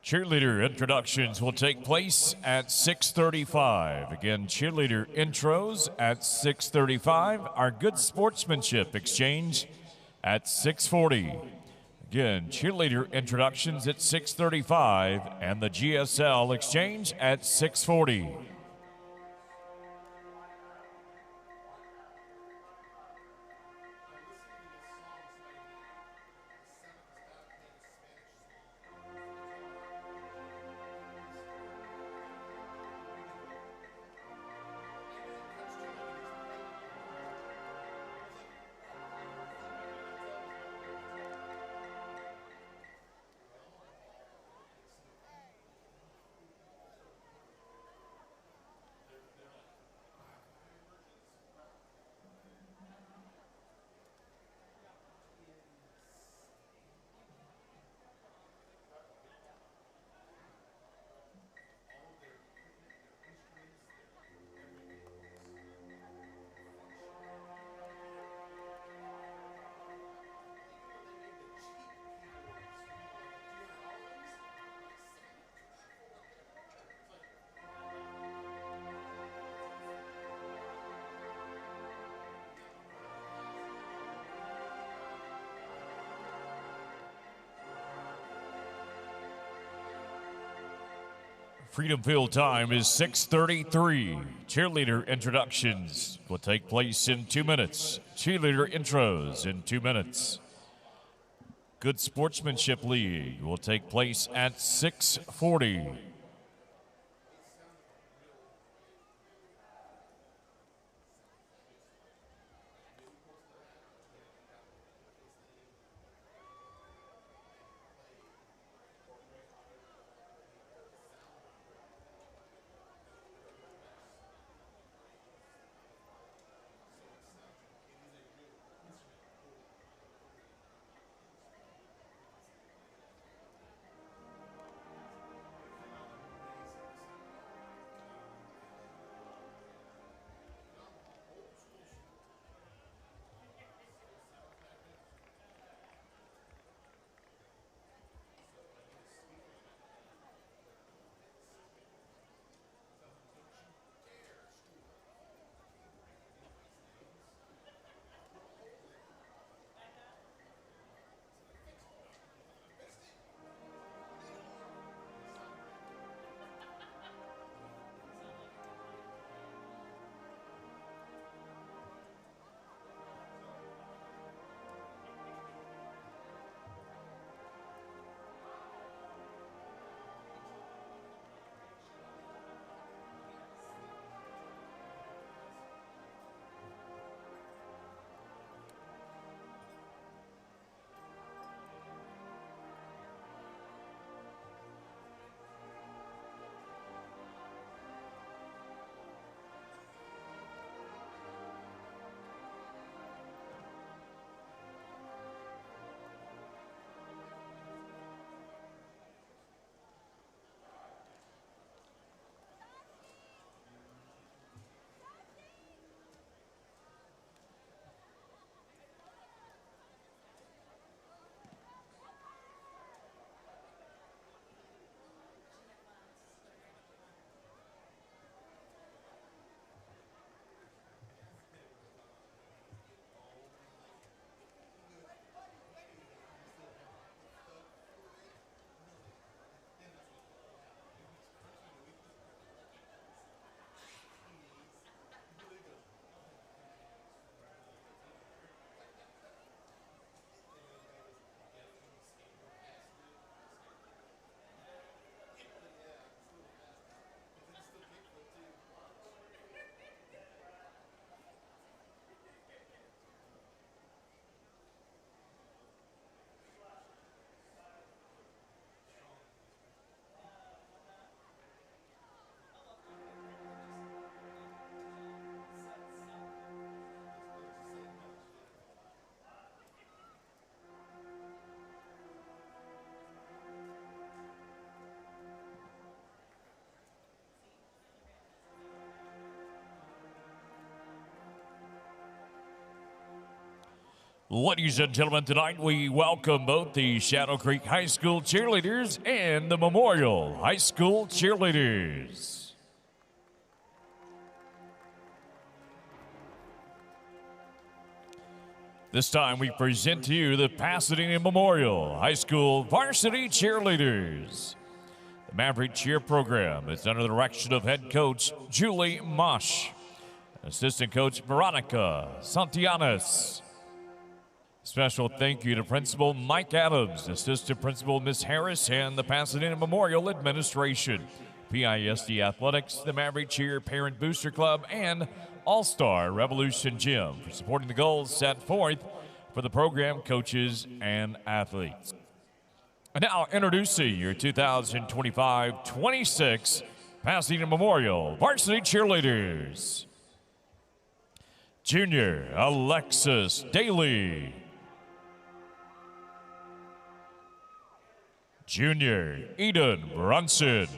Cheerleader introductions will take place at 6:35. Again, cheerleader intros at 6:35. Our good sportsmanship exchange at 6:40. Again, cheerleader introductions at 6:35 and the GSL exchange at 6:40. Freedom Field time is 6:33. Cheerleader introductions will take place in 2 minutes. Cheerleader intros in 2 minutes. Good Sportsmanship League will take place at 6:40. Ladies and gentlemen, tonight we welcome both the Shadow Creek High School cheerleaders and the Memorial High School cheerleaders. This time we present to you the Pasadena Memorial High School varsity cheerleaders. The Maverick Cheer program is under the direction of head coach Julie Mosh, assistant coach Veronica Santillanes. Special thank you to Principal Mike Adams, Assistant Principal Miss Harris, and the Pasadena Memorial Administration, PISD Athletics, the Maverick Cheer Parent Booster Club, and All-Star Revolution Gym for supporting the goals set forth for the program, coaches, and athletes. And now introducing your 2025-26 Pasadena Memorial Varsity Cheerleaders. Junior Alexis Daly. Junior Eden Brunson.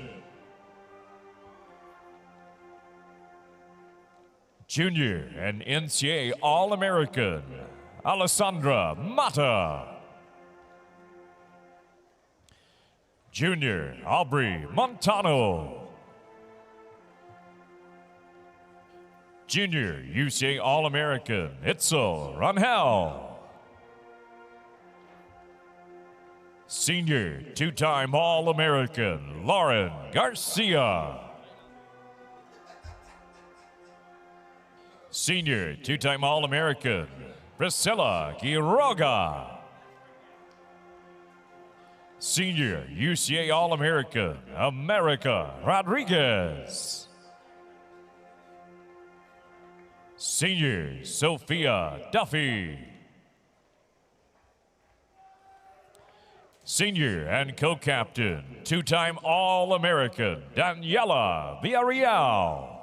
Junior and NCAA All-American Alessandra Mata. Junior Aubrey Montano. Junior UCA All-American Itzel Rangel. Senior two-time All-American Lauren Garcia. Senior two-time All-American Priscilla Quiroga. Senior UCA All-American America Rodriguez. Senior Sophia Duffy. Senior and co-captain, two-time All-American Daniela Villarreal.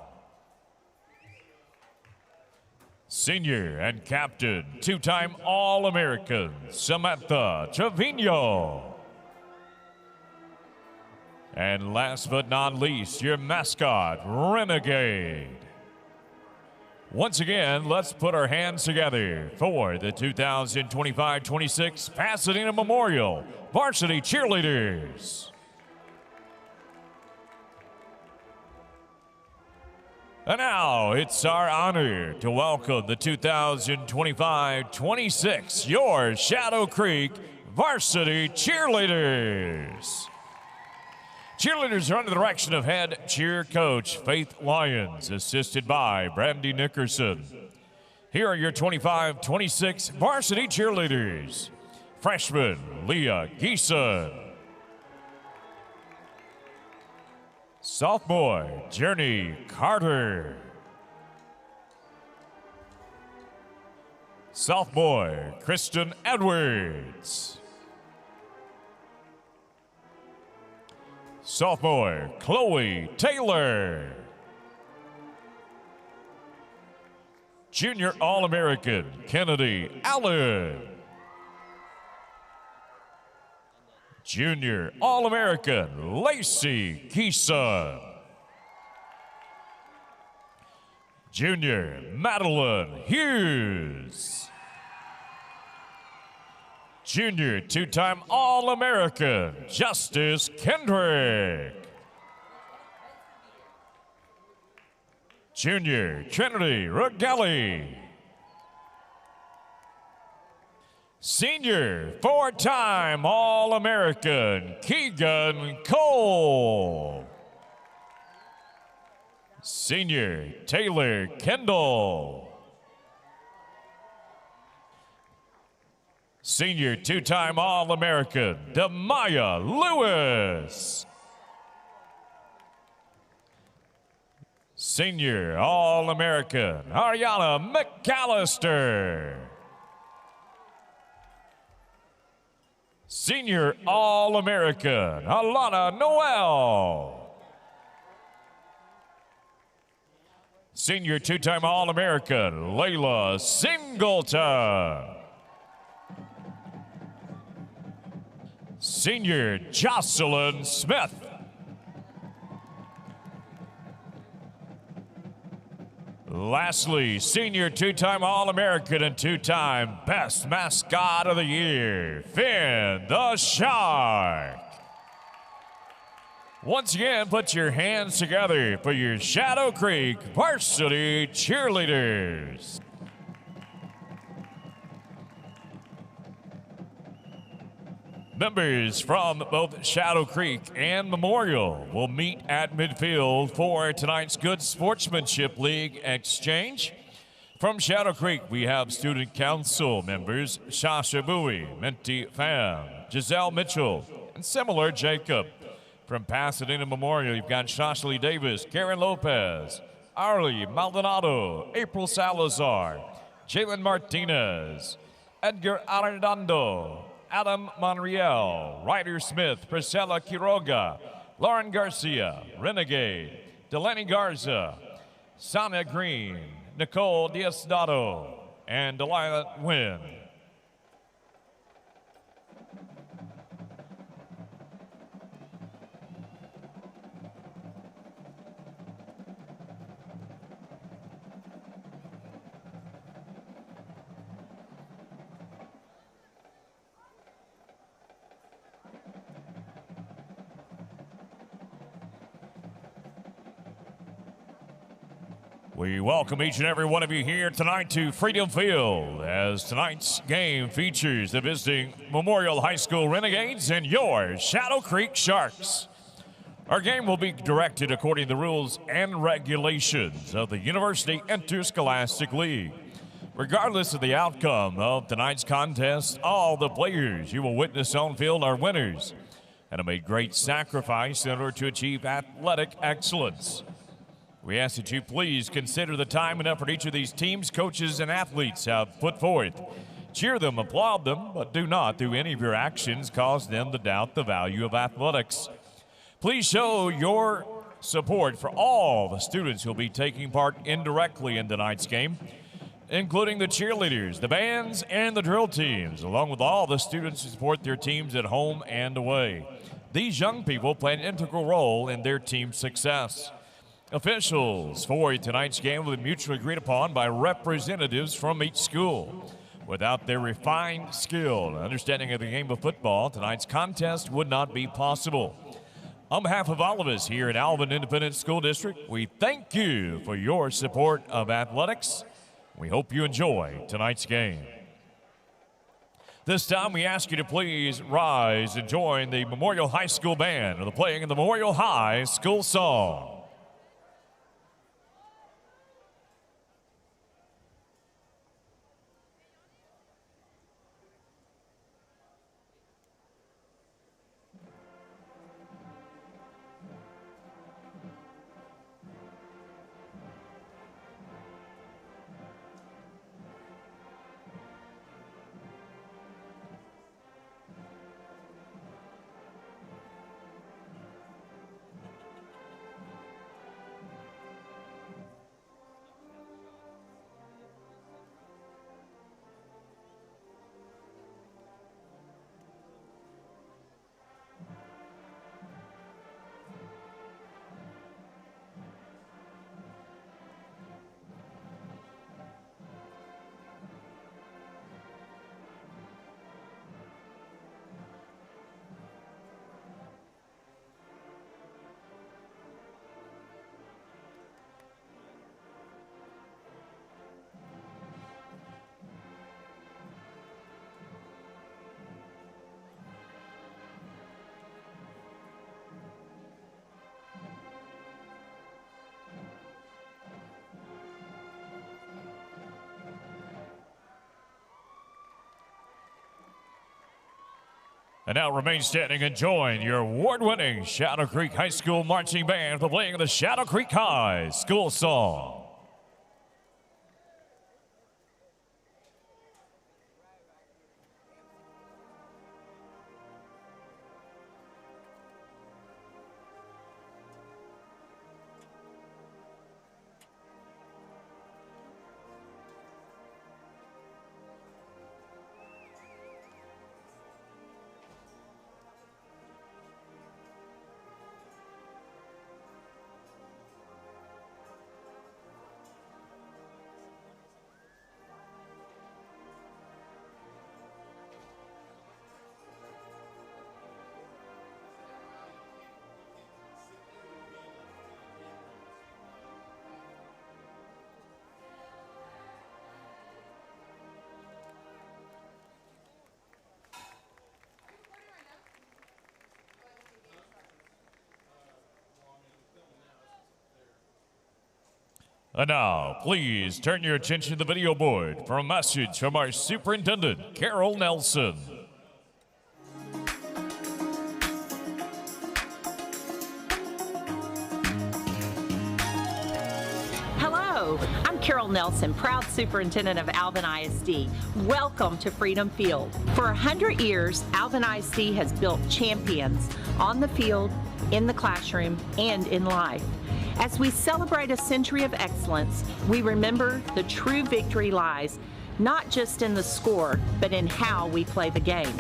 Senior and captain, two-time All-American Samantha Trevino. And last but not least, your mascot, Renegade. Once again, let's put our hands together for the 2025-26 Pasadena Memorial Varsity Cheerleaders. And now it's our honor to welcome the 2025-26 your Shadow Creek Varsity Cheerleaders. Cheerleaders are under the direction of head cheer coach Faith Lyons, assisted by Brandy Nickerson. Here are your 25-26 varsity cheerleaders. Freshman Leah Geeson. Sophomore Journey Carter. Sophomore Kristen Edwards. Sophomore Chloe Taylor. Junior All-American Kennedy Allen. Junior All-American Lacey Keeson. Junior Madeline Hughes. Junior two-time All-American Justice Kendrick. Junior Trinity Rogelli. Senior four-time All-American Keegan Cole. Senior Taylor Kendall. Senior two-time All-American Demaya Lewis. Senior All-American Ariana McAllister. Senior All-American Alana Noel. Senior two-time All-American Layla Singleton. Senior Jocelyn Smith. Lastly, senior two-time All-American and two-time Best Mascot of the Year, Finn the Shark. Once again, put your hands together for your Shadow Creek Varsity Cheerleaders. Members from both Shadow Creek and Memorial will meet at midfield for tonight's Good Sportsmanship League exchange. From Shadow Creek, we have student council members Shasha Bowie, Minty Pham, Giselle Mitchell, and Similar Jacob. From Pasadena Memorial, you've got Shashley Davis, Karen Lopez, Arlie Maldonado, April Salazar, Jalen Martinez, Edgar Arredondo, Adam Monreal, Ryder Smith, Priscilla Quiroga, Lauren Garcia, Renegade, Delaney Garza, Sana Green, Nicole Diosdado, and Delilah Wynn. We welcome each and every one of you here tonight to Freedom Field, as tonight's game features the visiting Memorial High School Renegades and your Shadow Creek Sharks. Our game will be directed according to the rules and regulations of the University Interscholastic League. Regardless of the outcome of tonight's contest, all the players you will witness on field are winners and have made great sacrifice in order to achieve athletic excellence. We ask that you please consider the time and effort each of these teams, coaches, and athletes have put forth. Cheer them, applaud them, but do not, through any of your actions, cause them to doubt the value of athletics. Please show your support for all the students who will be taking part indirectly in tonight's game, including the cheerleaders, the bands, and the drill teams, along with all the students who support their teams at home and away. These young people play an integral role in their team's success. Officials for tonight's game will be mutually agreed upon by representatives from each school. Without their refined skill and understanding of the game of football, tonight's contest would not be possible. On behalf of all of us here at Alvin Independent School District, we thank you for your support of athletics. We hope you enjoy tonight's game. This time we ask you to please rise and join the Memorial High School Band with the playing of the Memorial High School Song. And now remain standing and join your award-winning Shadow Creek High School Marching Band for playing the Shadow Creek High School Song. And now, please turn your attention to the video board for a message from our Superintendent, Carol Nelson. Hello, I'm Carol Nelson, proud Superintendent of Alvin ISD. Welcome to Freedom Field. For 100 years, Alvin ISD has built champions on the field, in the classroom, and in life. As we celebrate a century of excellence, we remember the true victory lies not just in the score, but in how we play the game.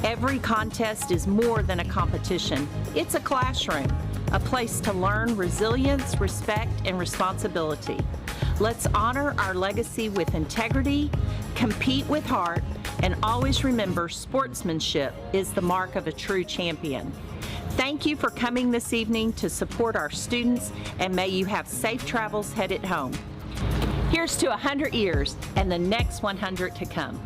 Every contest is more than a competition. It's a classroom, a place to learn resilience, respect, and responsibility. Let's honor our legacy with integrity, compete with heart, and always remember sportsmanship is the mark of a true champion. Thank you for coming this evening to support our students, and may you have safe travels headed home. Here's to 100 years and the next 100 to come.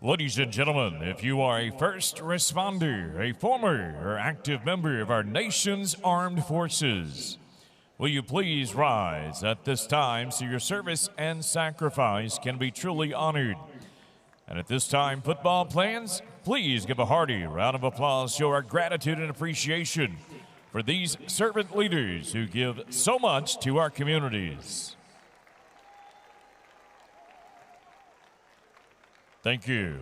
Ladies and gentlemen, if you are a first responder, a former or active member of our nation's armed forces, will you please rise at this time so your service and sacrifice can be truly honored? And at this time, football plans, please give a hearty round of applause, show our gratitude and appreciation for these servant leaders who give so much to our communities. Thank you.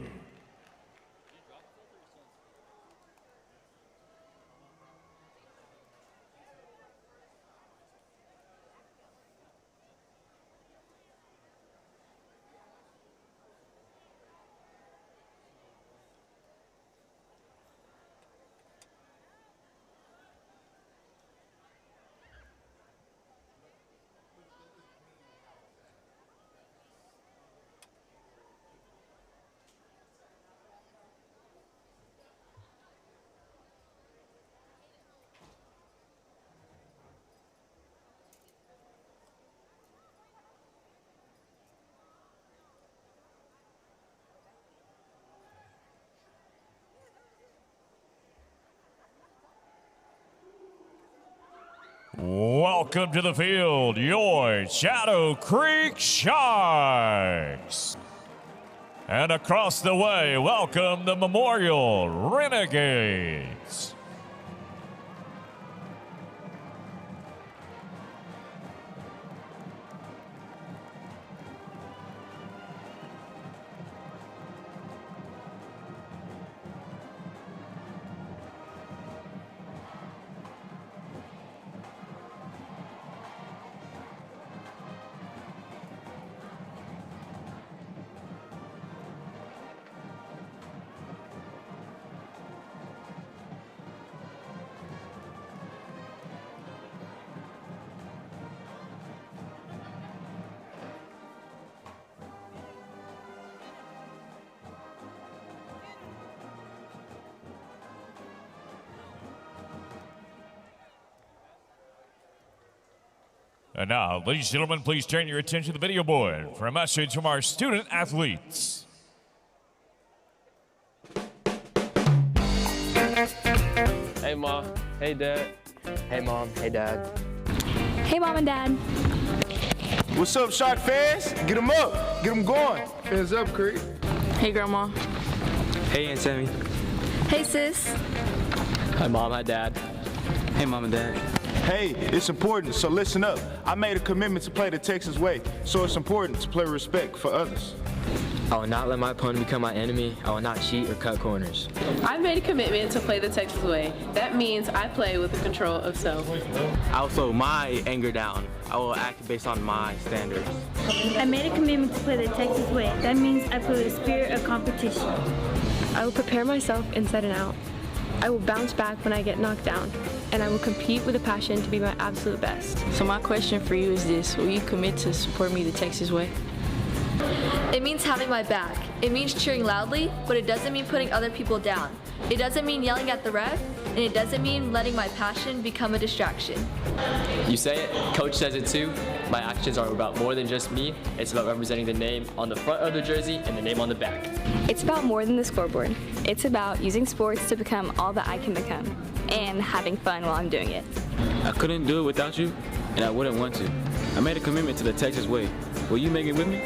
Welcome to the field, your Shadow Creek Sharks. And across the way, welcome the Memorial Renegades. And now, ladies and gentlemen, please turn your attention to the video board for a message from our student athletes. Hey, Mom. Hey, Dad. Hey, Mom. Hey, Dad. Hey, Mom and Dad. What's up, Shark fans? Get them up. Get them going. Hands up, Creek. Hey, Grandma. Hey, Aunt Sammy. Hey, sis. Hi, Mom. Hi, Dad. Hey, Mom and Dad. Hey, it's important, so listen up. I made a commitment to play the Texas way, so it's important to play with respect for others. I will not let my opponent become my enemy. I will not cheat or cut corners. I've made a commitment to play the Texas way. That means I play with the control of self. I will slow my anger down. I will act based on my standards. I made a commitment to play the Texas way. That means I play with a spirit of competition. I will prepare myself inside and out. I will bounce back when I get knocked down, and I will compete with a passion to be my absolute best. So my question for you is this: will you commit to support me the Texas way? It means having my back. It means cheering loudly, but it doesn't mean putting other people down. It doesn't mean yelling at the ref, and it doesn't mean letting my passion become a distraction. You say it, Coach says it too. My actions are about more than just me. It's about representing the name on the front of the jersey and the name on the back. It's about more than the scoreboard. It's about using sports to become all that I can become, and having fun while I'm doing it. I couldn't do it without you, and I wouldn't want to. I made a commitment to the Texas way. Will you make it with me?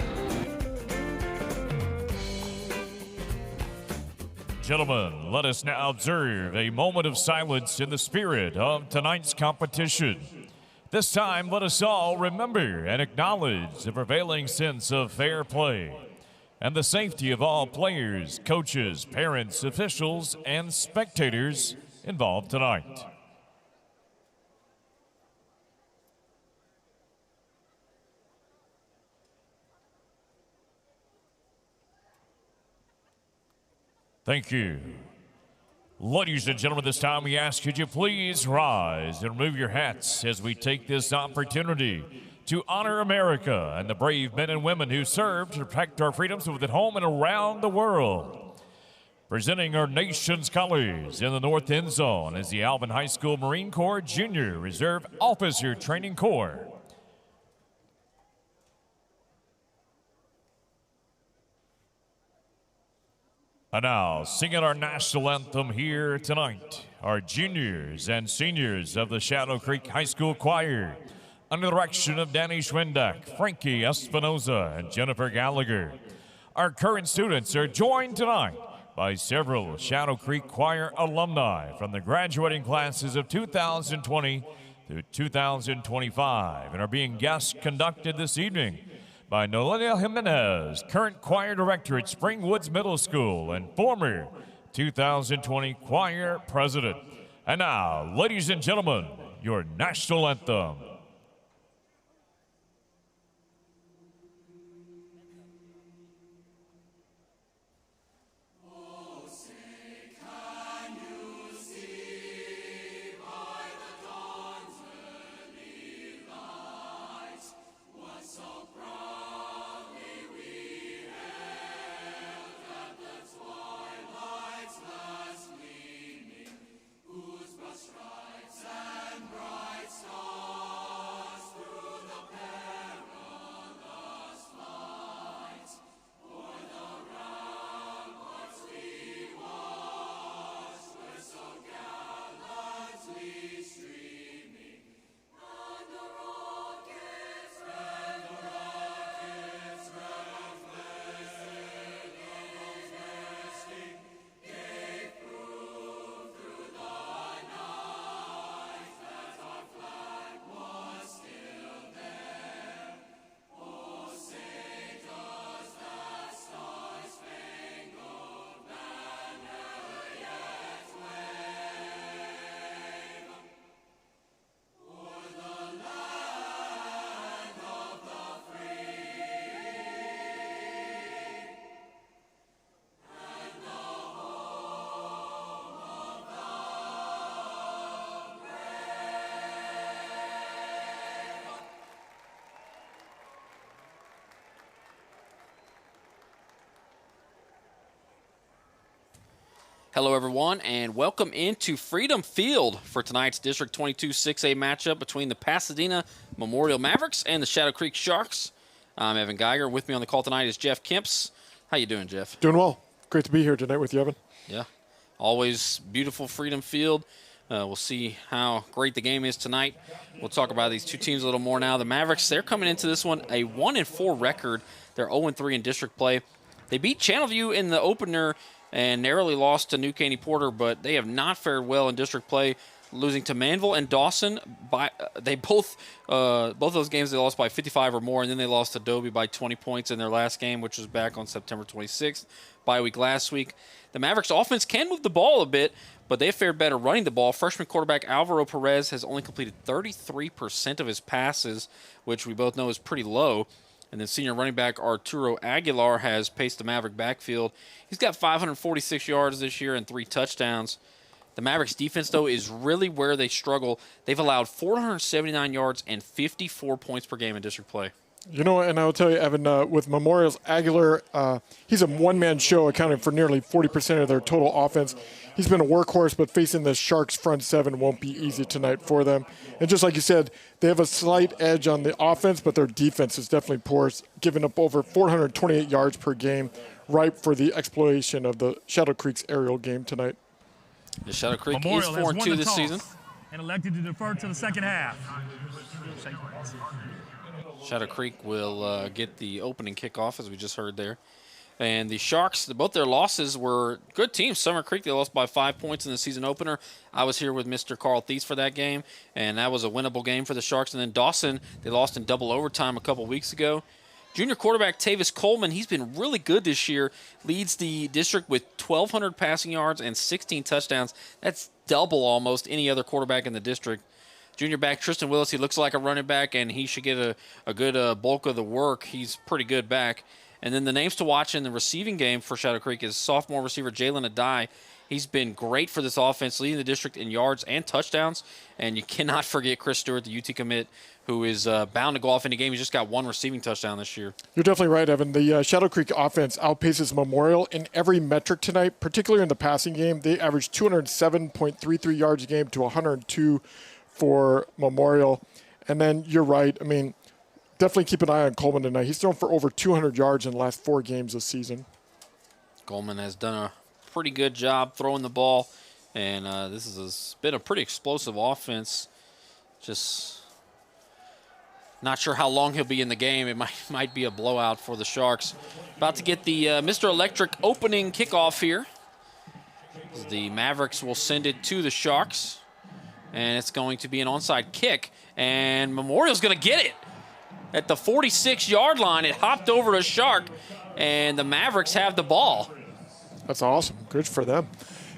Gentlemen, let us now observe a moment of silence in the spirit of tonight's competition. This time, let us all remember and acknowledge the prevailing sense of fair play and the safety of all players, coaches, parents, officials, and spectators involved tonight. Thank you. Ladies and gentlemen, this time we ask, could you please rise and remove your hats as we take this opportunity to honor America and the brave men and women who serve to protect our freedoms both at home and around the world. Presenting our nation's colors in the north end zone is the Alvin High School Marine Corps Junior Reserve Officer Training Corps. And now, singing our national anthem here tonight, our juniors and seniors of the Shadow Creek High School Choir, under the direction of Danny Schwendak, Frankie Espinoza, and Jennifer Gallagher. Our current students are joined tonight by several Shadow Creek Choir alumni from the graduating classes of 2020 through 2025, and are being guest conducted this evening by Noelia Jimenez, current choir director at Springwoods Middle School and former 2020 choir president. And now, ladies and gentlemen, your national anthem. Hello, everyone, and welcome into Freedom Field for tonight's District 22 6A matchup between the Pasadena Memorial Mavericks and the Shadow Creek Sharks. I'm Evan Geiger. With me on the call tonight is Jeff Kemps. How you doing, Jeff? Doing well. Great to be here tonight with you, Evan. Yeah. Always beautiful Freedom Field. We'll see how great the game is tonight. We'll talk about these two teams a little more now. The Mavericks, they're coming into this one a 1-4 record. They're 0-3 in district play. They beat Channelview in the opener and narrowly lost to New Caney Porter, but they have not fared well in district play, losing to Manville and Dawson. Both those games they lost by 55 or more, and then they lost to Dobie by 20 points in their last game, which was back on September 26th, bye week last week. The Mavericks offense can move the ball a bit, but they fared better running the ball. Freshman quarterback Alvaro Perez has only completed 33% of his passes, which we both know is pretty low. And then senior running back Arturo Aguilar has paced the Maverick backfield. He's got 546 yards this year and 3 touchdowns. The Mavericks defense, though, is really where they struggle. They've allowed 479 yards and 54 points per game in district play. You know, and I'll tell you, Evan, with Memorial's Aguilar, he's a one-man show, accounting for nearly 40% of their total offense. He's been a workhorse, but facing the Sharks' front seven won't be easy tonight for them. And just like you said, they have a slight edge on the offense, but their defense is definitely poor, giving up over 428 yards per game, ripe for the exploitation of the Shadow Creek's aerial game tonight. The Shadow Creek is 4-2 this season. And elected to defer to the second half. Shadow Creek will get the opening kickoff, as we just heard there. And the Sharks, both their losses were good teams. Summer Creek, they lost by 5 points in the season opener. I was here with Mr. Carl Thies for that game, and that was a winnable game for the Sharks. And then Dawson, they lost in double overtime a couple weeks ago. Junior quarterback Tavis Coleman, he's been really good this year, leads the district with 1,200 passing yards and 16 touchdowns. That's double almost any other quarterback in the district. Junior back Tristan Willis, he looks like a running back, and he should get a good bulk of the work. He's pretty good back. And then the names to watch in the receiving game for Shadow Creek is sophomore receiver Jalen Adai. He's been great for this offense, leading the district in yards and touchdowns. And you cannot forget Chris Stewart, the UT commit, who is bound to go off in the game. He's just got 1 receiving touchdown this year. You're definitely right, Evan. The Shadow Creek offense outpaces Memorial in every metric tonight, particularly in the passing game. They averaged 207.33 yards a game to 102 for Memorial. And then you're right. I mean, definitely keep an eye on Coleman tonight. He's thrown for over 200 yards in the last 4 games this season. Coleman has done a pretty good job throwing the ball, and this has been a pretty explosive offense. Just not sure how long he'll be in the game. It might be a blowout for the Sharks. About to get the Mr. Electric opening kickoff here. The Mavericks will send it to the Sharks, and it's going to be an onside kick, and Memorial's going to get it. At the 46-yard line, it hopped over to Shark, and the Mavericks have the ball. That's awesome. Good for them.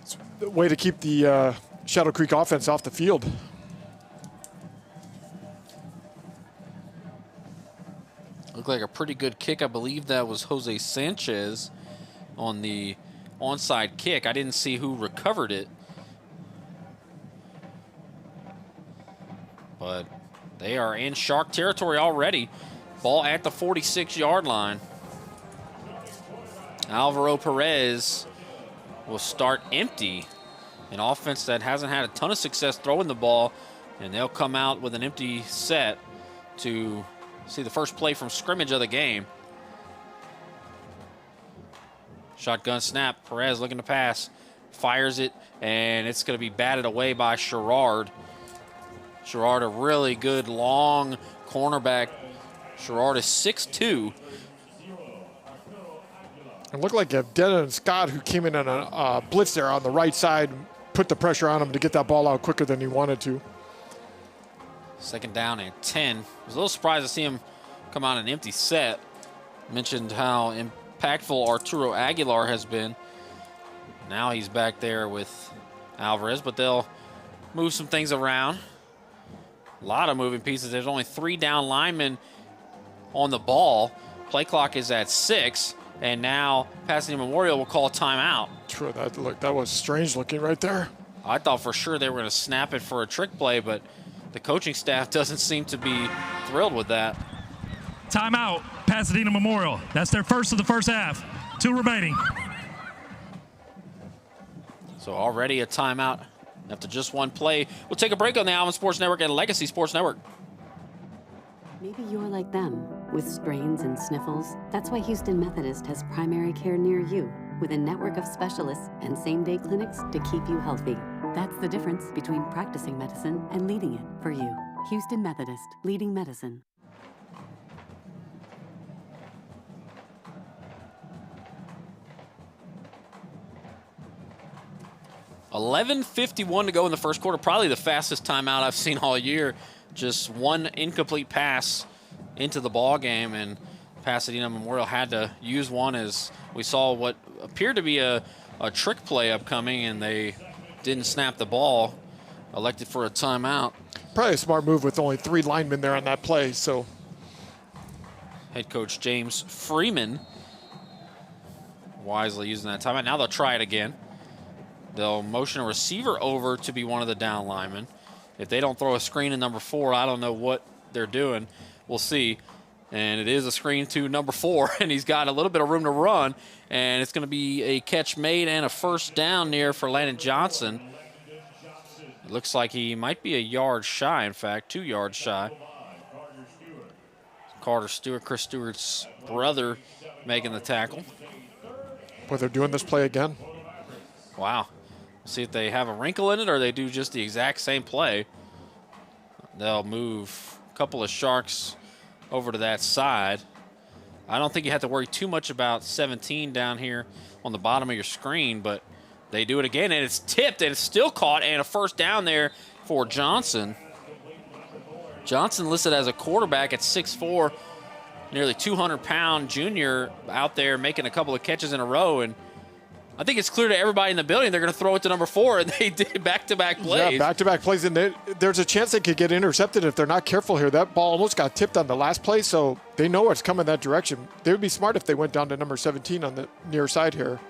It's a way to keep the Shadow Creek offense off the field. Looked like a pretty good kick. I believe that was Jose Sanchez on the onside kick. I didn't see who recovered it. But they are in Shark territory already. Ball at the 46-yard line. Alvaro Perez will start empty. An offense that hasn't had a ton of success throwing the ball, and they'll come out with an empty set to see the first play from scrimmage of the game. Shotgun snap. Perez looking to pass. Fires it, and it's going to be batted away by Sherrard. Sherrard, a really good long cornerback. Sherrard is 6'2". It looked like Denton Scott, who came in on a blitz there on the right side, put the pressure on him to get that ball out quicker than he wanted to. Second down and 10. I was a little surprised to see him come out an empty set. Mentioned how impactful Arturo Aguilar has been. Now he's back there with Alvarez, but they'll move some things around. A lot of moving pieces. There's only 3 down linemen on the ball. Play clock is at 6, and now Pasadena Memorial will call a timeout. True, that was strange looking right there. I thought for sure they were going to snap it for a trick play, but the coaching staff doesn't seem to be thrilled with that. Timeout, Pasadena Memorial. That's their first of the first half. 2 remaining. So already a timeout after just 1 play. We'll take a break on the Alvin Sports Network and Legacy Sports Network. Maybe you're like them, with strains and sniffles. That's why Houston Methodist has primary care near you, with a network of specialists and same-day clinics to keep you healthy. That's the difference between practicing medicine and leading it for you. Houston Methodist, leading medicine. $11:51 to go in the first quarter. Probably the fastest timeout I've seen all year. Just one incomplete pass into the ball game, and Pasadena Memorial had to use one as we saw what appeared to be a trick play upcoming, and they didn't snap the ball. Elected for a timeout. Probably a smart move with only 3 linemen there on that play. So head coach James Freeman wisely using that timeout. Now they'll try it again. They'll motion a receiver over to be one of the down linemen. If they don't throw a screen in number 4, I don't know what they're doing. We'll see. And it is a screen to number 4, and he's got a little bit of room to run. And it's going to be a catch made and a first down near for Landon Johnson. It looks like he might be a yard shy, in fact, 2 yards shy. Carter Stewart, Chris Stewart's brother, making the tackle. Boy, they're doing this play again. Wow. See if they have a wrinkle in it or they do just the exact same play. They'll move a couple of Sharks over to that side. I don't think you have to worry too much about 17 down here on the bottom of your screen, but they do it again, and it's tipped, and it's still caught, and a first down there for Johnson. Johnson listed as a quarterback at 6'4", nearly 200-pound junior out there making a couple of catches in a row, and I think it's clear to everybody in the building they're going to throw it to number 4, and they did back-to-back plays. Yeah, back-to-back plays, and there's a chance they could get intercepted if they're not careful here. That ball almost got tipped on the last play, so they know it's coming that direction. They would be smart if they went down to number 17 on the near side here.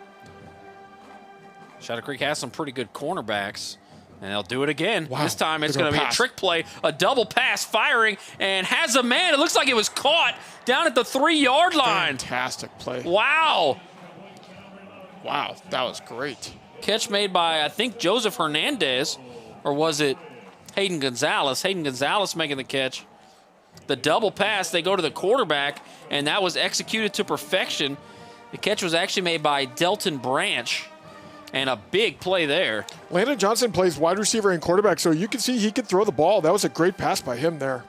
Shadow Creek has some pretty good cornerbacks, and they'll do it again. Wow. This time it's going to be a trick play, a double pass firing, and has a man. It looks like it was caught down at the 3-yard line. Fantastic play. Wow. Wow, that was great. Catch made by, I think, Joseph Hernandez, or was it Hayden Gonzalez? Hayden Gonzalez making the catch. The double pass, they go to the quarterback, and that was executed to perfection. The catch was actually made by Delton Branch, and a big play there. Landon Johnson plays wide receiver and quarterback, so you can see he could throw the ball. That was a great pass by him there.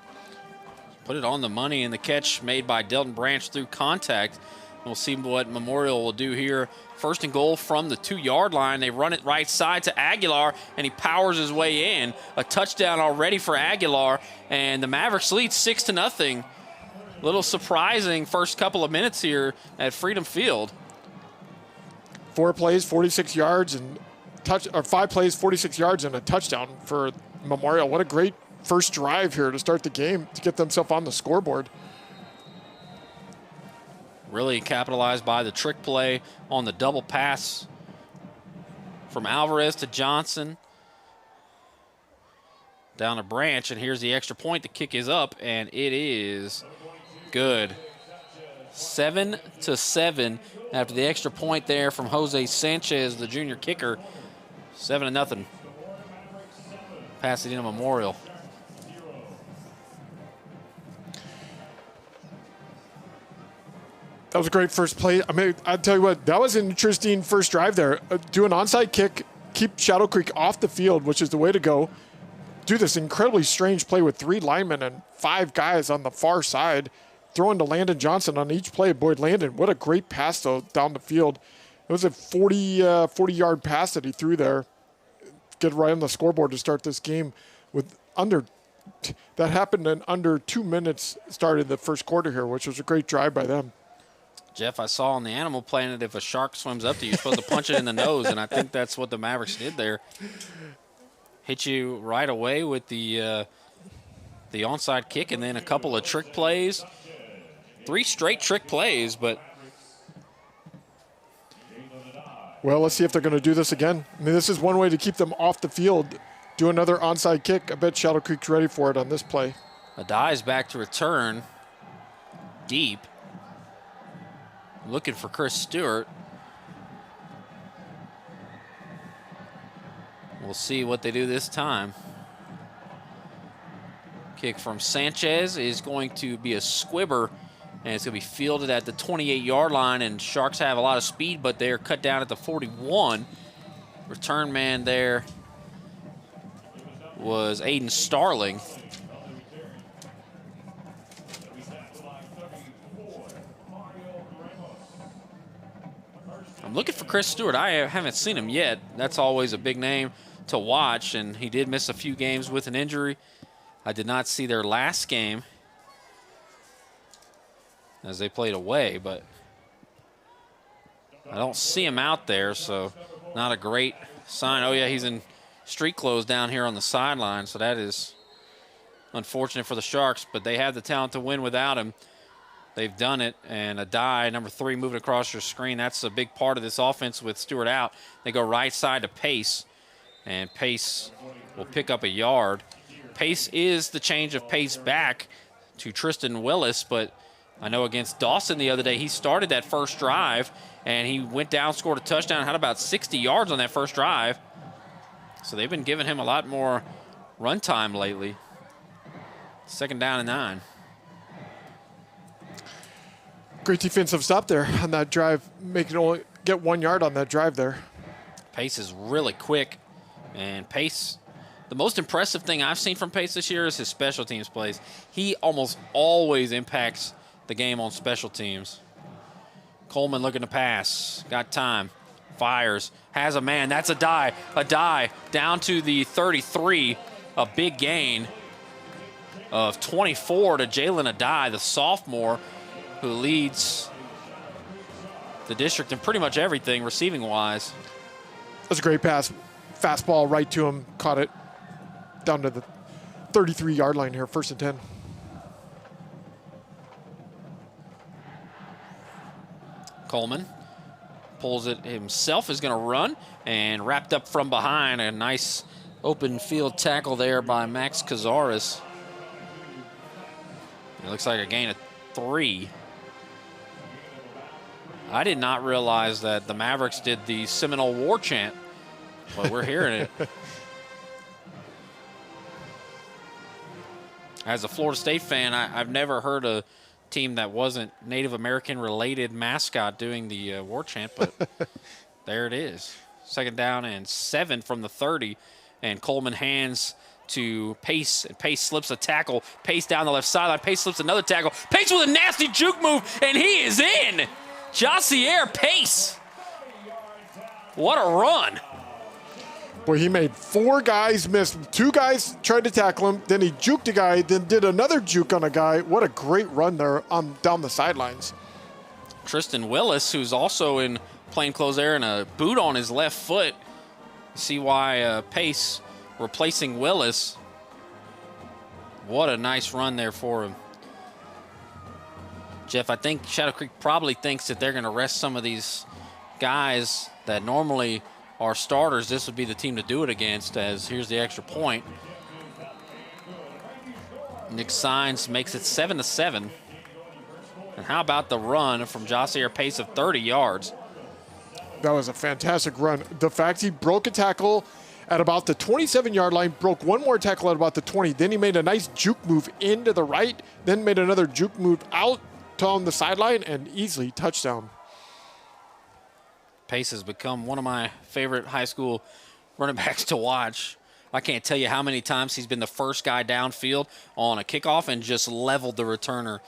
Put it on the money, and the catch made by Delton Branch through contact. We'll see what Memorial will do here. First and goal from the 2-yard line. They run it right side to Aguilar, and he powers his way in. A touchdown already for Aguilar, and the Mavericks lead 6-0. A little surprising first couple of minutes here at Freedom Field. 4 plays, 46 yards, and 5 plays, 46 yards, and a touchdown for Memorial. What a great first drive here to start the game to get themselves on the scoreboard. Really capitalized by the trick play on the double pass from Alvarez to Johnson. Down to Branch, and here's the extra point. The kick is up, and it is good. 7-7 after the extra point there from Jose Sanchez, the junior kicker. 7-0. Pasadena Memorial. That was a great first play. I mean, I'll tell you what, that was an interesting first drive there. Do an onside kick, keep Shadow Creek off the field, which is the way to go. Do this incredibly strange play with 3 linemen and 5 guys on the far side, throwing to Landon Johnson on each play. Boy, Landon, what a great pass, though, down the field. It was a 40-yard pass that he threw there. Get right on the scoreboard to start this game with that happened in under 2 minutes started the first quarter here, which was a great drive by them. Jeff, I saw on the Animal Planet if a shark swims up to you, you're supposed to punch it in the nose, and I think that's what the Mavericks did there. Hit you right away with the onside kick and then a couple of trick plays. 3 straight trick plays, but... Well, let's see if they're going to do this again. I mean, this is one way to keep them off the field. Do another onside kick. I bet Shadow Creek's ready for it on this play. Adai's back to return. Deep. Looking for Chris Stewart. We'll see what they do this time. Kick from Sanchez is going to be a squibber, and it's going to be fielded at the 28-yard line, and Sharks have a lot of speed, but they're cut down at the 41. Return man there was Aiden Starling. I'm looking for Chris Stewart. I haven't seen him yet. That's always a big name to watch, and he did miss a few games with an injury. I did not see their last game as they played away, but I don't see him out there, so not a great sign. Oh, yeah, he's in street clothes down here on the sideline, so that is unfortunate for the Sharks, but they have the talent to win without him. They've done it, and a die, number 3, moving across your screen. That's a big part of this offense with Stewart out. They go right side to Pace, and Pace will pick up a yard. Pace is the change of pace back to Tristan Willis, but I know against Dawson the other day, he started that first drive, and he went down, scored a touchdown, had about 60 yards on that first drive. So they've been giving him a lot more run time lately. 2nd down and 9. Great defensive stop there on that drive, making only get 1 yard on that drive there. Pace is really quick, and Pace, the most impressive thing I've seen from Pace this year is his special teams plays. He almost always impacts the game on special teams. Coleman looking to pass, got time, fires, has a man, that's a die, down to the 33, a big gain of 24 to Jalen Adai, the sophomore, who leads the district in pretty much everything receiving-wise. That's a great pass. Fastball right to him, caught it down to the 33-yard line here, 1st and 10. Coleman pulls it himself, is going to run, and wrapped up from behind. A nice open field tackle there by Max Cazares. It looks like a gain of 3. I did not realize that the Mavericks did the Seminole War chant, but we're hearing it. As a Florida State fan, I've never heard a team that wasn't Native American related mascot doing the war chant, but there it is. 2nd down and 7 from the 30, and Coleman hands to Pace, and Pace slips a tackle. Pace down the left sideline. Pace slips another tackle. Pace with a nasty juke move, and he is in. Josier Pace. What a run. Boy, he made 4 guys miss. 2 guys tried to tackle him, then he juked a guy, then did another juke on a guy. What a great run there down the sidelines. Tristan Willis, who's also in plainclothes there and a boot on his left foot. See why Pace replacing Willis. What a nice run there for him. Jeff, I think Shadow Creek probably thinks that they're going to rest some of these guys that normally are starters. This would be the team to do it against, as here's the extra point. Nick Sines makes it 7-7. And how about the run from Josier Pace of 30 yards? That was a fantastic run. The fact he broke a tackle at about the 27-yard line, broke one more tackle at about the 20. Then he made a nice juke move into the right, then made another juke move out on the sideline, and easily touchdown. Pace has become one of my favorite high school running backs to watch. I can't tell you how many times he's been the first guy downfield on a kickoff and just leveled the returner.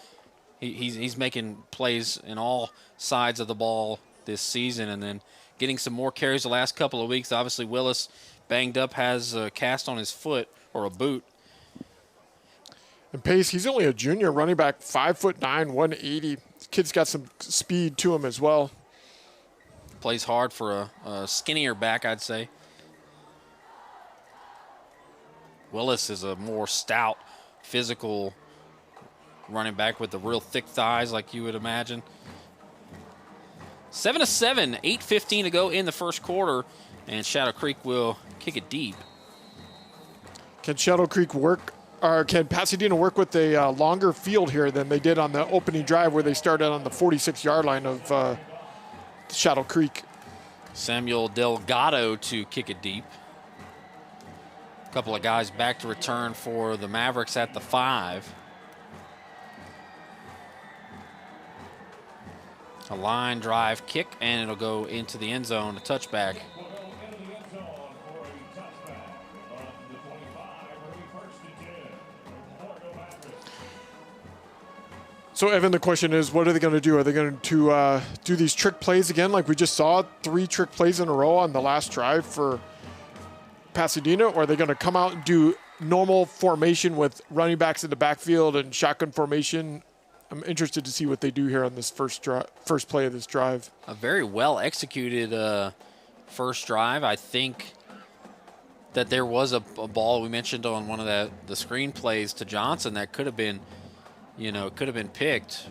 He's making plays in all sides of the ball this season, and then getting some more carries the last couple of weeks. Obviously, Willis banged up, has a cast on his foot, or a boot. And Pace, he's only a junior running back, 5'9", 180. Kid's got some speed to him as well. Plays hard for a skinnier back, I'd say. Willis is a more stout, physical running back with the real thick thighs like you would imagine. 7-7, 8:15 to go in the first quarter, and Shadow Creek will kick it deep. Can Shadow Creek work, or can Pasadena work with a longer field here than they did on the opening drive where they started on the 46-yard line of Shadow Creek? Samuel Delgado to kick it deep. A couple of guys back to return for the Mavericks at the 5. A line drive kick, and it'll go into the end zone, a touchback. So, Evan, the question is, what are they going to do? Are they going to do these trick plays again like we just saw? 3 trick plays in a row on the last drive for Pasadena? Or are they going to come out and do normal formation with running backs in the backfield and shotgun formation? I'm interested to see what they do here on this first play of this drive. A very well executed first drive. I think that there was a ball we mentioned on one of the screen plays to Johnson that could have been, it could have been picked.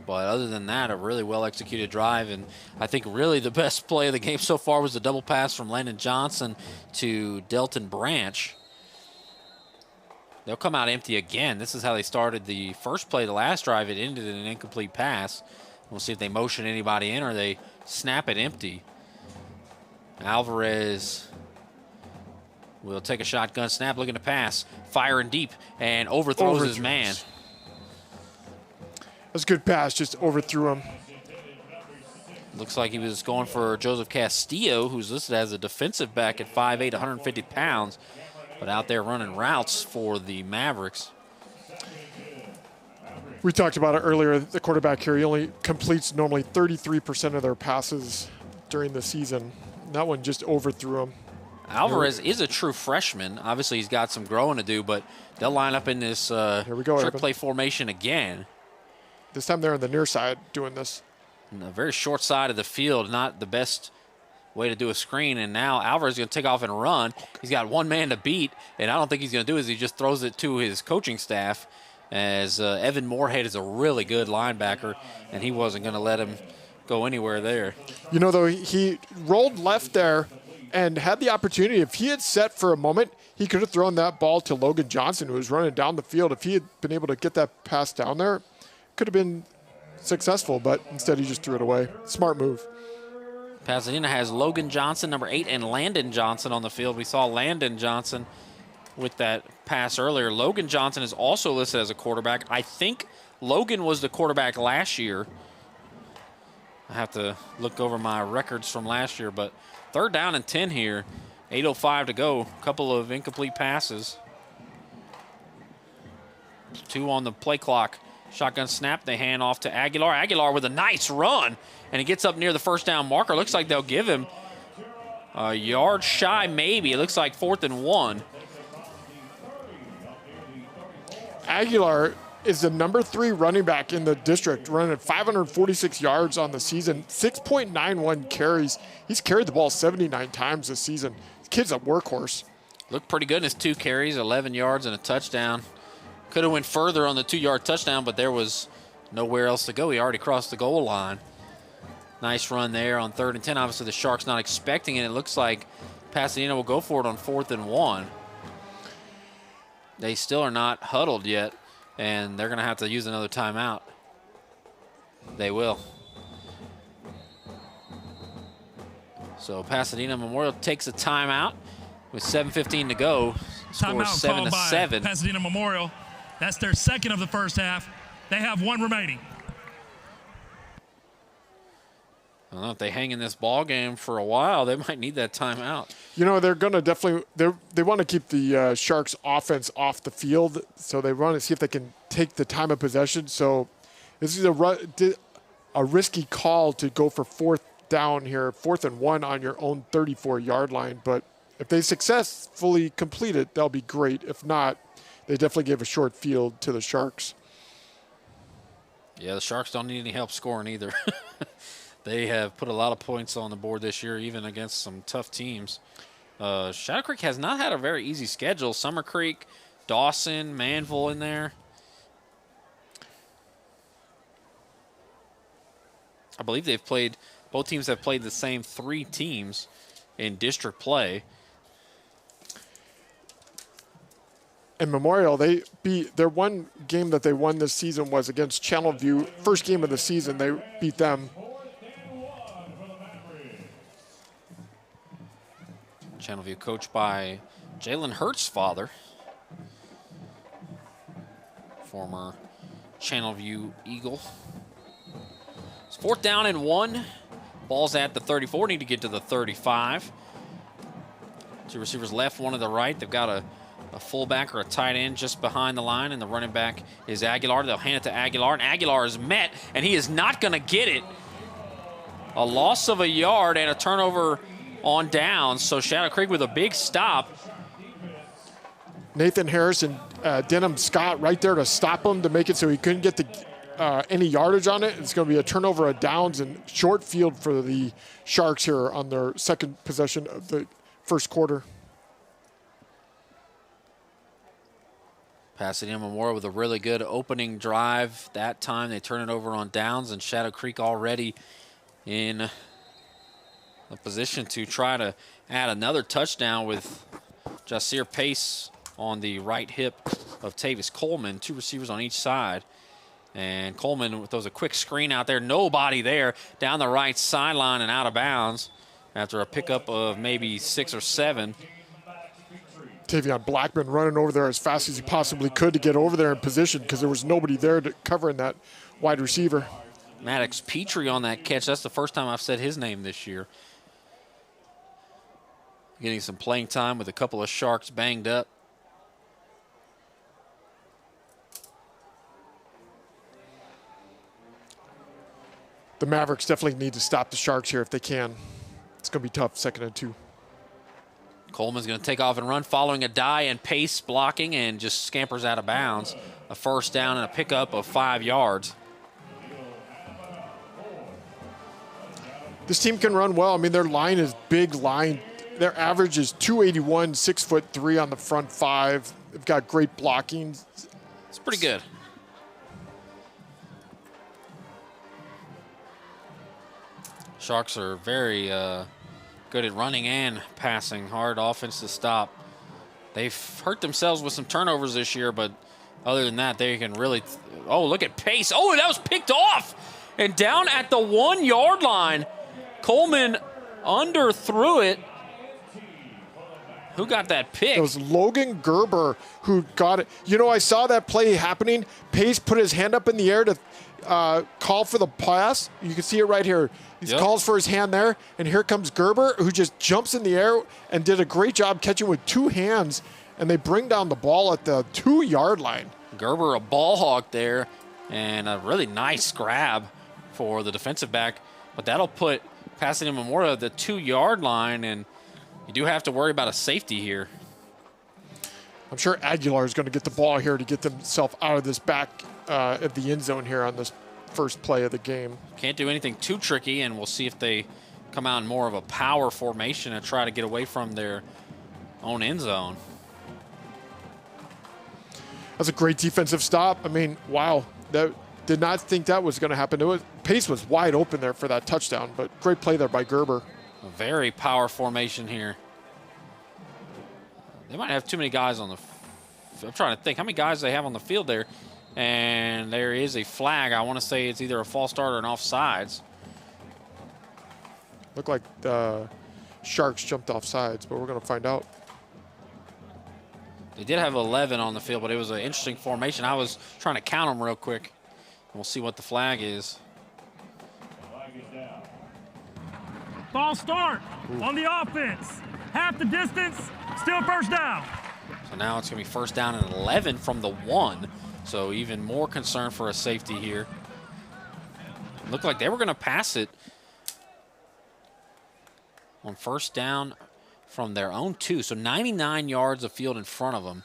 But other than that, a really well executed drive. And I think really the best play of the game so far was the double pass from Landon Johnson to Delton Branch. They'll come out empty again. This is how they started the first play of the last drive. It ended in an incomplete pass. We'll see if they motion anybody in or they snap it empty. Alvarez will take a shotgun snap, looking to pass, firing deep, and overthrows his man. That's a good pass, just overthrew him. Looks like he was going for Joseph Castillo, who's listed as a defensive back at 5'8", 150 pounds, but out there running routes for the Mavericks. We talked about it earlier. The quarterback here, he only completes normally 33% of their passes during the season. That one just overthrew him. Alvarez is a true freshman. Obviously, he's got some growing to do, but they'll line up in this trick play formation again. This time they're on the near side doing this. A very short side of the field, not the best way to do a screen. And now Alvarez is going to take off and run. He's got one man to beat, and I don't think he's going to do is he just throws it to his coaching staff, as Evan Moorhead is a really good linebacker, and he wasn't going to let him go anywhere there. Though, he rolled left there and had the opportunity. If he had set for a moment, he could have thrown that ball to Logan Johnson, who was running down the field. If he had been able to get that pass down there, could have been successful, but instead he just threw it away. Smart move. Pasadena has Logan Johnson, number 8, and Landon Johnson on the field. We saw Landon Johnson with that pass earlier. Logan Johnson is also listed as a quarterback. I think Logan was the quarterback last year. I have to look over my records from last year, but 3rd down and 10 here. 8:05 to go. A couple of incomplete passes. 2 on the play clock. Shotgun snap, they hand off to Aguilar. Aguilar with a nice run, and he gets up near the first down marker. Looks like they'll give him a yard shy, maybe. It looks like 4th and 1. Aguilar is the number 3 running back in the district, running 546 yards on the season, 6.91 carries. He's carried the ball 79 times this season. The kid's a workhorse. Looked pretty good in his 2 carries, 11 yards and a touchdown. Could have went further on the 2-yard touchdown, but there was nowhere else to go. He already crossed the goal line. Nice run there on 3rd and 10. Obviously, the Sharks not expecting it. It looks like Pasadena will go for it on 4th and 1. They still are not huddled yet, and they're going to have to use another timeout. They will. So Pasadena Memorial takes a timeout with 7:15 to go. Timeout called by Pasadena Memorial. That's their 2nd of the first half. They have 1 remaining. I don't know if they hang in this ball game for a while. They might need that timeout. They're going to definitely they want to keep the Sharks offense off the field, so they want to see if they can take the time of possession. So this is a risky call to go for 4th down here, 4th and 1 on your own 34-yard line. But if they successfully complete it, that'll be great. If not, they definitely gave a short field to the Sharks. Yeah, the Sharks don't need any help scoring either. They have put a lot of points on the board this year, even against some tough teams. Shadow Creek has not had a very easy schedule. Summer Creek, Dawson, Manville in there. I believe both teams have played the same 3 teams in district play. And Memorial, their one game that they won this season was against Channelview. First game of the season, they beat them. Channelview coached by Jalen Hurt's father, former Channelview Eagle. It's 4th down and 1. Ball's at the 34. Need to get to the 35. 2 receivers left, 1 to the right. They've got a a fullback or a tight end just behind the line, and the running back is Aguilar. They'll hand it to Aguilar, and Aguilar is met, and he is not going to get it. A loss of a yard and a turnover on downs, so Shadow Creek with a big stop. Nathan Harris and Denham Scott right there to stop him to make it so he couldn't get any yardage on it. It's going to be a turnover of downs and short field for the Sharks here on their second possession of the first quarter. Pasadena Memorial with a really good opening drive. That time they turn it over on downs, and Shadow Creek already in a position to try to add another touchdown with Jasir Pace on the right hip of Tavis Coleman. Two receivers on each side. And Coleman throws a quick screen out there. Nobody there down the right sideline and out of bounds after a pickup of maybe 6 or 7. Tavion Blackman running over there as fast as he possibly could to get over there in position because there was nobody there to covering that wide receiver. Maddox Petrie on that catch. That's the first time I've said his name this year. Getting some playing time with a couple of Sharks banged up. The Mavericks definitely need to stop the Sharks here if they can. It's going to be tough, 2nd and 2. Coleman's going to take off and run following a die and Pace blocking and just scampers out of bounds. A first down and a pickup of 5 yards. This team can run well. I mean, their line is big line. Their average is 281, 6'3" on the front 5. They've got great blocking. It's pretty good. Sharks are very good at running and passing. Hard offense to stop. They've hurt themselves with some turnovers this year, but other than that, they can really... Oh, look at Pace. Oh, that was picked off. And down at the 1 yard line, Coleman underthrew it. Who got that pick? It was Logan Gerber who got it. You know, I saw that play happening. Pace put his hand up in the air to call for the pass. You can see it right here. He calls for his hand there, and here comes Gerber, who just jumps in the air and did a great job catching with 2 hands, and they bring down the ball at the 2 yard line. Gerber, a ball hawk there, and a really nice grab for the defensive back, but that'll put Pasadena Memorial at the 2 yard line, and you do have to worry about a safety here. I'm sure Aguilar is going to get the ball here to get himself out of this back at the end zone here on this first play of the game. Can't do anything too tricky, and we'll see if they come out in more of a power formation and try to get away from their own end zone. That's a great defensive stop. I mean, wow. That did not think that was going to happen. Pace was wide open there for that touchdown, but great play there by Gerber. A very power formation here. They might have too many guys on the... I'm trying to think how many guys they have on the field there. And there is a flag. I want to say it's either a false start or an offsides. Looked like the Sharks jumped off sides, but we're going to find out. They did have 11 on the field, but it was an interesting formation. I was trying to count them real quick. We'll see what the flag is. False start on the offense. Half the distance, still first down. So now it's going to be first down and 11 from the 1. So even more concern for a safety here. It looked like they were going to pass it on first down from their own 2. So 99 yards of field in front of them.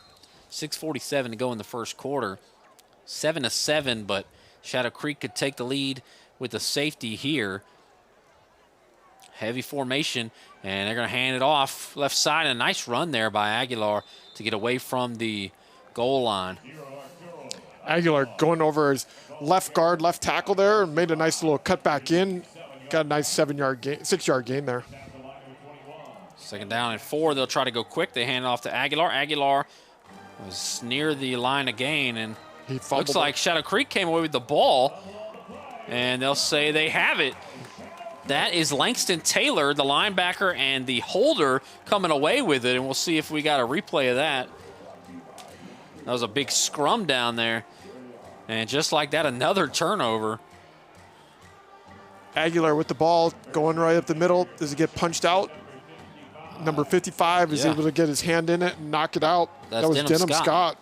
6:47 to go in the first quarter. 7-7, but Shadow Creek could take the lead with the safety here. Heavy formation, and they're going to hand it off left side. A nice run there by Aguilar to get away from the goal line. Aguilar going over his left guard, left tackle there, and made a nice little cut back in. Got a nice 6 yard gain there. Second down and 4. They'll try to go quick. They hand it off to Aguilar. Aguilar was near the line of gain, and he fumbled. Looks like Shadow Creek came away with the ball, and they'll say they have it. That is Langston Taylor, the linebacker, and the holder coming away with it, and we'll see if we got a replay of that. That was a big scrum down there. And just like that, another turnover. Aguilar with the ball, going right up the middle. Does he get punched out? Number 55 is able to get his hand in it and knock it out. That's that was Denham Denham Scott.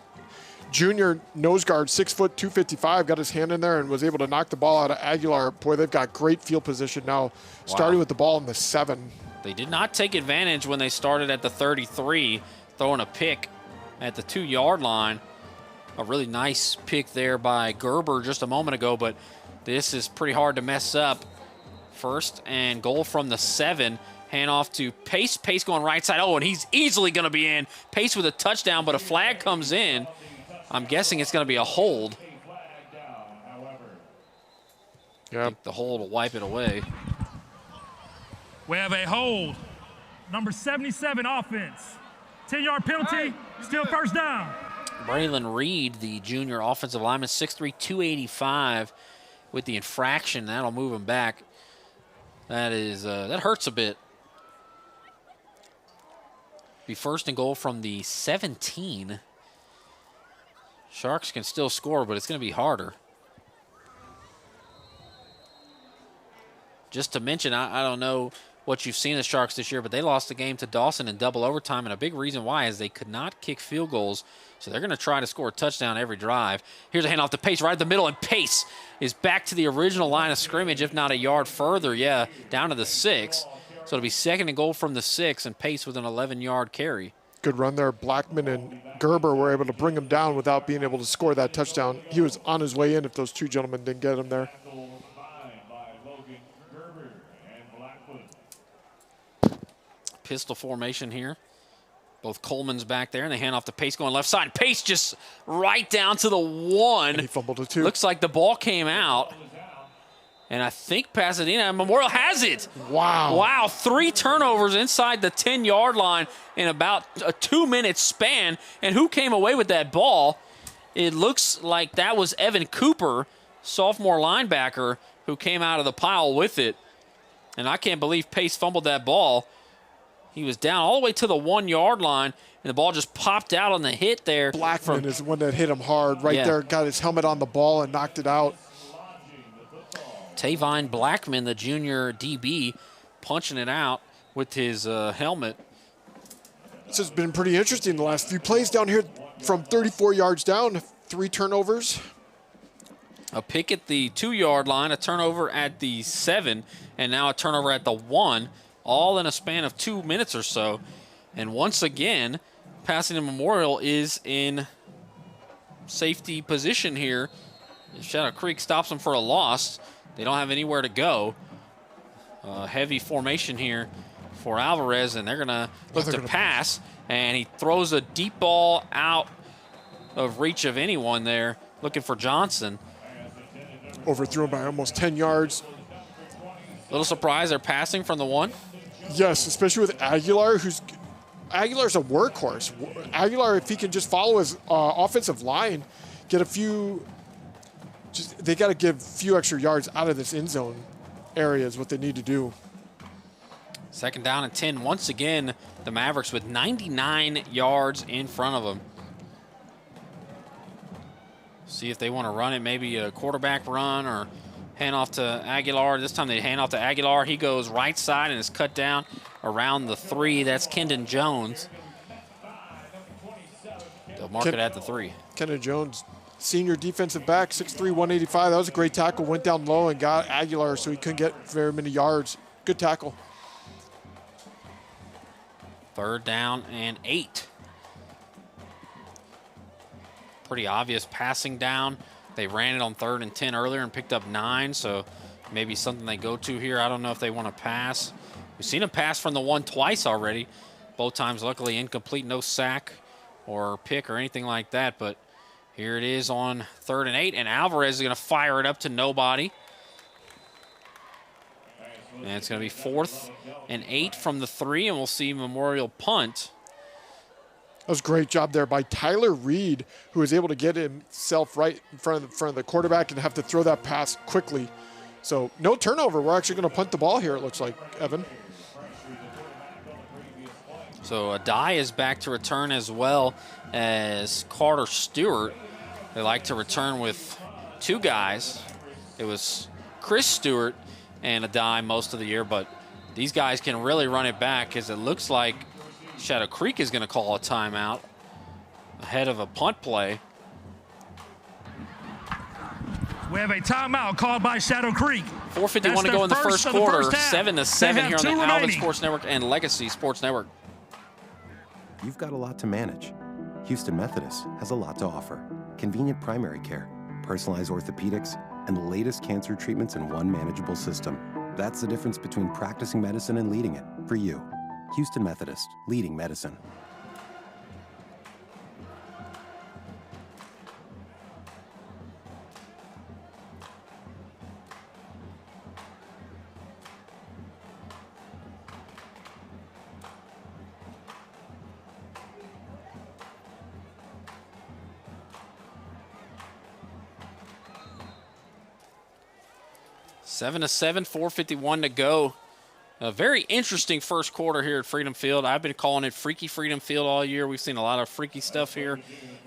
Junior nose guard, 6 foot, 255, got his hand in there and was able to knock the ball out of Aguilar. Boy, they've got great field position now, starting with the ball in the 7. They did not take advantage when they started at the 33, throwing a pick at the 2-yard line. A really nice pick there by Gerber just a moment ago, but this is pretty hard to mess up. First and goal from the 7. Hand off to Pace. Pace going right side. Oh, and he's easily going to be in. Pace with a touchdown, but a flag comes in. I'm guessing it's going to be a hold. Yeah, the hold will wipe it away. We have a hold. Number 77 offense. 10-yard penalty, still first down. Braylon Reed, the junior offensive lineman, 6'3", 285 with the infraction. That'll move him back. That hurts a bit. Be first and goal from the 17. Sharks can still score, but it's going to be harder. Just to mention, I don't know what you've seen of the Sharks this year, but they lost the game to Dawson in double overtime, and a big reason why is they could not kick field goals, so they're going to try to score a touchdown every drive. Here's a handoff to Pace right at the middle, and Pace is back to the original line of scrimmage, if not a yard further, down to the 6. So it'll be second and goal from the 6, and Pace with an 11-yard carry. Good run there. Blackman and Gerber were able to bring him down without being able to score that touchdown. He was on his way in if those two gentlemen didn't get him there. Pistol formation here. Both Coleman's back there, and they hand off to Pace going left side. Pace just right down to the 1. And he fumbled it too. Looks like the ball came out. And I think Pasadena Memorial has it. Wow. Wow, 3 turnovers inside the 10-yard line in about a 2-minute span. And who came away with that ball? It looks like that was Evan Cooper, sophomore linebacker, who came out of the pile with it. And I can't believe Pace fumbled that ball. He was down all the way to the 1-yard line, and the ball just popped out on the hit there. Blackman is the one that hit him hard right there, got his helmet on the ball and knocked it out. Tavine Blackman, the junior DB, punching it out with his helmet. This has been pretty interesting the last few plays down here from 34 yards down, 3 turnovers. A pick at the 2-yard line, a turnover at the 7, and now a turnover at the 1, all in a span of 2 minutes or so. And once again, Pasadena Memorial is in safety position here. Shadow Creek stops them for a loss. They don't have anywhere to go. Heavy formation here for Alvarez, and they're going to look to pass. And he throws a deep ball out of reach of anyone there, looking for Johnson. Overthrew him by almost 10 yards. Little surprise, they're passing from the 1. Yes, especially with Aguilar, Aguilar's a workhorse. Aguilar, if he can just follow his offensive line, get a few, they got to give a few extra yards out of this end zone area is what they need to do. Second down and 10. Once again, the Mavericks with 99 yards in front of them. See if they want to run it, maybe a quarterback run or hand off to Aguilar. This time they hand off to Aguilar. He goes right side and is cut down around the 3. That's Kendon Jones. They'll mark it at the 3. Kendon Jones, senior defensive back, 6'3", 185. That was a great tackle. Went down low and got Aguilar so he couldn't get very many yards. Good tackle. Third down and 8. Pretty obvious passing down. They ran it on 3rd and 10 earlier and picked up 9, so maybe something they go to here. I don't know if they want to pass. We've seen them pass from the 1 twice already. Both times, luckily, incomplete, no sack or pick or anything like that. But here it is on 3rd and 8, and Alvarez is going to fire it up to nobody. And it's going to be 4th and 8 from the 3, and we'll see Memorial punt. That was a great job there by Tyler Reed, who was able to get himself right in front of the quarterback and have to throw that pass quickly. So no turnover. We're actually going to punt the ball here, it looks like, Evan. So Adai is back to return as well as Carter Stewart. They like to return with 2 guys. It was Chris Stewart and Adai most of the year, but these guys can really run it back because it looks like Shadow Creek is going to call a timeout ahead of a punt play. We have a timeout called by Shadow Creek. 4:51 to go in the first quarter. 7-7 here on the Alvin Sports Network and Legacy Sports Network. You've got a lot to manage. Houston Methodist has a lot to offer. Convenient primary care, personalized orthopedics, and the latest cancer treatments in one manageable system. That's the difference between practicing medicine and leading it. For you, Houston Methodist, leading medicine. Seven to 7, 4:51 to go. A very interesting first quarter here at Freedom Field. I've been calling it Freaky Freedom Field all year. We've seen a lot of freaky stuff here,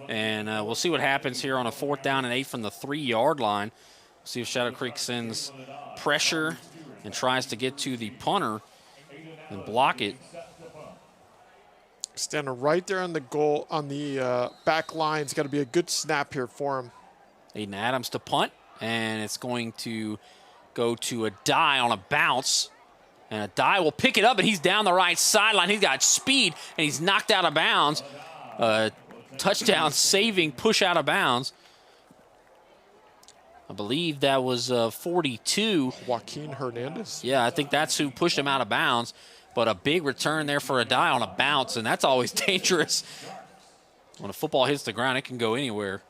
and we'll see what happens here on a 4th down and 8 from the 3-yard line. We'll see if Shadow Creek sends pressure and tries to get to the punter and block it. Standing right there on the goal, on the back line. It's got to be a good snap here for him. Aiden Adams to punt, and it's going to go to a die on a bounce. And a die will pick it up, and he's down the right sideline. He's got speed, and he's knocked out of bounds. Touchdown saving push out of bounds. I believe that was 42. Joaquin Hernandez. Yeah, I think that's who pushed him out of bounds. But a big return there for a die on a bounce, and that's always dangerous. When a football hits the ground, it can go anywhere.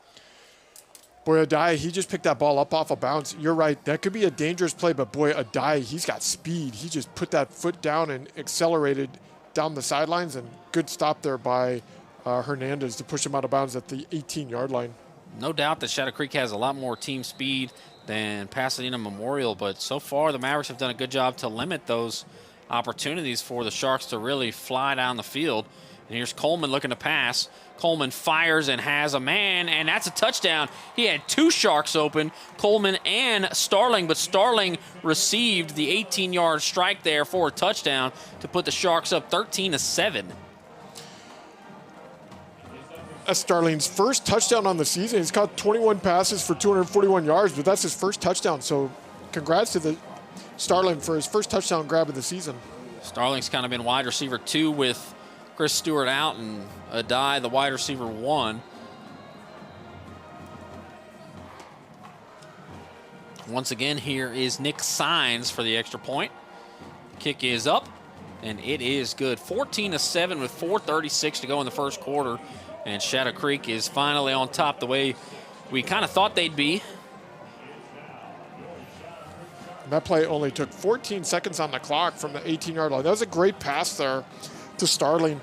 Boy, Adai, he just picked that ball up off a bounce. You're right. That could be a dangerous play, but boy, Adai, he's got speed. He just put that foot down and accelerated down the sidelines, and good stop there by Hernandez to push him out of bounds at the 18-yard line. No doubt that Shadow Creek has a lot more team speed than Pasadena Memorial, but so far the Mavericks have done a good job to limit those opportunities for the Sharks to really fly down the field. And here's Coleman looking to pass. Coleman fires and has a man, and that's a touchdown. He had 2 Sharks open, Coleman and Starling, but Starling received the 18-yard strike there for a touchdown to put the Sharks up 13-7. That's Starling's first touchdown on the season. He's caught 21 passes for 241 yards, but that's his first touchdown. So congrats to the Starling for his first touchdown grab of the season. Starling's kind of been wide receiver 2 with Chris Stewart out and Adai, the wide receiver 1. Once again, here is Nick Sines for the extra point. Kick is up, and it is good. 14-7 with 4:36 to go in the first quarter, and Shadow Creek is finally on top the way we kind of thought they'd be. That play only took 14 seconds on the clock from the 18-yard line. That was a great pass there to Starling.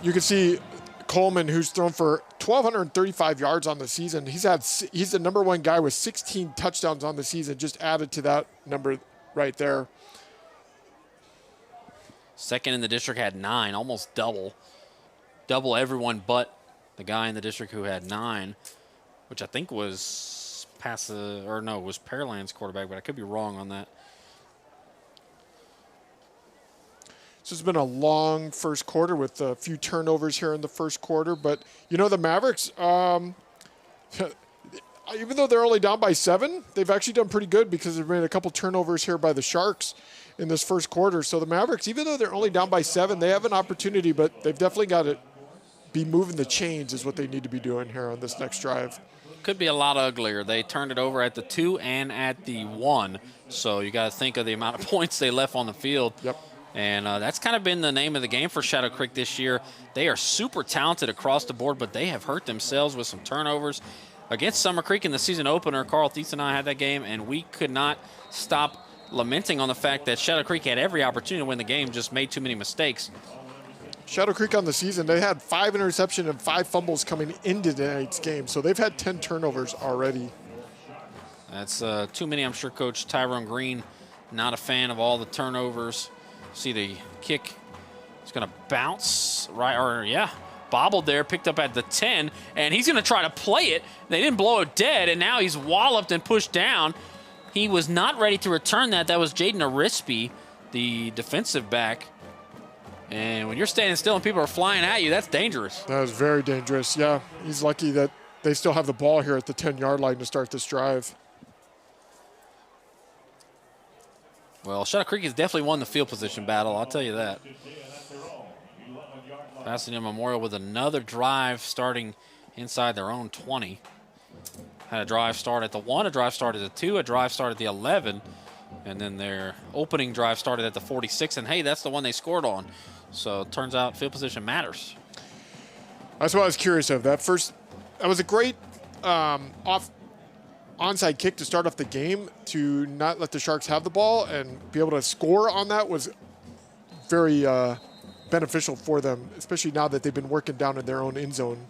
You can see Coleman, who's thrown for 1,235 yards on the season. He's the #1 guy with 16 touchdowns on the season, just added to that number right there. Second in the district had 9, almost double. Double everyone but the guy in the district who had 9, which I think was was Pearland's quarterback, but I could be wrong on that. So it's been a long first quarter with a few turnovers here in the first quarter. But, you know, the Mavericks, even though they're only down by 7, they've actually done pretty good because they've made a couple turnovers here by the Sharks in this first quarter. So the Mavericks, even though they're only down by 7, they have an opportunity, but they've definitely got to be moving the chains is what they need to be doing here on this next drive. Could be a lot uglier. They turned it over at the 2 and at the 1. So you got to think of the amount of points they left on the field. Yep. And that's kind of been the name of the game for Shadow Creek this year. They are super talented across the board, but they have hurt themselves with some turnovers. Against Summer Creek in the season opener, Carl Thies and I had that game, and we could not stop lamenting on the fact that Shadow Creek had every opportunity to win the game, just made too many mistakes. Shadow Creek on the season, they had 5 interceptions and 5 fumbles coming into tonight's game, so they've had 10 turnovers already. That's too many. I'm sure Coach Tyrone Green not a fan of all the turnovers. See the kick. It's going to bounce bobbled there, picked up at the 10, and he's going to try to play it. They didn't blow it dead, and now he's walloped and pushed down. He was not ready to return that. That was Jaden Arispe the defensive back. And when you're standing still and people are flying at you, that's dangerous. That was very dangerous, yeah. He's lucky that they still have the ball here at the 10-yard line to start this drive. Well, Shadow Creek has definitely won the field position battle, I'll tell you that. Pasadena Memorial with another drive starting inside their own 20. Had a drive start at the 1, a drive start at the 2, a drive start at the 11, and then their opening drive started at the 46, and hey, that's the one they scored on. So it turns out field position matters. That's what I was curious of. That was a great onside kick to start off the game. To not let the Sharks have the ball and be able to score on that was very beneficial for them, especially now that they've been working down in their own end zone.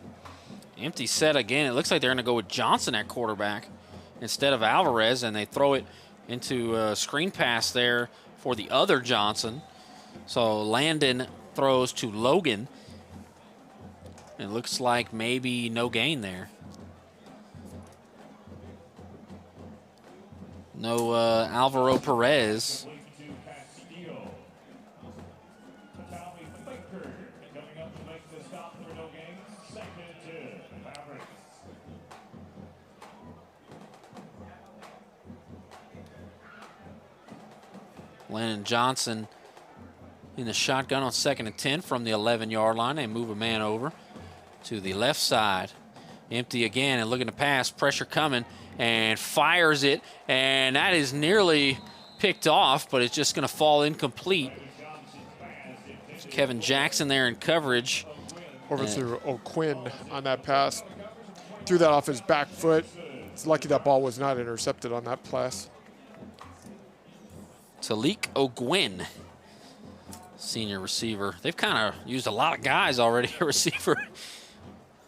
Empty set again. It looks like they're going to go with Johnson at quarterback instead of Alvarez, and they throw it into a screen pass there for the other Johnson. So Landon throws to Logan. It looks like maybe no gain there. No Alvaro Perez. Landon Johnson in the shotgun on 2nd and 10 from the 11-yard line. They move a man over to the left side. Empty again and looking to pass. Pressure coming and fires it. And that is nearly picked off, but it's just going to fall incomplete. It's Kevin Jackson there in coverage. Over to O'Quinn on that pass. Threw that off his back foot. It's lucky that ball was not intercepted on that pass. Talik O'Gwyn, senior receiver. They've kind of used a lot of guys already at receiver.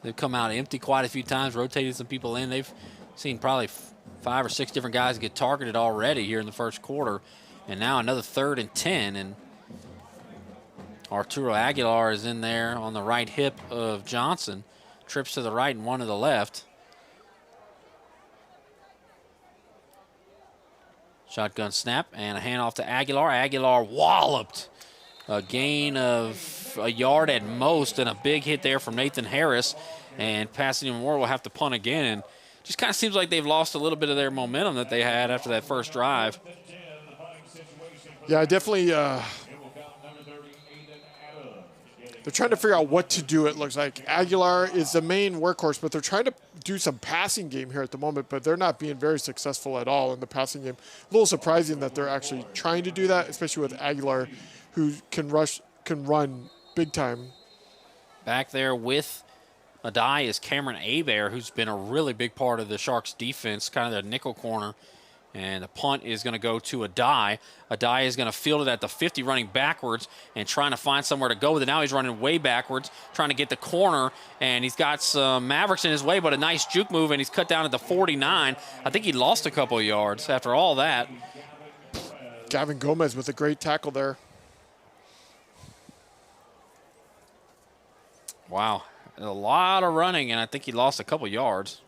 They've come out empty quite a few times, rotated some people in. They've seen probably 5 or 6 different guys get targeted already here in the first quarter. And now another 3rd and 10. And Arturo Aguilar is in there on the right hip of Johnson. Trips to the right and one to the left. Shotgun snap and a handoff to Aguilar. Aguilar walloped. A gain of a yard at most and a big hit there from Nathan Harris. And Pasadena Memorial will have to punt again. And just kind of seems like they've lost a little bit of their momentum that they had after that first drive. Yeah, definitely. They're trying to figure out what to do, it looks like. Aguilar is the main workhorse, but they're trying to do some passing game here at the moment, but they're not being very successful at all in the passing game. A little surprising that they're actually trying to do that, especially with Aguilar, who can run big time. Back there with Adai is Cameron Abair, who's been a really big part of the Sharks defense, kind of their nickel corner. And the punt is going to go to Adai. Adai is going to field it at the 50, running backwards and trying to find somewhere to go with it. Now he's running way backwards, trying to get the corner, and he's got some Mavericks in his way, but a nice juke move, and he's cut down at the 49. I think he lost a couple of yards after all that. Gavin Gomez with a great tackle there. Wow, a lot of running, and I think he lost a couple yards.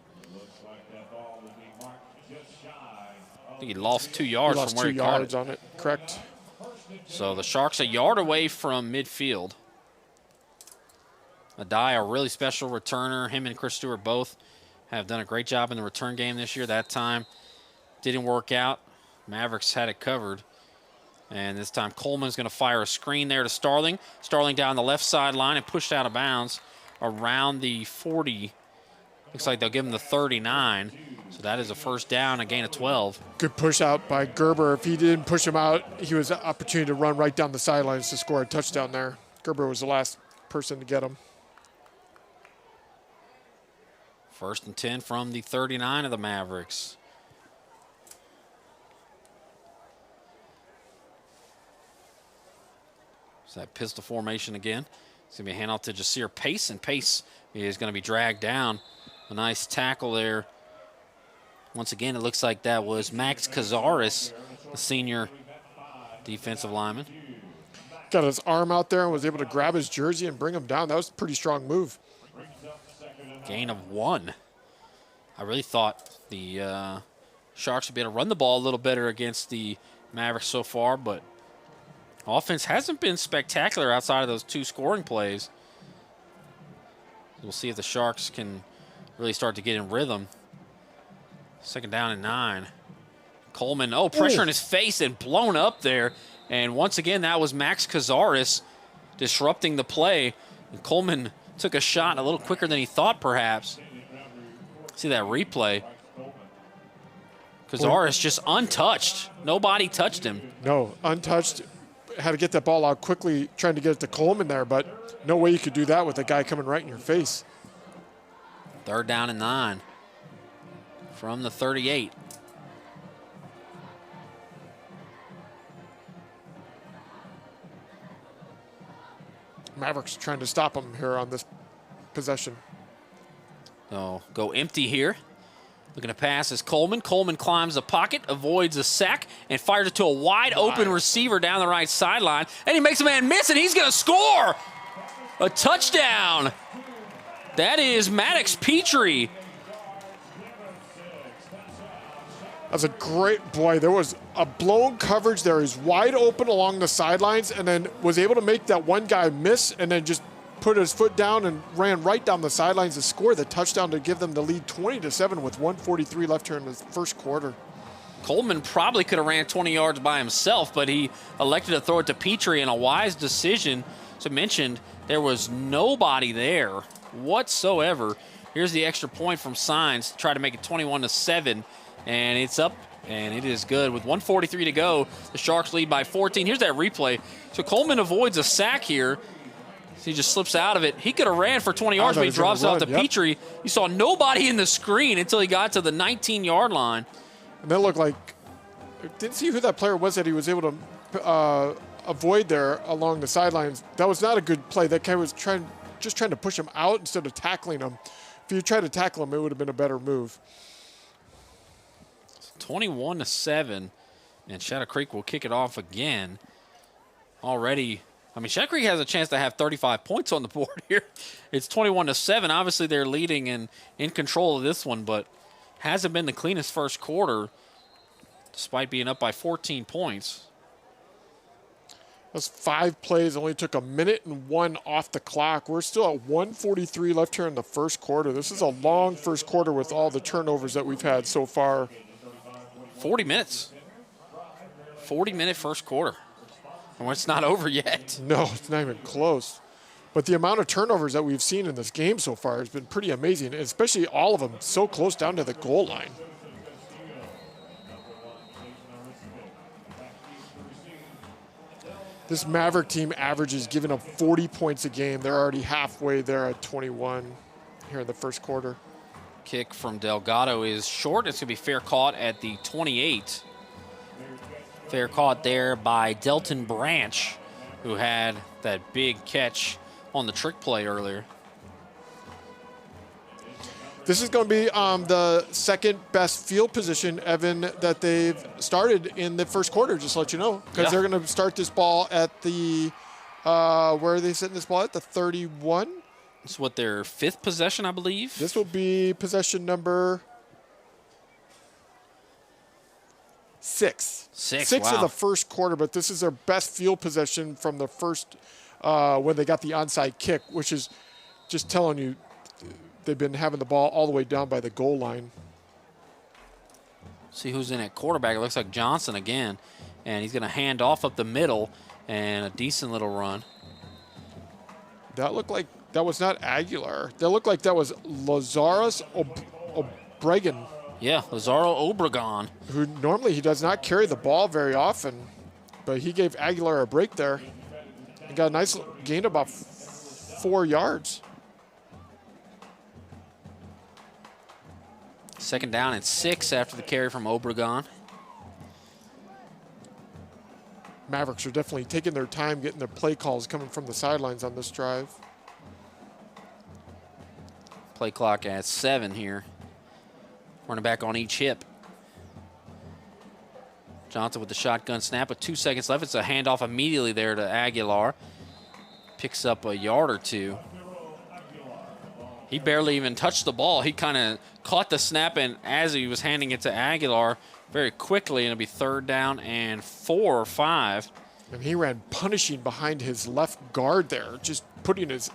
I think he lost 2 yards from where he caught it. 2 yards on it, correct. So the Sharks a yard away from midfield. Adai, a really special returner. Him and Chris Stewart both have done a great job in the return game this year. That time didn't work out. Mavericks had it covered. And this time Coleman's going to fire a screen there to Starling. Starling down the left sideline and pushed out of bounds around the 40. Looks like they'll give him the 39. So that is a first down, a gain of 12. Good push out by Gerber. If he didn't push him out, he was an opportunity to run right down the sidelines to score a touchdown there. Gerber was the last person to get him. 1st and 10 from the 39 of the Mavericks. So that pistol formation again. It's going to be a handoff to Jasir Pace, and Pace is going to be dragged down. A nice tackle there. Once again, it looks like that was Max Cazares, the senior defensive lineman. Got his arm out there and was able to grab his jersey and bring him down. That was a pretty strong move. Gain of 1. I really thought the Sharks would be able to run the ball a little better against the Mavericks so far, but Offense hasn't been spectacular outside of those 2 scoring plays. We'll see if the Sharks can really start to get in rhythm. 2nd down and 9. Coleman, pressure in his face and blown up there. And once again, that was Max Cazares disrupting the play. And Coleman took a shot a little quicker than he thought, perhaps. See that replay. Cazares just untouched. Nobody touched him. No, untouched. Had to get that ball out quickly, trying to get it to Coleman there, but no way you could do that with a guy coming right in your face. 3rd down and 9 from the 38. Mavericks trying to stop him here on this possession. So go empty here. Looking to pass is Coleman. Coleman climbs the pocket, avoids a sack, and fires it to a wide open receiver down the right sideline. And he makes a man miss, and he's going to score a touchdown. That is Maddox Petrie. That's a great, boy, there was a blown coverage there. He's wide open along the sidelines and then was able to make that one guy miss and then just put his foot down and ran right down the sidelines to score the touchdown to give them the lead 20-7 with 1:43 left here in the first quarter. Coleman probably could have ran 20 yards by himself, but he elected to throw it to Petrie in a wise decision. As I mentioned, there was nobody there whatsoever. Here's the extra point from Signs to try to make it 21-7, and it's up, and it is good. With 1:43 to go, the Sharks lead by 14. Here's that replay. So Coleman avoids a sack here. He just slips out of it. He could have ran for 20 yards, but he drops out to Petrie. You saw nobody in the screen until he got to the 19-yard line. And that looked like, didn't see who that player was that he was able to avoid there along the sidelines. That was not a good play. That guy was just trying to push him out instead of tackling him. If you tried to tackle him, it would have been a better move. 21-7, and Shadow Creek will kick it off again. Already, I mean, Shadow Creek has a chance to have 35 points on the board here. It's 21-7. Obviously, they're leading and in control of this one, but hasn't been the cleanest first quarter, despite being up by 14 points. Those 5 plays only took a minute and 1 off the clock. We're still at 1:43 left here in the first quarter. This is a long first quarter with all the turnovers that we've had so far. 40 minutes. 40-minute first quarter. And it's not over yet. No, it's not even close. But the amount of turnovers that we've seen in this game so far has been pretty amazing, especially all of them so close down to the goal line. This Maverick team averages giving up 40 points a game. They're already halfway there at 21 here in the first quarter. Kick from Delgado is short. It's going to be fair caught at the 28. Fair caught there by Delton Branch, who had that big catch on the trick play earlier. This is going to be the second best field position, Evan, that they've started in the first quarter, just to let you know. Because they're going to start this ball at the, where are they setting this ball at? The 31? It's what, their 5th possession, I believe? This will be possession number 6. 6, Wow. of the first quarter, but this is their best field possession from the first, when they got the onside kick, which is just telling you they've been having the ball all the way down by the goal line. See who's in at quarterback. It looks like Johnson again, and he's going to hand off up the middle, and a decent little run. That looked like that was not Aguilar. That looked like that was Lazarus Obregon. Yeah, Lazaro Obregon. Who normally he does not carry the ball very often, but he gave Aguilar a break there and got a nice gain of about 4 yards. 2nd down and 6 after the carry from Obregon. Mavericks are definitely taking their time getting their play calls coming from the sidelines on this drive. Play clock at 7 here. Running back on each hip. Johnson with the shotgun snap with 2 seconds left. It's a handoff immediately there to Aguilar. Picks up a yard or 2. He barely even touched the ball. He kind of caught the snap, and as he was handing it to Aguilar very quickly, and it'll be 3rd down and 4 or 5. And he ran punishing behind his left guard there, just putting his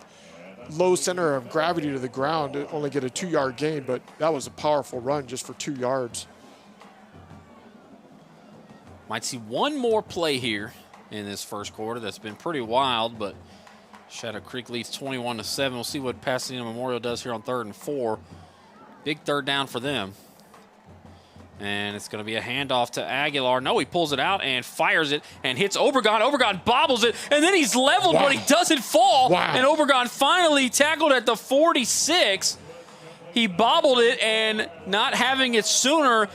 low center of gravity to the ground to only get a 2-yard gain, but that was a powerful run just for 2 yards. Might see one more play here in this first quarter. That's been pretty wild, but Shadow Creek leads 21-7. We'll see what Pasadena Memorial does here on 3rd and 4. Big third down for them. And it's going to be a handoff to Aguilar. No, he pulls it out and fires it and hits Obregon. Obregon bobbles it, and then he's leveled, but he doesn't fall. Wow. And Obregon finally tackled at the 46. He bobbled it, and not having it sooner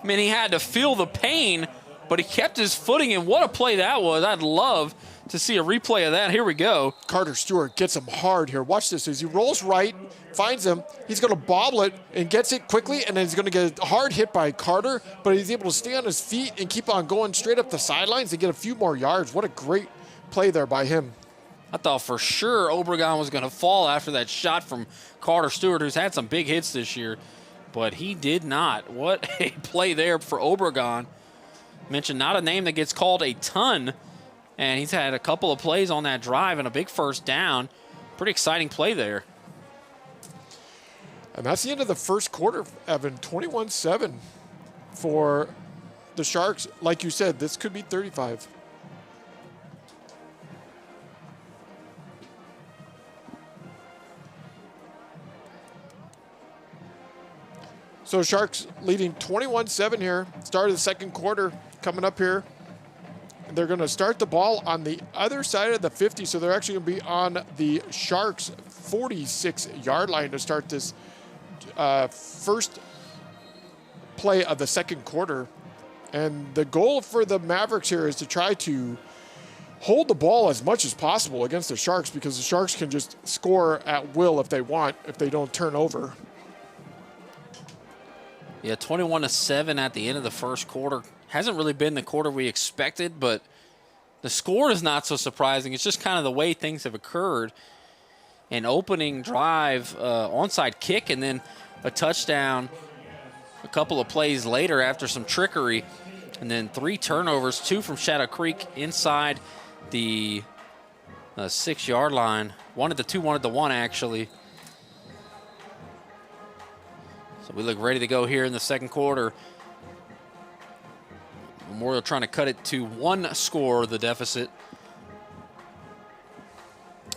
meant he had to feel the pain, but he kept his footing, and what a play that was. I'd love to see a replay of that. Here we go. Carter Stewart gets him hard here. Watch this. As he rolls right, finds him, he's going to bobble it and gets it quickly, and then he's going to get a hard hit by Carter, but he's able to stay on his feet and keep on going straight up the sidelines and get a few more yards. What a great play there by him. I thought for sure Obregon was going to fall after that shot from Carter Stewart, who's had some big hits this year, but he did not. What a play there for Obregon. Mentioned not a name that gets called a ton, and he's had a couple of plays on that drive and a big first down. Pretty exciting play there. And that's the end of the first quarter, Evan. 21-7 for the Sharks. Like you said, this could be 35. So Sharks leading 21-7 here. Start of the second quarter coming up here. They're going to start the ball on the other side of the 50, so they're actually going to be on the Sharks' 46-yard line to start this first play of the second quarter. And the goal for the Mavericks here is to try to hold the ball as much as possible against the Sharks, because the Sharks can just score at will if they want, if they don't turn over. Yeah, 21-7 at the end of the first quarter. Hasn't really been the quarter we expected, but the score is not so surprising. It's just kind of the way things have occurred. An opening drive, onside kick, and then a touchdown a couple of plays later after some trickery. And then 3 turnovers, 2 from Shadow Creek inside the 6-yard line. One at the 2, one at the 1, actually. So we look ready to go here in the second quarter. Memorial trying to cut it to 1 score, the deficit.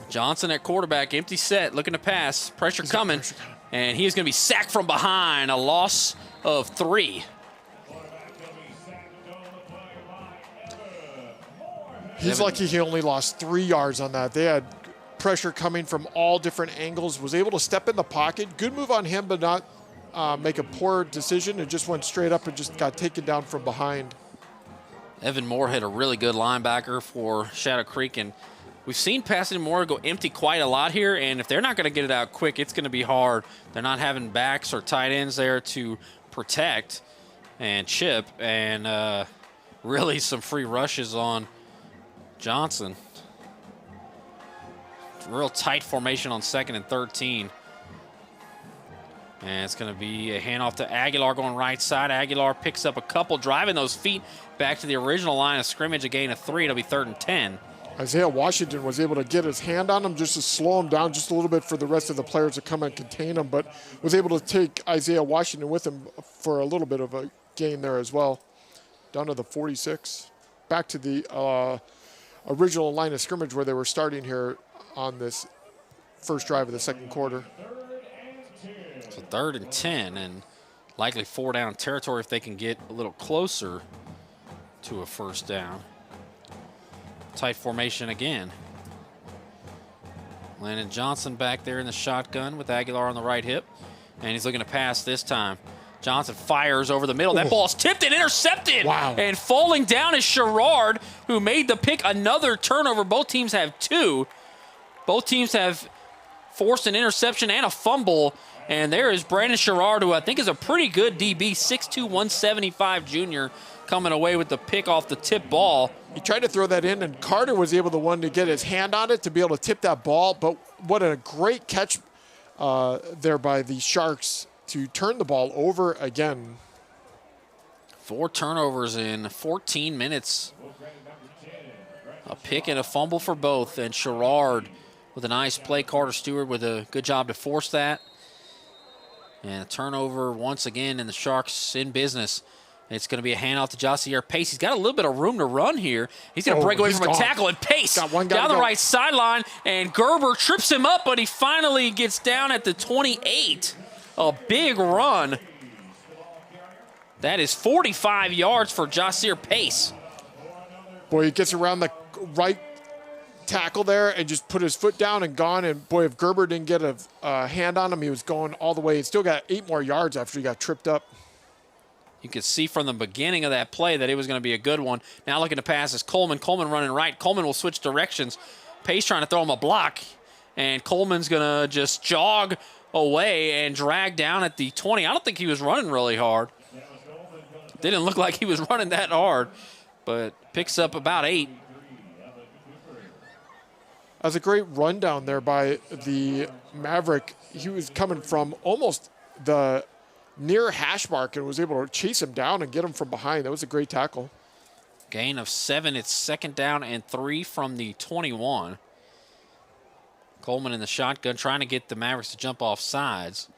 Johnson at quarterback, empty set, looking to pass. Pressure coming, and he is going to be sacked from behind. A loss of 3. He's lucky he only lost 3 yards on that. They had pressure coming from all different angles, was able to step in the pocket. Good move on him, but not make a poor decision, and just went straight up and just got taken down from behind. Evan Moore had a really good linebacker for Shadow Creek, and we've seen Pasadena Memorial go empty quite a lot here, and if they're not going to get it out quick, it's going to be hard. They're not having backs or tight ends there to protect and chip, and really some free rushes on Johnson. Real tight formation on 2nd and 13. And it's going to be a handoff to Aguilar going right side. Aguilar picks up a couple, driving those feet back to the original line of scrimmage, a gain of 3. It'll be 3rd and 10. Isaiah Washington was able to get his hand on him just to slow him down just a little bit for the rest of the players to come and contain him, but was able to take Isaiah Washington with him for a little bit of a gain there as well. Down to the 46. Back to the original line of scrimmage where they were starting here on this first drive of the second quarter. So 3rd and 10, and likely 4 down territory if they can get a little closer to a first down. Tight formation again. Landon Johnson back there in the shotgun with Aguilar on the right hip, and he's looking to pass this time. Johnson fires over the middle. That ball's tipped and intercepted. Wow. And falling down is Sherrard, who made the pick. Another turnover. Both teams have 2. Both teams have forced an interception and a fumble. And there is Brandon Sherrard, who I think is a pretty good DB, 6'2", 175 junior, coming away with the pick off the tip ball. He tried to throw that in, and Carter was able to get his hand on it to be able to tip that ball. But what a great catch there by the Sharks to turn the ball over again. 4 turnovers in 14 minutes. pick and a fumble for both, and Sherrard with a nice play. Carter Stewart with a good job to force that. And a turnover once again, and the Sharks in business. It's going to be a handoff to Jasier Pace. He's got a little bit of room to run here. He's going to break away from a tackle, and Pace down the right sideline, and Gerber trips him up, but he finally gets down at the 28. A big run. That is 45 yards for Jasier Pace. Boy, he gets around the right tackle there and just put his foot down and gone. And boy, if Gerber didn't get a hand on him, he was going all the way. He still got 8 more yards after he got tripped up. You could see from the beginning of that play that it was going to be a good one. Now looking to pass is Coleman. Coleman running right. Coleman will switch directions. Pace trying to throw him a block. And Coleman's going to just jog away and drag down at the 20. I don't think he was running really hard. Didn't look like he was running that hard, but picks up about 8. That was a great run down there by the Maverick. He was coming from almost the near hash mark and was able to chase him down and get him from behind. That was a great tackle. Gain of 7. It's 2nd down and 3 from the 21. Coleman in the shotgun trying to get the Mavericks to jump off sides.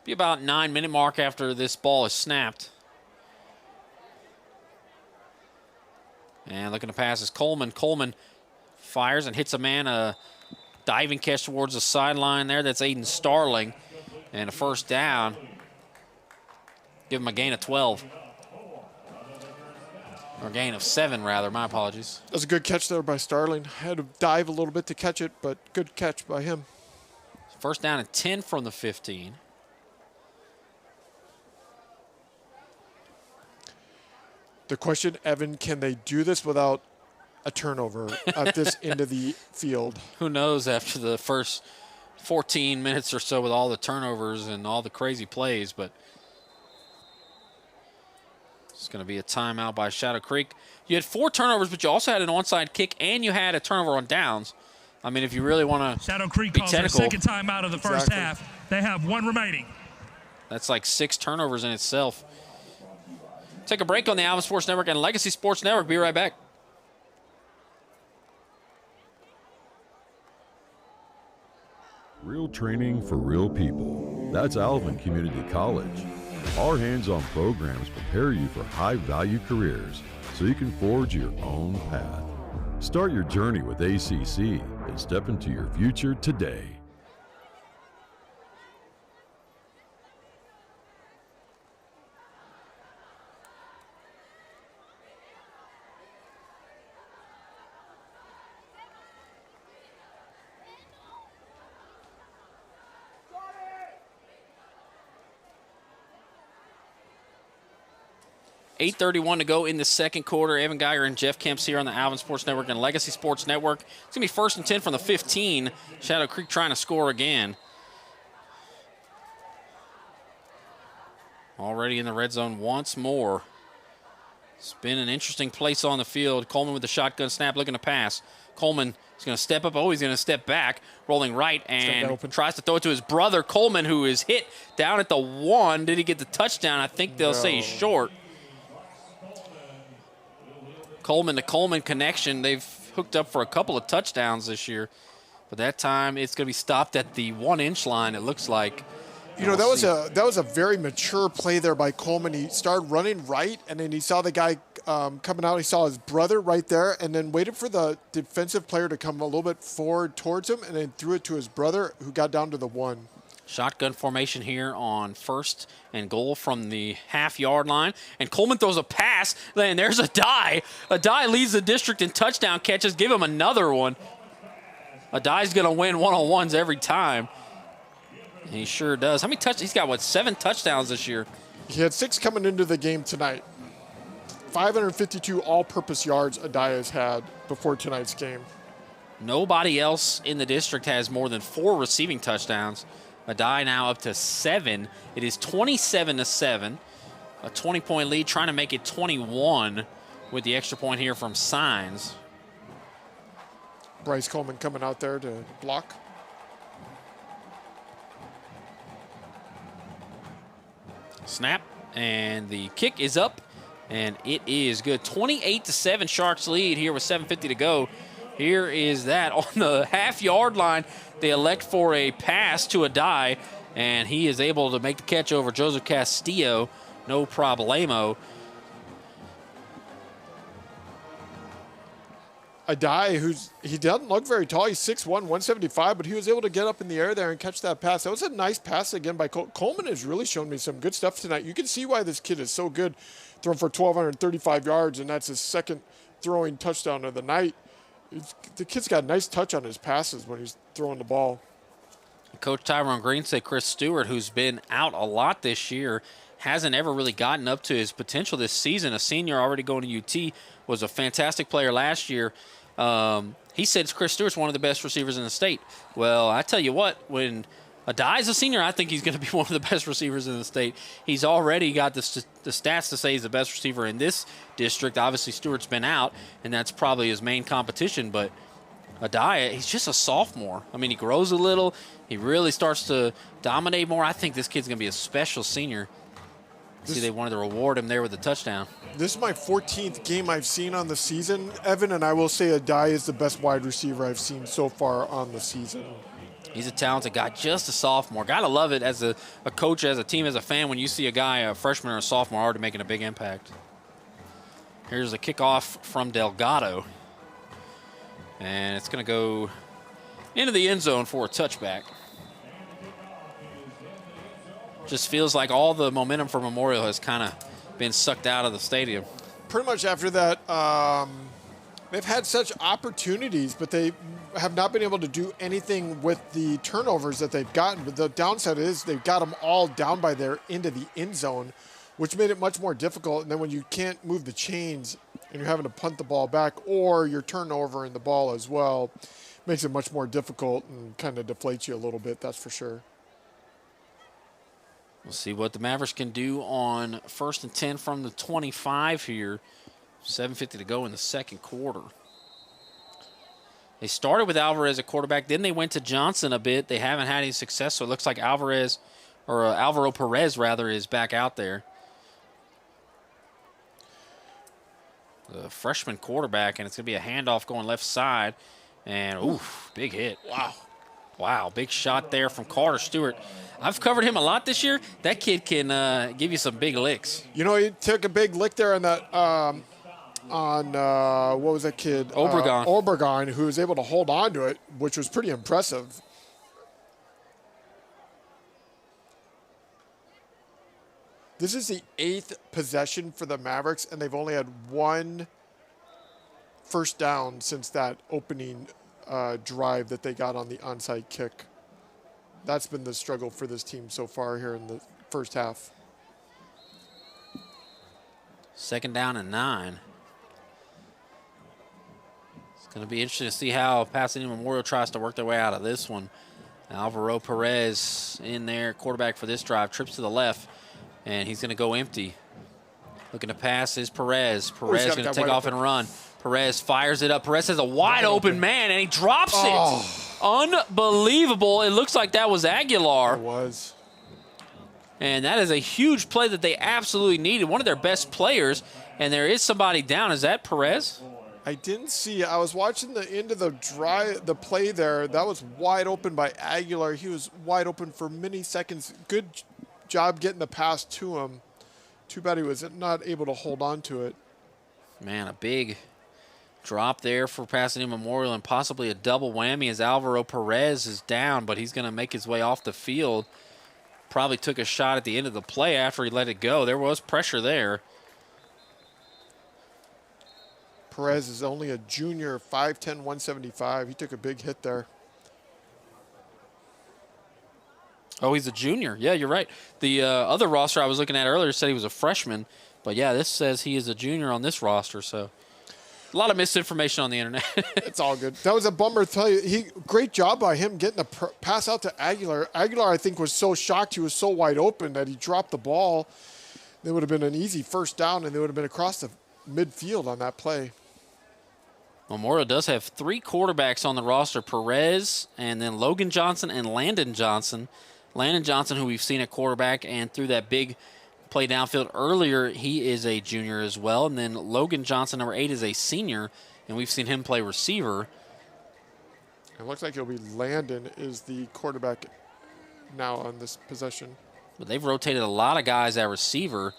Be about 9-minute mark after this ball is snapped. And looking to pass is Coleman. Coleman fires and hits a man, a diving catch towards the sideline there. That's Aiden Starling. And a first down. Give him a gain of 12. Or gain of 7, rather. My apologies. That was a good catch there by Starling. Had to dive a little bit to catch it, but good catch by him. First down and 10 from the 15. The question, Evan, can they do this without a turnover at this end of the field? Who knows after the first 14 minutes or so with all the turnovers and all the crazy plays, but it's going to be a timeout by Shadow Creek. You had 4 turnovers, but you also had an onside kick and you had a turnover on downs. I mean, if you really want to Shadow Creek calls their second timeout of the first half. They have 1 remaining. That's like 6 turnovers in itself. Take a break on the Alvin Sports Network and Legacy Sports Network. Be right back. Real training for real people. That's Alvin Community College. Our hands-on programs prepare you for high-value careers so you can forge your own path. Start your journey with ACC and step into your future today. .8:31 to go in the second quarter. Evan Geiger and Jeff Kemps here on the Alvin Sports Network and Legacy Sports Network. It's going to be 1st and 10 from the 15. Shadow Creek trying to score again. Already in the red zone once more. It's been an interesting place on the field. Coleman with the shotgun snap looking to pass. Coleman is going to step up. Oh, he's going to step back, rolling right, and tries to throw it to his brother, Coleman, who is hit down at the 1. Did he get the touchdown? I think they'll say he's short. Coleman to Coleman connection. They've hooked up for a couple of touchdowns this year. But that time it's going to be stopped at the 1-inch line, it looks like. You know, that was a very mature play there by Coleman. He started running right, and then he saw the guy coming out. He saw his brother right there, and then waited for the defensive player to come a little bit forward towards him, and then threw it to his brother, who got down to the 1. Shotgun formation here on 1st and goal from the half-yard line. And Coleman throws a pass, and there's Adai. Adai leads the district in touchdown catches. Give him another one. Adai's going to win one-on-ones every time. And he sure does. How many touchdowns? He's got, 7 touchdowns this year? He had 6 coming into the game tonight. 552 all-purpose yards Adai has had before tonight's game. Nobody else in the district has more than 4 receiving touchdowns. Adai now up to 7. It is 27-7. A 20-point lead, trying to make it 21 with the extra point here from Signs. Bryce Coleman coming out there to block. Snap, and the kick is up And it is good. 28-7 Sharks lead here with 7:50 to go. Here is that on the half-yard line. They elect for a pass to Adai, and he is able to make the catch over Joseph Castillo. No problemo. Adai, he doesn't look very tall. He's 6'1", 175, but he was able to get up in the air there and catch that pass. That was a nice pass again by Coleman. Has really shown me some good stuff tonight. You can see why this kid is so good, throwing for 1,235 yards, and that's his second throwing touchdown of the night. The kid's got a nice touch on his passes when he's throwing the ball. Coach Tyrone Green said Chris Stewart, who's been out a lot this year, hasn't ever really gotten up to his potential this season. A senior already going to UT, was a fantastic player last year. He said Chris Stewart's one of the best receivers in the state. Well, I tell you what, when Adai's a senior, I think he's going to be one of the best receivers in the state. He's already got the stats to say he's the best receiver in this district. Obviously, Stewart's been out, and that's probably his main competition. But Adai, he's just a sophomore. I mean, he grows a little. He really starts to dominate more. I think this kid's going to be a special senior. See, they wanted to reward him there with a touchdown. This is my 14th game I've seen on the season, Evan, and I will say Adai is the best wide receiver I've seen so far on the season. He's a talented guy, just a sophomore. Gotta love it as a coach, as a team, as a fan, when you see a guy, a freshman or a sophomore, already making a big impact. Here's a kickoff from Delgado. And it's gonna go into the end zone for a touchback. Just feels like all the momentum for Memorial has kind of been sucked out of the stadium. Pretty much after that, they've had such opportunities, but they have not been able to do anything with the turnovers that they've gotten. But the downside is they've got them all down by their into the end zone, which made it much more difficult. And then when you can't move the chains and you're having to punt the ball back, or you're turnover in the ball as well, makes it much more difficult and kind of deflates you a little bit, that's for sure. We'll see what the Mavericks can do on 1st and 10 from the 25 here. 7:50 to go in the second quarter. They started with Alvarez at quarterback. Then they went to Johnson a bit. They haven't had any success, so it looks like Alvaro Perez, rather, is back out there. The freshman quarterback, and it's going to be a handoff going left side. And, oof, big hit. Wow, big shot there from Carter Stewart. I've covered him a lot this year. That kid can give you some big licks. You know, he took a big lick there on that, what was that kid? Obregon, who was able to hold on to it, which was pretty impressive. This is the 8th possession for the Mavericks, and they've only had one first down since that opening drive that they got on the onside kick. That's been the struggle for this team so far here in the first half. 2nd down and 9. It's going to be interesting to see how Pasadena Memorial tries to work their way out of this one. Alvaro Perez in there, quarterback for this drive, trips to the left, and he's going to go empty. Looking to pass is Perez. Perez going to take off and run. Perez fires it up. Perez has a wide open man, and he drops it. Unbelievable. It looks like that was Aguilar. It was. And that is a huge play that they absolutely needed. One of their best players, and there is somebody down. Is that Perez? I didn't see. I was watching the end of the play there. That was wide open by Aguilar. He was wide open for many seconds. Good job getting the pass to him. Too bad he was not able to hold on to it. Man, a big drop there for Pasadena Memorial, and possibly a double whammy as Alvaro Perez is down, but he's going to make his way off the field. Probably took a shot at the end of the play after he let it go. There was pressure there. Perez is only a junior, 5'10", 175. He took a big hit there. Oh, he's a junior. Yeah, you're right. The other roster I was looking at earlier said he was a freshman, but yeah, this says he is a junior on this roster, so a lot of misinformation on the internet. It's all good. That was a bummer to tell you. Great job by him getting the pass out to Aguilar. Aguilar, I think, was so shocked he was so wide open that he dropped the ball. It would have been an easy first down, and they would have been across the midfield on that play. Memorial does have 3 quarterbacks on the roster, Perez, and then Logan Johnson and Landon Johnson. Landon Johnson, who we've seen at quarterback and threw that big play downfield earlier. He is a junior as well. And then Logan Johnson, number 8, is a senior, and we've seen him play receiver. It looks like it'll be Landon is the quarterback now on this possession. But they've rotated a lot of guys at receiver.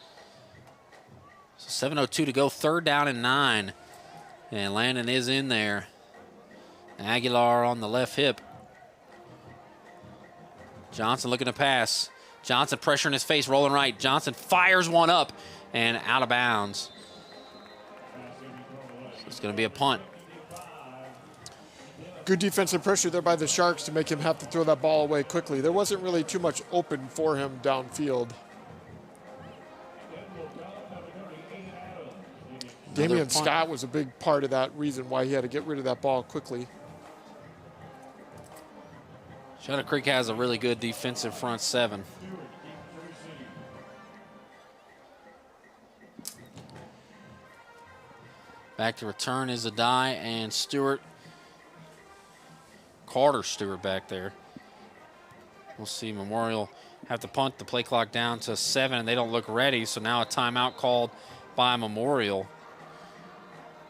So 7:02 to go, 3rd down and 9. And Landon is in there. Aguilar on the left hip. Johnson looking to pass. Johnson pressure in his face, rolling right. Johnson fires one up and out of bounds. So it's going to be a punt. Good defensive pressure there by the Sharks to make him have to throw that ball away quickly. There wasn't really too much open for him downfield. Damian Scott was a big part of that reason why he had to get rid of that ball quickly. Shadow Creek has a really good defensive front 7. Back to return is Adai and Stewart. Carter Stewart back there. We'll see Memorial have to punt the play clock down to 7, and they don't look ready, so now a timeout called by Memorial.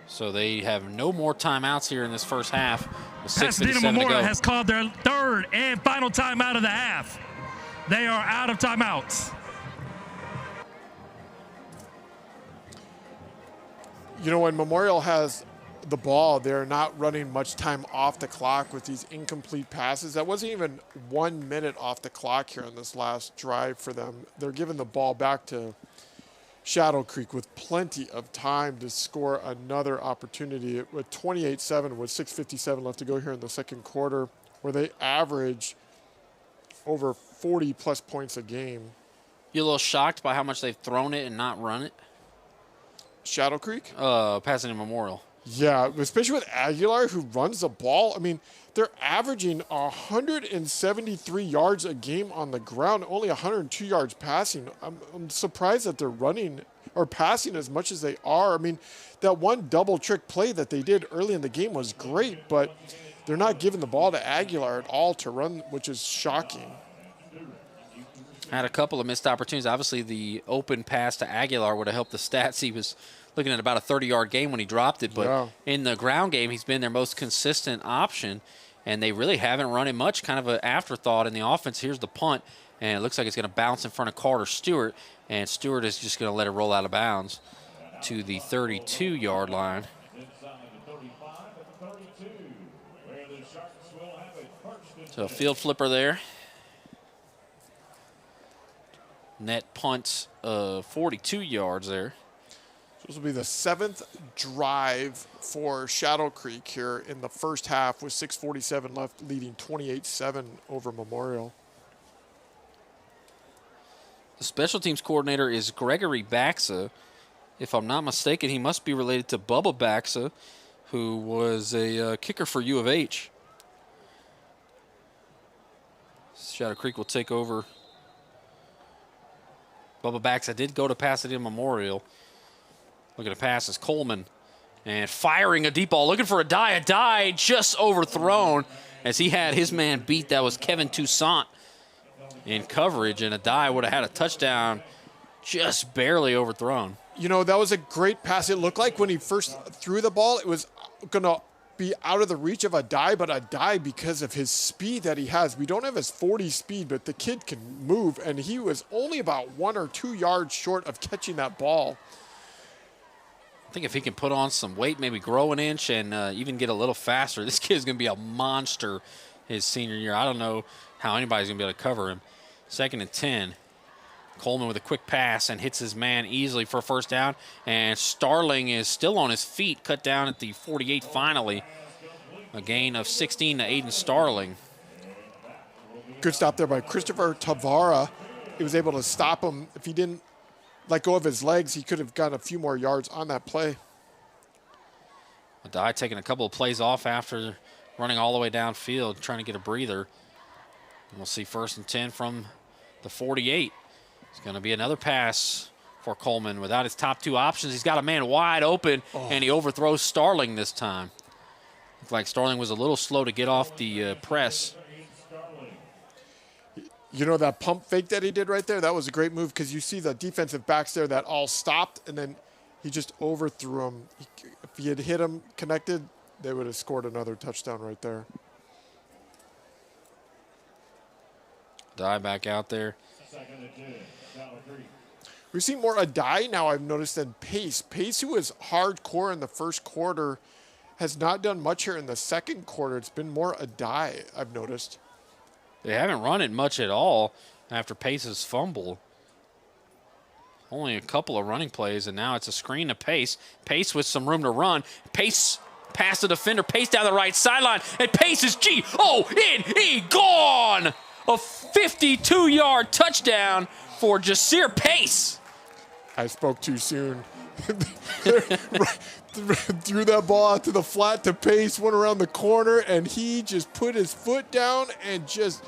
So they have no more timeouts here in this first half. Pasadena Memorial has called their 3rd and final timeout of the half. They are out of timeouts. You know, when Memorial has the ball, they're not running much time off the clock with these incomplete passes. That wasn't even 1 minute off the clock here on this last drive for them. They're giving the ball back to Shadow Creek with plenty of time to score another opportunity with 28-7 with 6:57 left to go here in the second quarter, where they average over 40-plus points a game. You a little shocked by how much they've thrown it and not run it? Shadow Creek? Pasadena Memorial. Yeah, especially with Aguilar, who runs the ball. I mean, they're averaging 173 yards a game on the ground, only 102 yards passing. I'm surprised that they're running or passing as much as they are. I mean, that one double trick play that they did early in the game was great, but they're not giving the ball to Aguilar at all to run, which is shocking. Had a couple of missed opportunities. Obviously, the open pass to Aguilar would have helped the stats. He was looking at about a 30-yard game when he dropped it, but in the ground game, he's been their most consistent option, and they really haven't run him much, kind of an afterthought in the offense. Here's the punt, and it looks like it's going to bounce in front of Carter Stewart, and Stewart is just going to let it roll out of bounds to the 32-yard line. So a field flipper there. Net punt of 42 yards there. This will be the 7th drive for Shadow Creek here in the first half with 6:47 left, leading 28-7 over Memorial. The special teams coordinator is Gregory Baxa. If I'm not mistaken, he must be related to Bubba Baxa, who was a kicker for U of H. Shadow Creek will take over. Bubba Baxa did go to Pasadena Memorial. Looking to pass is Coleman. And firing a deep ball, looking for a die. A die just overthrown as he had his man beat. That was Kevin Toussaint in coverage, and a die would have had a touchdown, just barely overthrown. You know, that was a great pass. It looked like when he first threw the ball, it was going to be out of the reach of a die, but a die because of his speed that he has. We don't have his 40 speed, but the kid can move, and he was only about 1 or 2 yards short of catching that ball. I think if he can put on some weight, maybe grow an inch and even get a little faster, this kid's going to be a monster his senior year. I don't know how anybody's going to be able to cover him. 2nd and 10. Coleman with a quick pass and hits his man easily for a first down. And Starling is still on his feet, cut down at the 48 finally. A gain of 16 to Aiden Starling. Good stop there by Christopher Tavara. He was able to stop him. If he didn't let go of his legs, he could have gotten a few more yards on that play. Adai taking a couple of plays off after running all the way downfield, trying to get a breather. And we'll see 1st and 10 from the 48. It's going to be another pass for Coleman. Without his top 2 options, he's got a man wide open, and he overthrows Starling this time. Looked like Starling was a little slow to get off the press. You know that pump fake that he did right there? That was a great move because you see the defensive backs there that all stopped, and then he just overthrew them. If he had hit them connected, they would have scored another touchdown right there. Dive back out there. We've seen more Adai now, I've noticed, than Pace. Pace, who was hardcore in the first quarter, has not done much here in the second quarter. It's been more Adai, I've noticed. They haven't run it much at all after Pace's fumble. Only a couple of running plays, and now it's a screen to Pace. Pace with some room to run. Pace past the defender. Pace down the right sideline, and Pace is G-O-N-E gone! A 52-yard touchdown for Jasir Pace. I spoke too soon. Threw that ball out to the flat to Pace, went around the corner, and he just put his foot down and just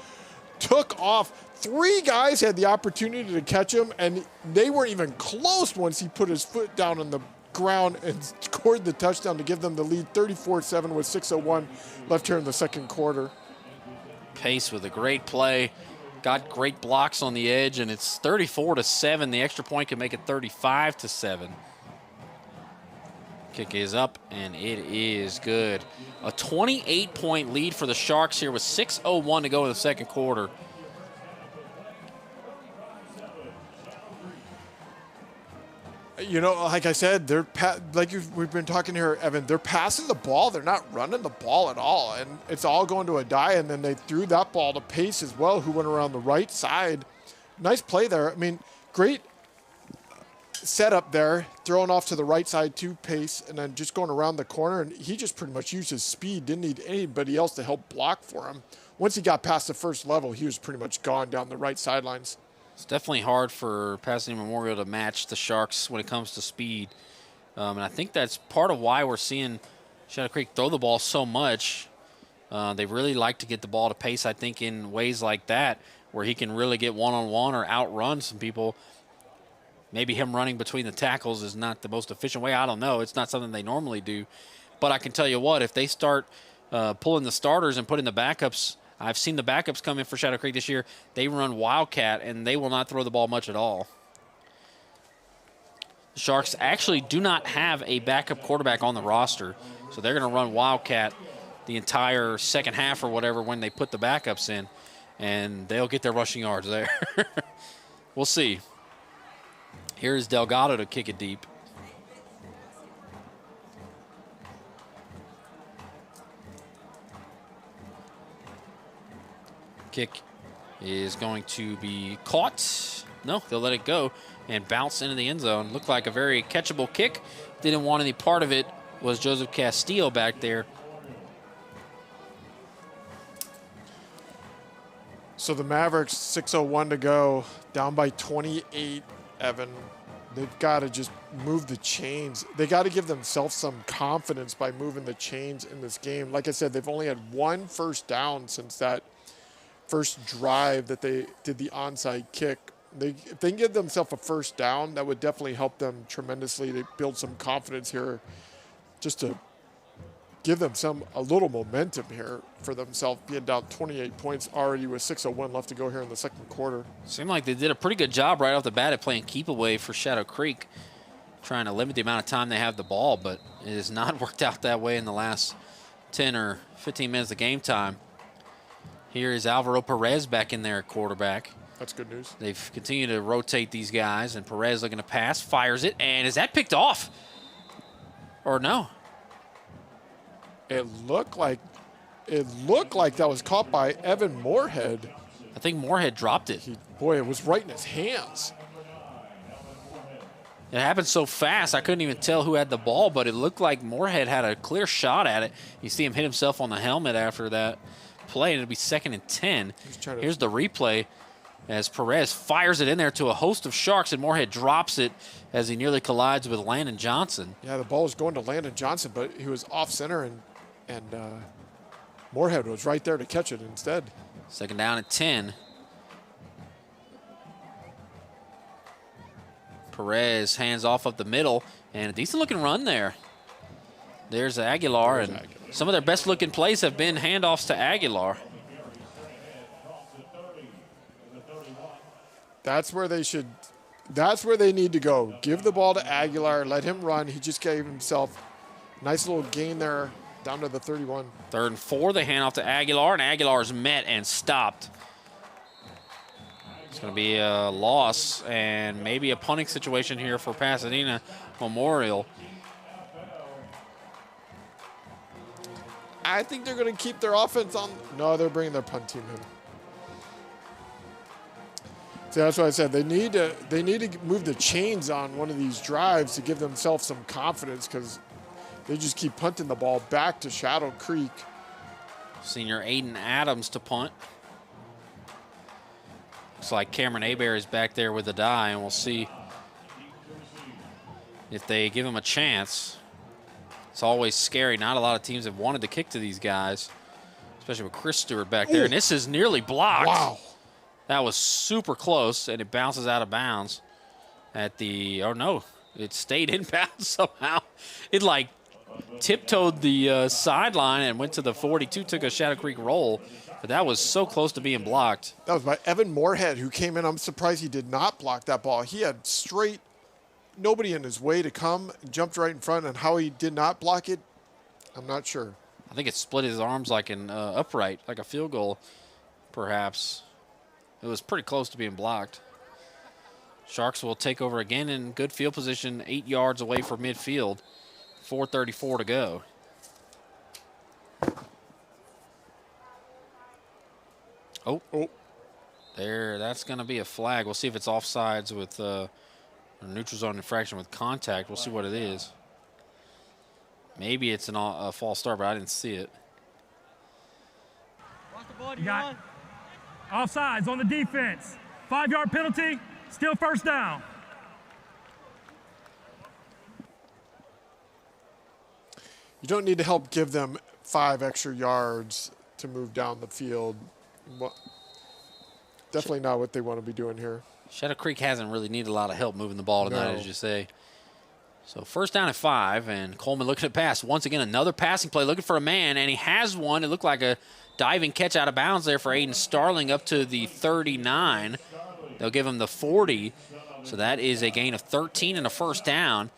took off. 3 guys had the opportunity to catch him, and they weren't even close once he put his foot down on the ground and scored the touchdown to give them the lead 34-7 with 6:01 left here in the second quarter. Pace with a great play. Got great blocks on the edge, and it's 34-7. The extra point can make it 35-7. Kick is up, and it is good. A 28-point lead for the Sharks here with 6:01 to go in the second quarter. You know, like I said, we've been talking here, Evan, they're passing the ball. They're not running the ball at all. And it's all going to Adai, and then they threw that ball to Pace as well, who went around the right side. Nice play there. I mean, great setup there, throwing off to the right side to Pace, and then just going around the corner. And he just pretty much used his speed, didn't need anybody else to help block for him. Once he got past the first level, he was pretty much gone down the right sidelines. It's definitely hard for Pasadena Memorial to match the Sharks when it comes to speed. And I think that's part of why we're seeing Shadow Creek throw the ball so much. They really like to get the ball to Pace, I think, in ways like that, where he can really get one-on-one or outrun some people. Maybe him running between the tackles is not the most efficient way. I don't know. It's not something they normally do. But I can tell you what, if they start pulling the starters and putting the backups, I've seen the backups come in for Shadow Creek this year. They run Wildcat, and they will not throw the ball much at all. The Sharks actually do not have a backup quarterback on the roster, so they're going to run Wildcat the entire second half or whatever when they put the backups in, and they'll get their rushing yards there. We'll see. Here's Delgado to kick it deep. Kick is going to be caught. No, they'll let it go and bounce into the end zone. Looked like a very catchable kick. Didn't want any part of it. Was Joseph Castillo back there. So the Mavericks, 6:01 to go, down by 28, Evan. They've got to just move the chains. They got to give themselves some confidence by moving the chains in this game. Like I said, they've only had 1 first down since that first drive that they did the onside kick. If they can give themselves a first down, that would definitely help them tremendously to build some confidence here, just to give them a little momentum here for themselves, being down 28 points already with 6:01 left to go here in the second quarter. Seemed like they did a pretty good job right off the bat at playing keep away for Shadow Creek, trying to limit the amount of time they have the ball, but it has not worked out that way in the last 10 or 15 minutes of game time. Here is Alvaro Perez back in there at quarterback. That's good news. They've continued to rotate these guys, and Perez looking to pass, fires it, and is that picked off? Or no? It looked like that was caught by Evan Moorhead. I think Moorhead dropped it. Boy, it was right in his hands. It happened so fast, I couldn't even tell who had the ball, but it looked like Moorhead had a clear shot at it. You see him hit himself on the helmet after that play, and it'll be 2nd and 10. Here's the replay as Perez fires it in there to a host of Sharks, and Moorhead drops it as he nearly collides with Landon Johnson. Yeah, the ball was going to Landon Johnson, but he was off center, and Moorhead was right there to catch it instead. 2nd down and 10. Perez hands off up the middle, and a decent looking run there. There's Aguilar, and some of their best looking plays have been handoffs to Aguilar. That's where they should. That's where they need to go. Give the ball to Aguilar. Let him run. He just gave himself a nice little gain there down to the 31. 3rd and 4. They hand off to Aguilar, and Aguilar's met and stopped. It's going to be a loss and maybe a punting situation here for Pasadena Memorial. I think they're going to keep their offense on. No, they're bringing their punt team in. So that's why I said they need to move the chains on one of these drives to give themselves some confidence, because they just keep punting the ball back to Shadow Creek. Senior Aiden Adams to punt. Looks like Cameron Hebert is back there with the die, and we'll see if they give him a chance. It's always scary. Not a lot of teams have wanted to kick to these guys, especially with Chris Stewart back there. And this is nearly blocked. Wow. That was super close, and it bounces out of bounds at the, oh no, it stayed in bounds somehow. It like tiptoed the sideline and went to the 42, took a Shadow Creek roll, but that was so close to being blocked. That was by Evan Moorhead, who came in. I'm surprised he did not block that ball. He had straight, nobody in his way to come, jumped right in front, and how he did not block it, I'm not sure. I think it split his arms like an upright, like a field goal, perhaps. It was pretty close to being blocked. Sharks will take over again in good field position, 8 yards away from midfield. 4:34 to go. Oh. There, that's going to be a flag. We'll see if it's offsides with a neutral zone infraction with contact. We'll see what it is. Maybe it's a false start, but I didn't see it. You got offsides on the defense. 5-yard penalty, still first down. You don't need to help give them 5 extra yards to move down the field. Well, definitely not what they want to be doing here. Shadow Creek hasn't really needed a lot of help moving the ball tonight, as you say. So first down at 5, and Coleman looking to pass. Once again, another passing play, looking for a man, and he has one. It looked like a diving catch out of bounds there for Aiden Starling up to the 39. They'll give him the 40. So that is a gain of 13 and a first down.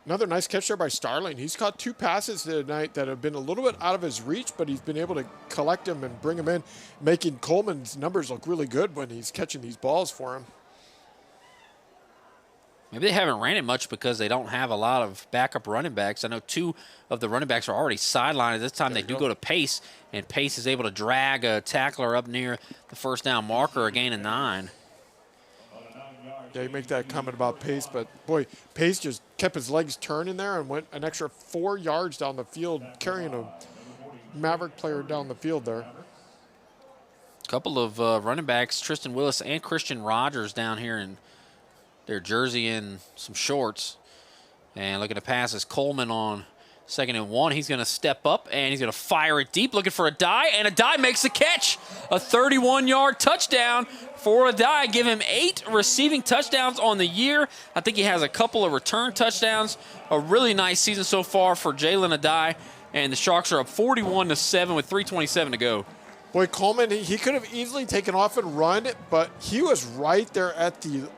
Another nice catch there by Starling. He's caught 2 passes tonight that have been a little bit out of his reach, but he's been able to collect them and bring them in, making Coleman's numbers look really good when he's catching these balls for him. Maybe they haven't ran it much because they don't have a lot of backup running backs. I know 2 of the running backs are already sidelined. This time they do go to Pace, and Pace is able to drag a tackler up near the first down marker, a gain of 9. Yeah, you make that comment about Pace, but boy, Pace just kept his legs turning there and went an extra 4 yards down the field, carrying a Maverick player down the field there. A couple of running backs, Tristan Willis and Christian Rogers down here in their jersey and some shorts. And looking to pass is Coleman on 2nd and 1. He's going to step up, and he's going to fire it deep, looking for a die, and a die makes the catch. A 31-yard touchdown for a die. Give him 8 receiving touchdowns on the year. I think he has a couple of return touchdowns. A really nice season so far for Jalen Adai, and the Sharks are up 41-7 with 3:27 to go. Boy, Coleman, he could have easily taken off and run, but he was right there at the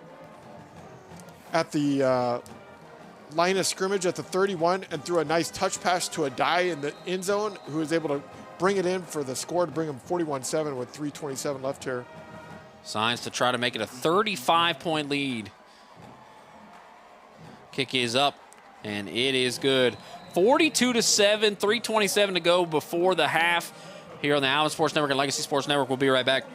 line of scrimmage at the 31 and threw a nice touch pass to a die in the end zone, who was able to bring it in for the score to bring him 41-7 with 3:27 left here. Signs to try to make it a 35-point lead. Kick is up, and it is good. 42-7, 3:27 to go before the half here on the Alvin Sports Network and Legacy Sports Network. We'll be right back.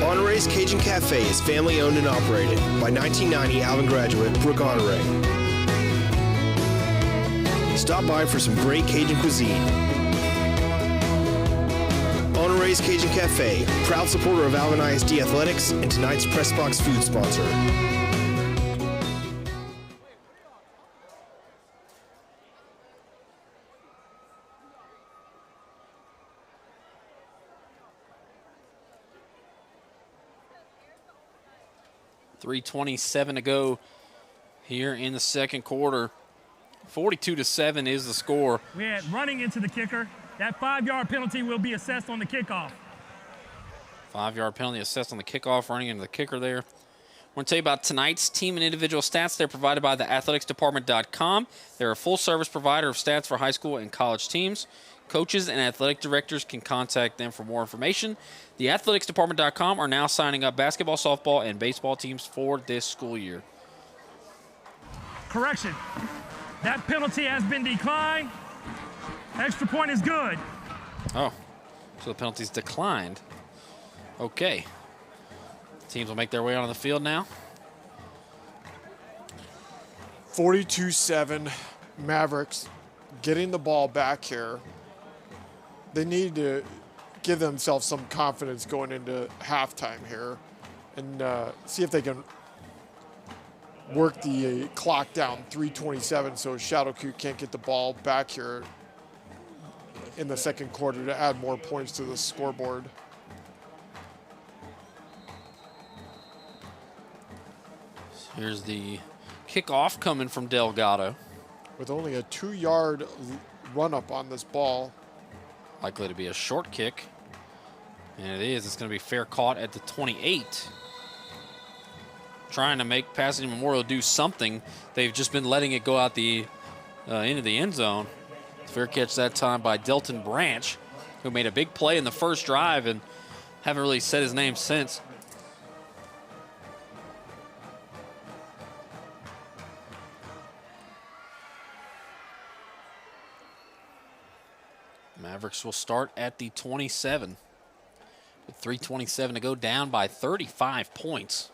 Honore's Cajun Cafe is family owned and operated by 1990 Alvin graduate Brooke Honore. Stop by for some great Cajun cuisine. Honore's Cajun Cafe, proud supporter of Alvin ISD Athletics and tonight's Press Box food sponsor. .327 to go here in the second quarter. 42-7 is the score. We had running into the kicker. That 5-yard penalty will be assessed on the kickoff. 5-yard penalty assessed on the kickoff, running into the kicker there. I want to tell you about tonight's team and individual stats. They're provided by the athleticsdepartment.com. They're a full-service provider of stats for high school and college teams. Coaches and athletic directors can contact them for more information. The athleticsdepartment.com are now signing up basketball, softball, and baseball teams for this school year. Correction. That penalty has been declined. Extra point is good. Oh, so the penalty's declined. Okay. Teams will make their way onto the field now. 42-7 Mavericks getting the ball back here. They need to give themselves some confidence going into halftime here and see if they can work the clock down. 3:27, so Shadow Creek can't get the ball back here in the second quarter to add more points to the scoreboard. Here's the kickoff coming from Delgado. With only a 2-yard run-up on this ball. Likely to be a short kick. And it is. It's going to be fair caught at the 28. Trying to make Pasadena Memorial do something. They've just been letting it go out the into the end zone. Fair catch that time by Delton Branch, who made a big play in the first drive and haven't really said his name since. Mavericks will start at the 27. With 3:27 to go, down by 35 points.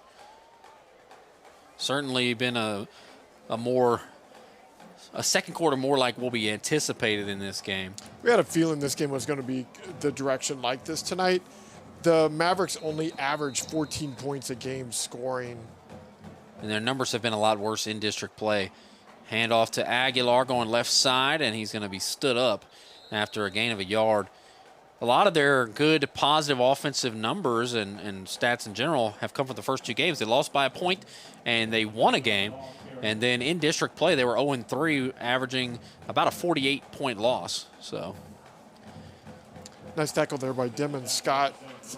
Certainly been a second quarter more like what we anticipated in this game. We had a feeling this game was going to be the direction like this tonight. The Mavericks only averaged 14 points a game scoring. And their numbers have been a lot worse in district play. Handoff to Aguilar going left side, and he's going to be stood up after a gain of a yard. A lot of their good, positive offensive numbers and stats in general have come from the first two games. They lost by a point, and they won a game. And then in district play, they were 0-3, averaging about a 48-point loss. So, nice tackle there by Demon Scott.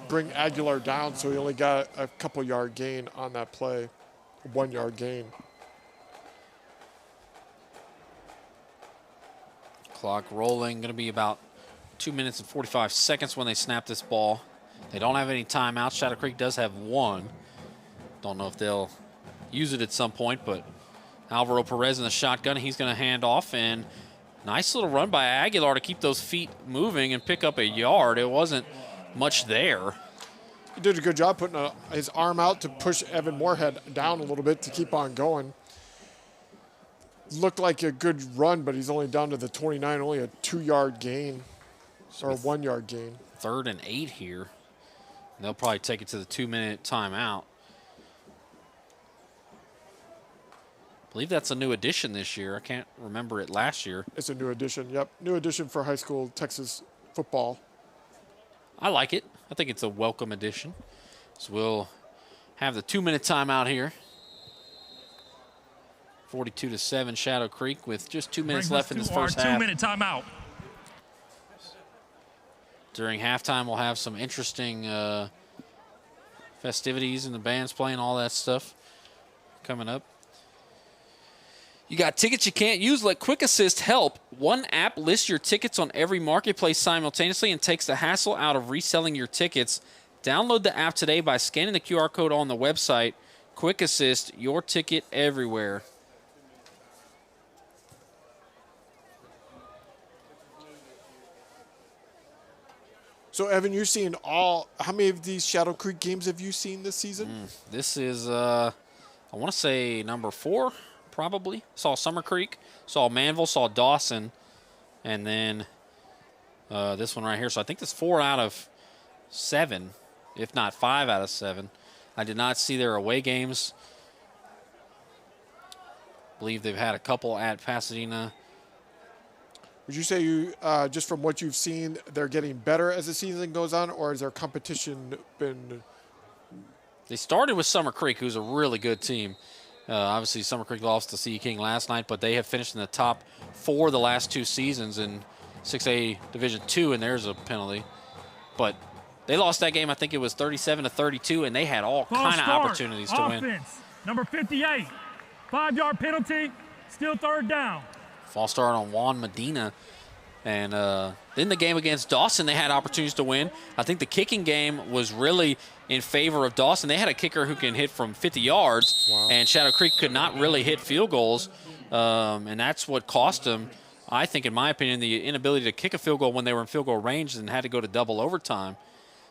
Bring Aguilar down, so he only got a couple-yard gain on that play, a 1-yard gain. Clock rolling, going to be about 2 minutes and 45 seconds when they snap this ball. They don't have any timeouts. Shadow Creek does have one. Don't know if they'll use it at some point, but Alvaro Perez in the shotgun. He's going to hand off, and nice little run by Aguilar to keep those feet moving and pick up a yard. It wasn't much there. He did a good job putting his arm out to push Evan Moorhead down a little bit to keep on going. Looked like a good run, but he's only down to the 29, only a 2-yard gain or a 1-yard gain. 3rd and 8 here. And they'll probably take it to the 2-minute timeout. I believe that's a new addition this year. I can't remember it last year. It's a new addition, yep. New addition for high school Texas football. I like it. I think it's a welcome addition. So we'll have the 2-minute timeout here. 42-7 Shadow Creek with just 2 minutes left in this first half. 2-minute timeout. During halftime, we'll have some interesting festivities and the band's playing, all that stuff coming up. You got tickets you can't use? Let Quick Assist help. One app lists your tickets on every marketplace simultaneously and takes the hassle out of reselling your tickets. Download the app today by scanning the QR code on the website. Quick Assist, your ticket everywhere. So, Evan, you've seen how many of these Shadow Creek games have you seen this season? This is, I want to say number 4, probably. Saw Summer Creek, saw Manville, saw Dawson, and then this one right here. So I think that's 4 out of 7, if not 5 out of 7. I did not see their away games. I believe they've had a couple at Pasadena. Would you say you, just from what you've seen, they're getting better as the season goes on, or has their competition been? They started with Summer Creek, who's a really good team. Obviously, Summer Creek lost to CE King last night, but they have finished in the top 4 the last 2 seasons and 6A Division II, and there's a penalty. But they lost that game, I think it was 37-32, and they had all kind of opportunities to win. Offense, number 58, 5-yard penalty, still third down. False start on Juan Medina. And then the game against Dawson, they had opportunities to win. I think the kicking game was really in favor of Dawson. They had a kicker who can hit from 50 yards, and Shadow Creek could not really hit field goals, and that's what cost them, I think, in my opinion, the inability to kick a field goal when they were in field goal range and had to go to double overtime.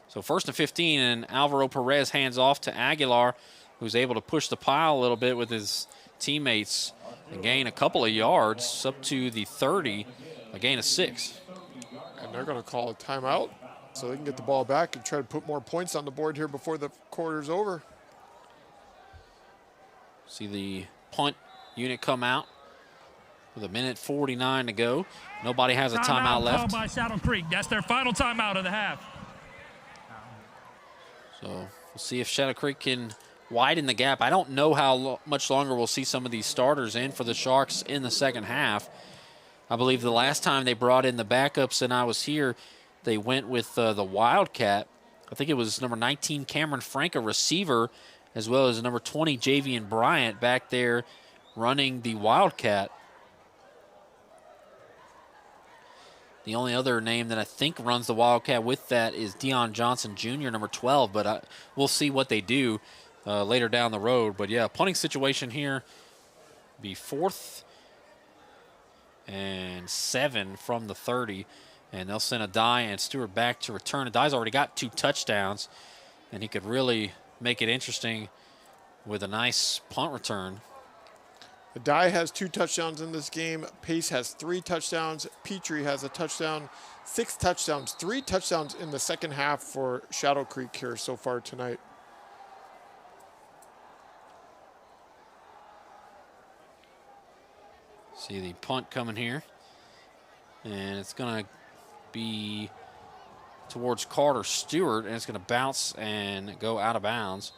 So 1st and 15, and Alvaro Perez hands off to Aguilar, who's able to push the pile a little bit with his teammates and gain a couple of yards up to the 30, a gain of 6. And they're going to call a timeout so they can get the ball back and try to put more points on the board here before the quarter's over. See the punt unit come out with 1:49 to go. Nobody has a timeout left. Called by Shadow Creek. That's their final timeout of the half. So we'll see if Shadow Creek can widen the gap. I don't know how much longer we'll see some of these starters in for the Sharks in the second half. I believe the last time they brought in the backups and I was here, they went with the Wildcat. I think it was number 19, Cameron Frank, a receiver, as well as number 20, Javian Bryant, back there running the Wildcat. The only other name that I think runs the Wildcat with that is Deion Johnson Jr., number 12, but we'll see what they do later down the road. But, yeah, punting situation here be 4th and 7 from the 30, and they'll send a die and Stewart back to return. Adai's already got 2 touchdowns, and he could really make it interesting with a nice punt return. Adai has 2 touchdowns in this game. Pace has 3 touchdowns. Petrie has a touchdown. 6 touchdowns, 3 touchdowns in the second half for Shadow Creek here so far tonight. See the punt coming here, and it's going to be towards Carter Stewart, and it's going to bounce and go out of bounds.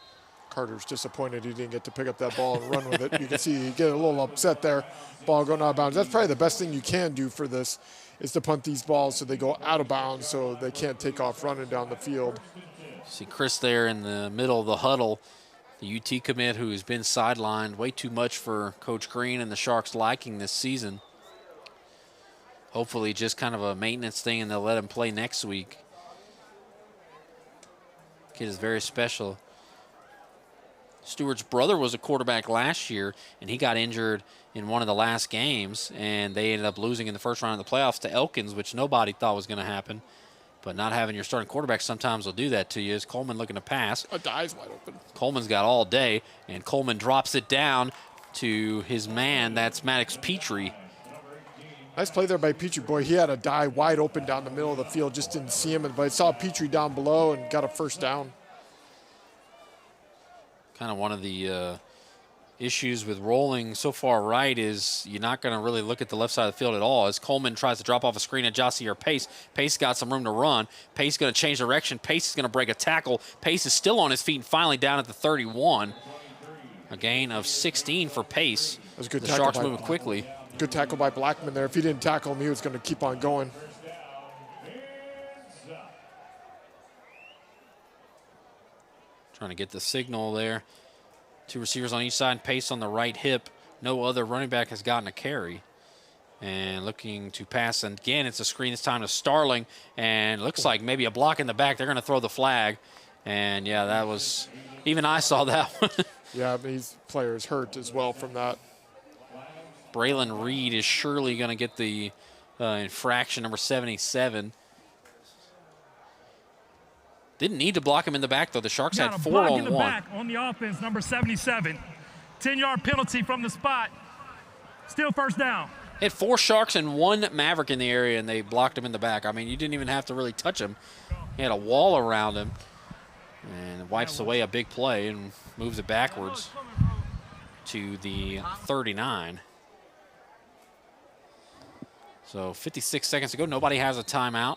Carter's disappointed he didn't get to pick up that ball and run with it. You can see he get a little upset there. Ball going out of bounds. That's probably the best thing you can do for this is to punt these balls so they go out of bounds so they can't take off running down the field. See Chris there in the middle of the huddle, the UT commit who has been sidelined way too much for Coach Green and the Sharks' liking this season. Hopefully just kind of a maintenance thing and they'll let him play next week. Kid is very special. Stewart's brother was a quarterback last year, and he got injured in one of the last games, and they ended up losing in the first round of the playoffs to Elkins, which nobody thought was going to happen. But not having your starting quarterback sometimes will do that to you. Is Coleman looking to pass? Adai's wide open. Coleman's got all day, and Coleman drops it down to his man. That's Maddox Petrie. Nice play there by Petrie. Boy, he had Adai wide open down the middle of the field. Just didn't see him, but I saw Petrie down below and got a first down. Kind of one of the issues with rolling so far right is you're not going to really look at the left side of the field at all. As Coleman tries to drop off a screen at Jossier Pace, Pace got some room to run. Pace going to change direction. Pace is going to break a tackle. Pace is still on his feet and finally down at the 31. A gain of 16 for Pace. That was a good the tackle Sharks by, moving quickly. Good tackle by Blackman there. If he didn't tackle him, he was going to keep on going. Trying to get the signal there. 2 receivers on each side, Pace on the right hip. No other running back has gotten a carry. And looking to pass, and again, it's a screen this time to Starling, and looks like maybe a block in the back. They're going to throw the flag. And, yeah, that was – even I saw that one. Yeah, these players hurt as well from that. Braylon Reed is surely going to get the infraction, number 77. Didn't need to block him in the back, though. The Sharks had 4 on 1. In the back on the offense, number 77. 10-yard penalty from the spot. Still first down. Had 4 Sharks and 1 Maverick in the area, and they blocked him in the back. I mean, you didn't even have to really touch him. He had a wall around him. And wipes away a big play and moves it backwards to the 39. So 56 seconds to go. Nobody has a timeout.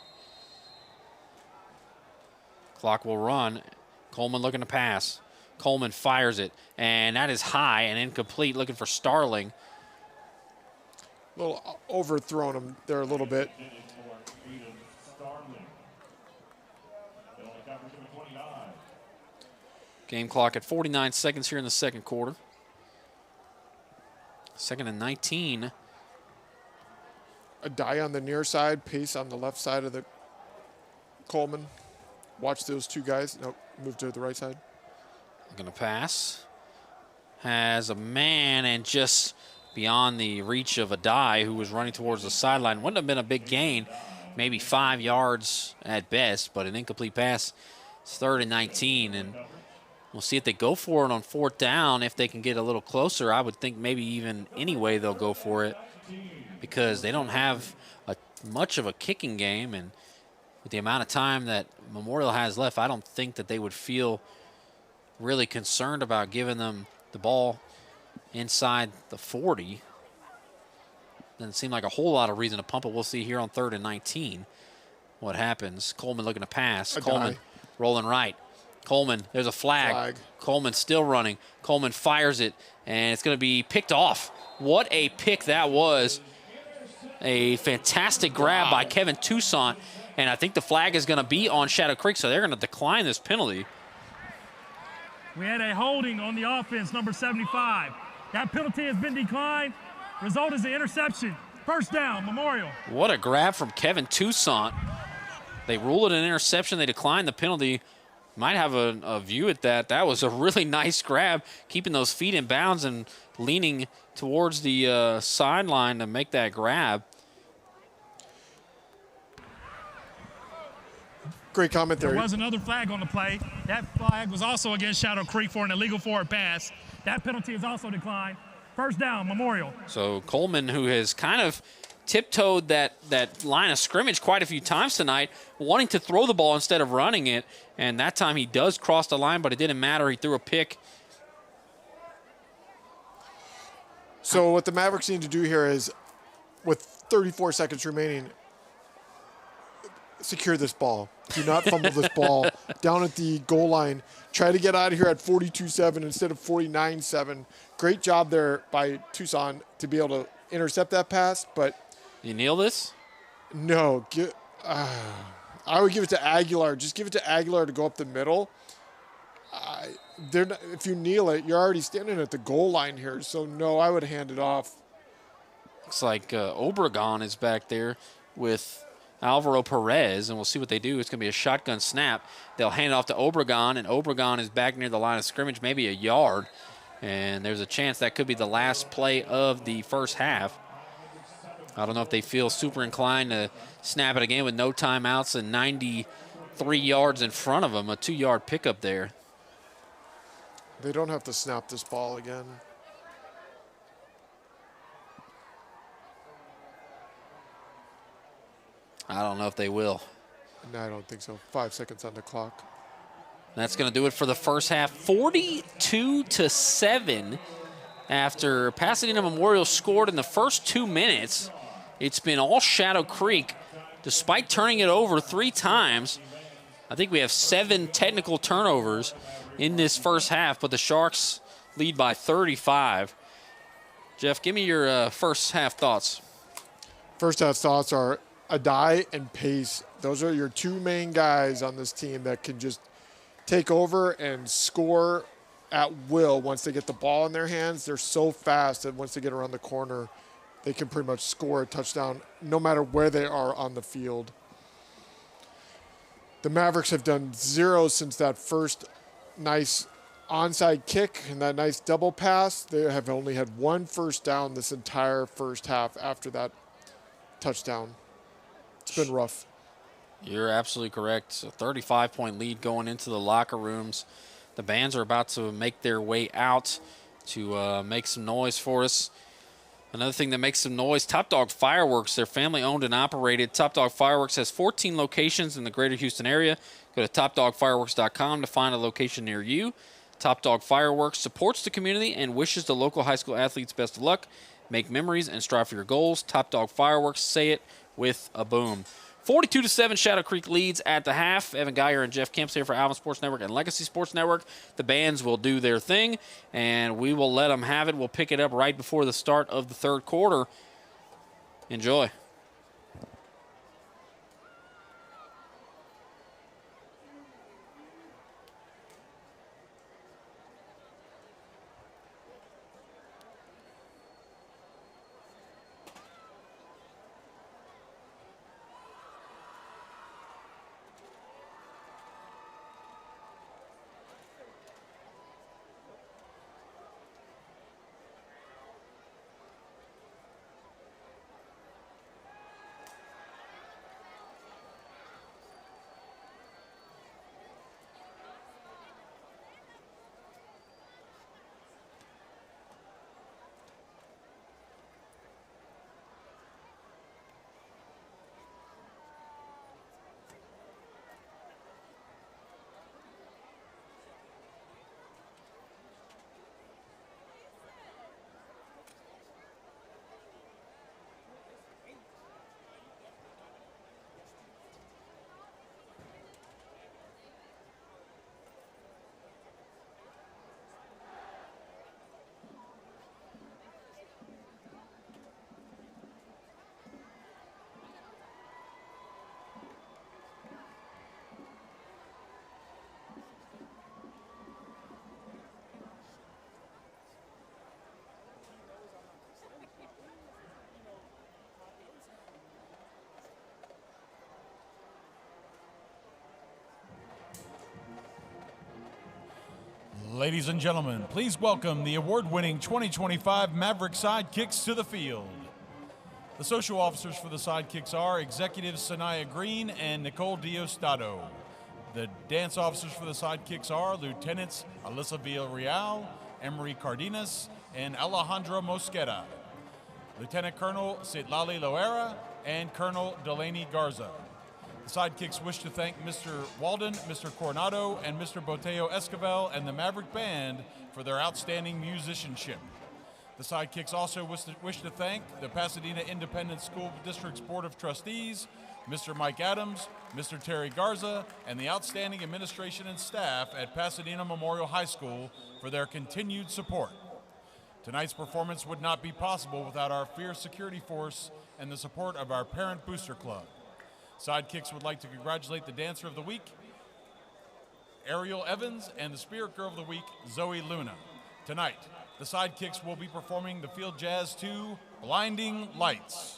Clock will run. Coleman looking to pass. Coleman fires it, and that is high and incomplete, looking for Starling. A little overthrown him there a little bit. Game clock at 49 seconds here in the second quarter. 2nd and 19. A die on the near side, pace on the left side of the Coleman. Watch those two guys. Nope, move to the right side. Going to pass. Has a man and just beyond the reach of a die who was running towards the sideline. Wouldn't have been a big gain, maybe 5 yards at best, but an incomplete pass. It's 3rd and 19, and we'll see if they go for it on 4th down. If they can get a little closer, I would think maybe even anyway they'll go for it because they don't have much of a kicking game, and with the amount of time that Memorial has left, I don't think that they would feel really concerned about giving them the ball inside the 40. Doesn't seem like a whole lot of reason to pump it. We'll see here on 3rd and 19 what happens. Coleman looking to pass. Coleman rolling right. Coleman, there's a flag. Coleman still running. Coleman fires it, and it's going to be picked off. What a pick that was. A fantastic grab by Kevin Toussaint, and I think the flag is going to be on Shadow Creek, so they're going to decline this penalty. We had a holding on the offense, number 75. That penalty has been declined. Result is an interception. 1st down, Memorial. What a grab from Kevin Toussaint. They rule it an interception. They decline the penalty. Might have a view at that. That was a really nice grab, keeping those feet in bounds and leaning towards the sideline to make that grab. Great comment there. There was another flag on the play. That flag was also against Shadow Creek for an illegal forward pass. That penalty is also declined. 1st down, Memorial. So Coleman, who has kind of tiptoed that line of scrimmage quite a few times tonight, wanting to throw the ball instead of running it. And that time he does cross the line, but it didn't matter. He threw a pick. So what the Mavericks need to do here is, with 34 seconds remaining, secure this ball. Do not fumble this ball down at the goal line. Try to get out of here at 42-7 instead of 49-7. Great job there by Toussaint to be able to intercept that pass, but... You kneel this? No. I would give it to Aguilar. Just give it to Aguilar to go up the middle. If you kneel it, you're already standing at the goal line here, so no, I would hand it off. Looks like Obregon is back there with Alvaro Perez, and we'll see what they do. It's going to be a shotgun snap. They'll hand it off to Obregon, and Obregon is back near the line of scrimmage, maybe a yard. And there's a chance that could be the last play of the first half. I don't know if they feel super inclined to snap it again with no timeouts and 93 yards in front of them, a 2-yard pickup there. They don't have to snap this ball again. I don't know if they will. No, I don't think so. 5 seconds on the clock. That's going to do it for the first half. 42-7 after Pasadena Memorial scored in the first 2 minutes. It's been all Shadow Creek, despite turning it over 3 times. I think we have 7 technical turnovers in this first half, but the Sharks lead by 35. Jeff, give me your first half thoughts. First half thoughts are Adai and Pace. Those are your 2 main guys on this team that can just take over and score at will once they get the ball in their hands. They're so fast that once they get around the corner, they can pretty much score a touchdown no matter where they are on the field. The Mavericks have done 0 since that first nice onside kick and that nice double pass. They have only had 1 first down this entire first half after that touchdown. It's been rough. You're absolutely correct. A 35-point lead going into the locker rooms. The bands are about to make their way out to make some noise for us. Another thing that makes some noise, Top Dog Fireworks. They're family-owned and operated. Top Dog Fireworks has 14 locations in the greater Houston area. Go to topdogfireworks.com to find a location near you. Top Dog Fireworks supports the community and wishes the local high school athletes best of luck. Make memories and strive for your goals. Top Dog Fireworks, say it with a boom. 42-7, Shadow Creek leads at the half. Evan Geyer and Jeff Kemps here for Alvin Sports Network and Legacy Sports Network. The bands will do their thing, and we will let them have it. We'll pick it up right before the start of the third quarter. Enjoy. Ladies and gentlemen, please welcome the award-winning 2025 Maverick Sidekicks to the field. The social officers for the Sidekicks are Executives Sanaya Green and Nicole Diosdado. The dance officers for the Sidekicks are Lieutenants Alyssa Villarreal, Emery Cardenas, and Alejandra Mosqueda. Lieutenant Colonel Citlali Loera and Colonel Delaney Garza. The Sidekicks wish to thank Mr. Walden, Mr. Coronado, and Mr. Boteo Esquivel and the Maverick Band for their outstanding musicianship. The Sidekicks also wish to thank the Pasadena Independent School District's Board of Trustees, Mr. Mike Adams, Mr. Terry Garza, and the outstanding administration and staff at Pasadena Memorial High School for their continued support. Tonight's performance would not be possible without our fierce security force and the support of our Parent Booster Club. Sidekicks would like to congratulate the Dancer of the Week, Ariel Evans, and the Spirit Girl of the Week, Zoe Luna. Tonight, the Sidekicks will be performing the Field Jazz 2, Blinding Lights.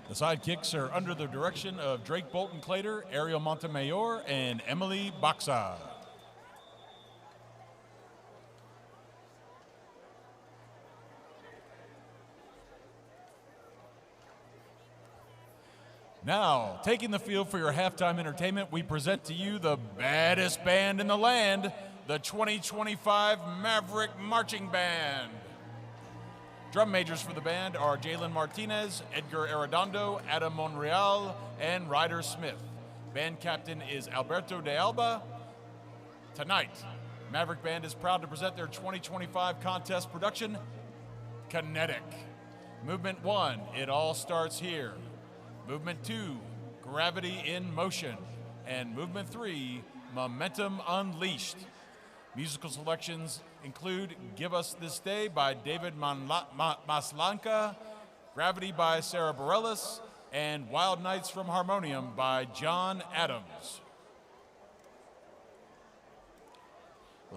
The Sidekicks are under the direction of Drake Bolton-Clater, Ariel Montemayor, and Emily Baxa. Now, taking the field for your halftime entertainment, we present to you the baddest band in the land, the 2025 Maverick Marching Band. Drum majors for the band are Jalen Martinez, Edgar Arredondo, Adam Monreal, and Ryder Smith. Band captain is Alberto de Alba. Tonight, Maverick Band is proud to present their 2025 contest production, Kinetic. Movement 1, It All Starts Here. Movement 2, Gravity in Motion. And Movement 3, Momentum Unleashed. Musical selections include Give Us This Day by David Maslanka, Gravity by Sarah Bareilles, and Wild Nights from Harmonium by John Adams.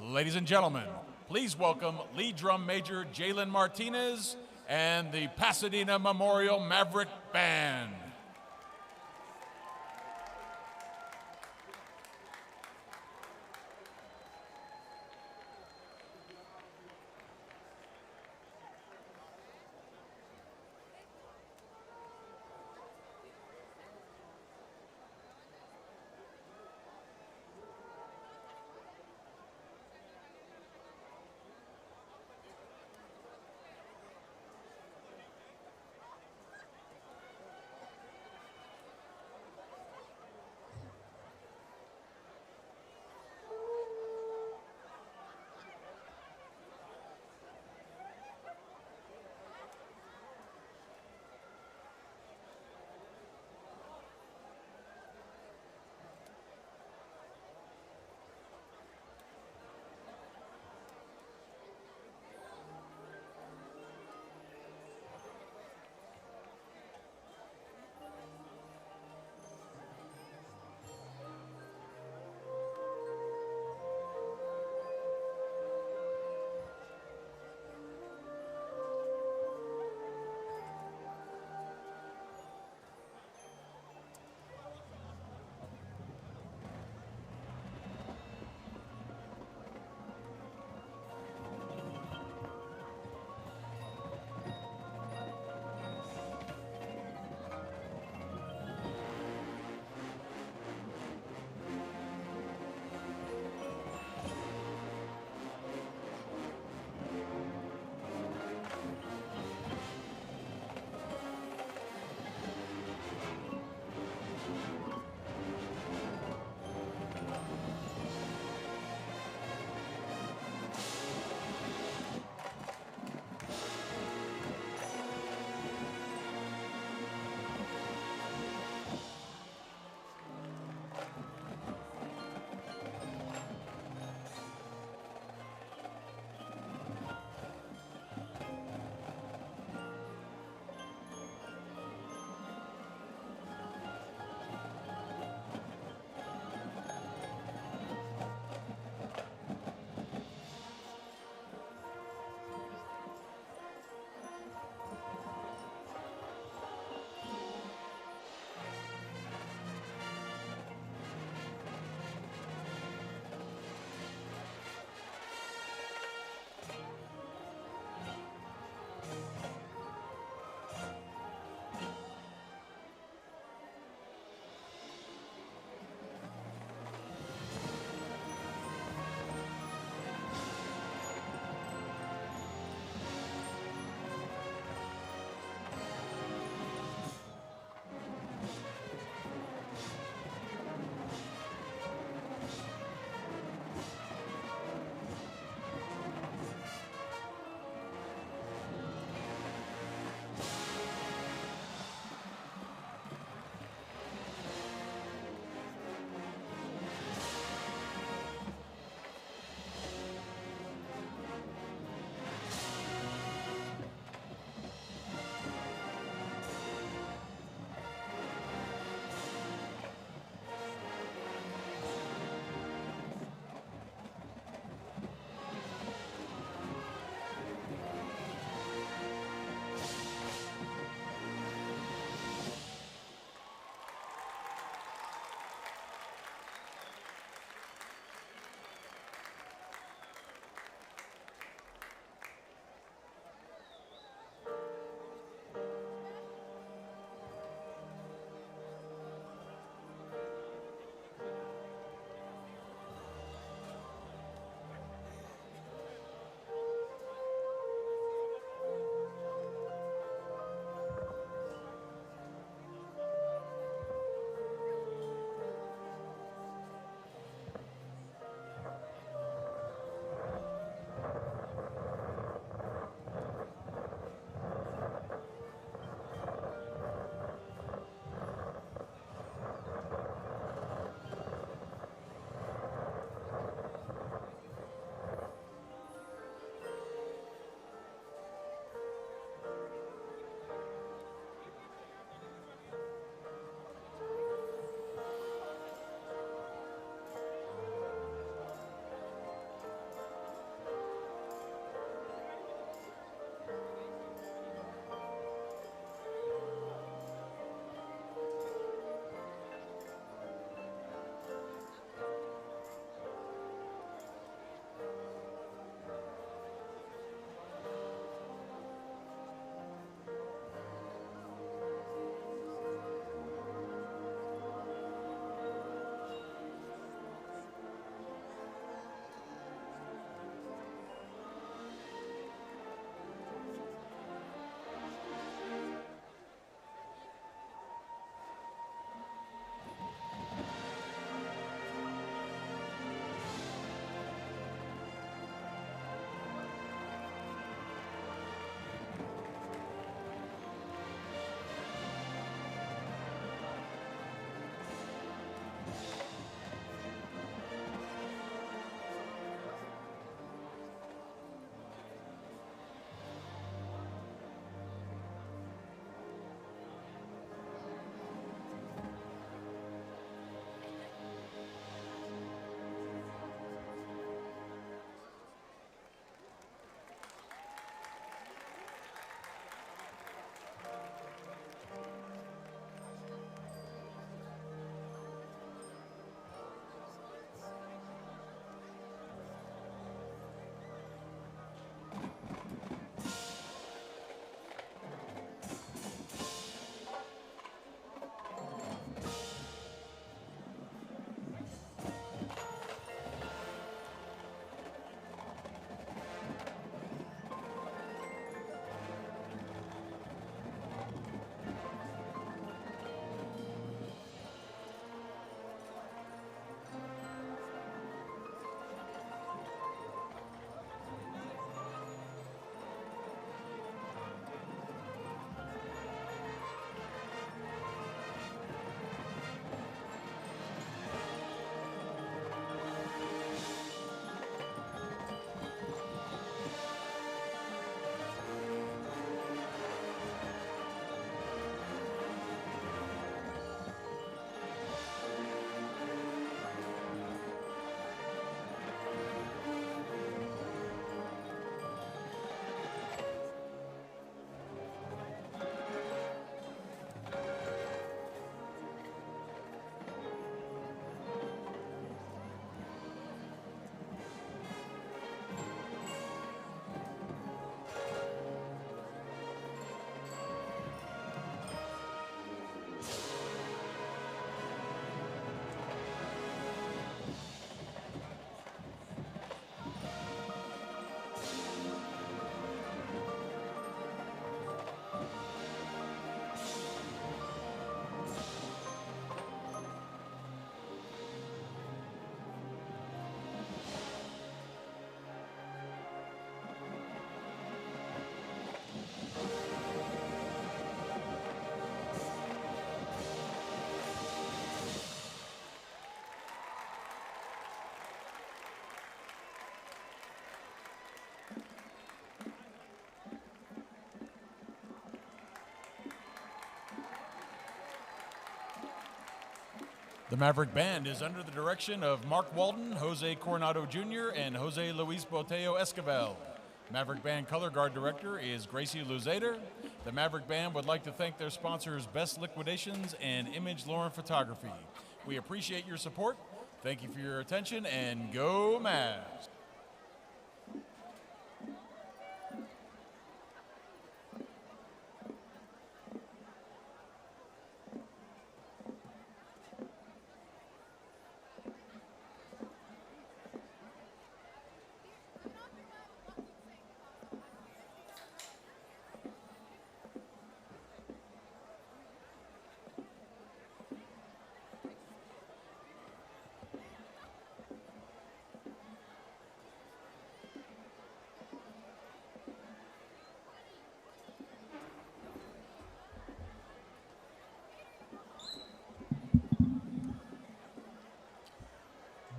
Ladies and gentlemen, please welcome lead drum major Jalen Martinez and the Pasadena Memorial Maverick Band. The Maverick Band is under the direction of Mark Walden, Jose Coronado Jr., and Jose Luis Boteo Esquivel. Maverick Band Color Guard Director is Gracie Luzader. The Maverick Band would like to thank their sponsors Best Liquidations and Image Lauren Photography. We appreciate your support. Thank you for your attention, and go Mavs!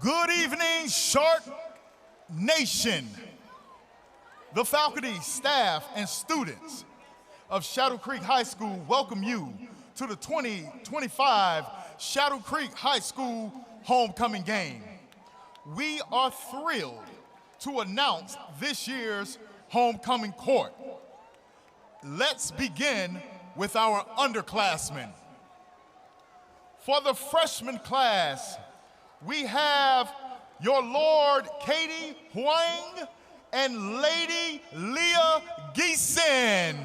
Good evening, Shark Nation. The faculty, staff, and students of Shadow Creek High School welcome you to the 2025 Shadow Creek High School homecoming game. We are thrilled to announce this year's homecoming court. Let's begin with our underclassmen. For the freshman class, we have your Lord Katie Huang and Lady Leah Geeson.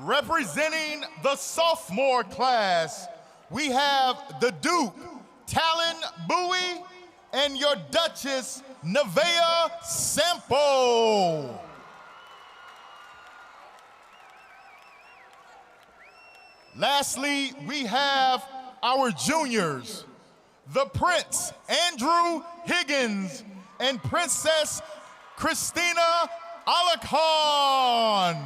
Representing the sophomore class, we have the Duke Talon Bowie and your Duchess Nevaeh Sample. Lastly, we have our juniors, the Prince Andrew Higgins and Princess Christina Alakhan.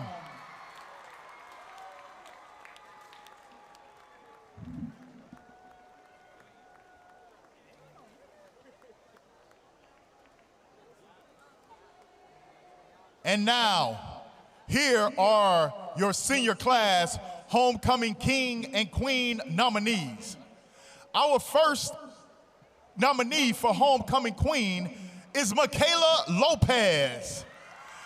And now, here are your senior class homecoming king and queen nominees. Our first nominee for homecoming queen is Michaela Lopez.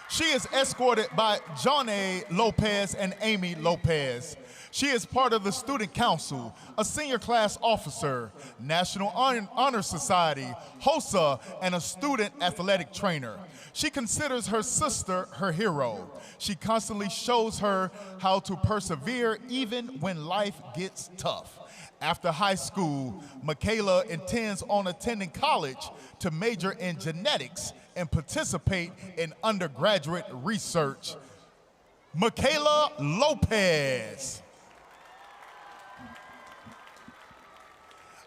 She is escorted by John A. Lopez and Amy Lopez. She is part of the Student Council, a senior class officer, National Honor Society, HOSA, and a student athletic trainer. She considers her sister her hero. She constantly shows her how to persevere even when life gets tough. After high school, Michaela intends on attending college to major in genetics and participate in undergraduate research. Michaela Lopez.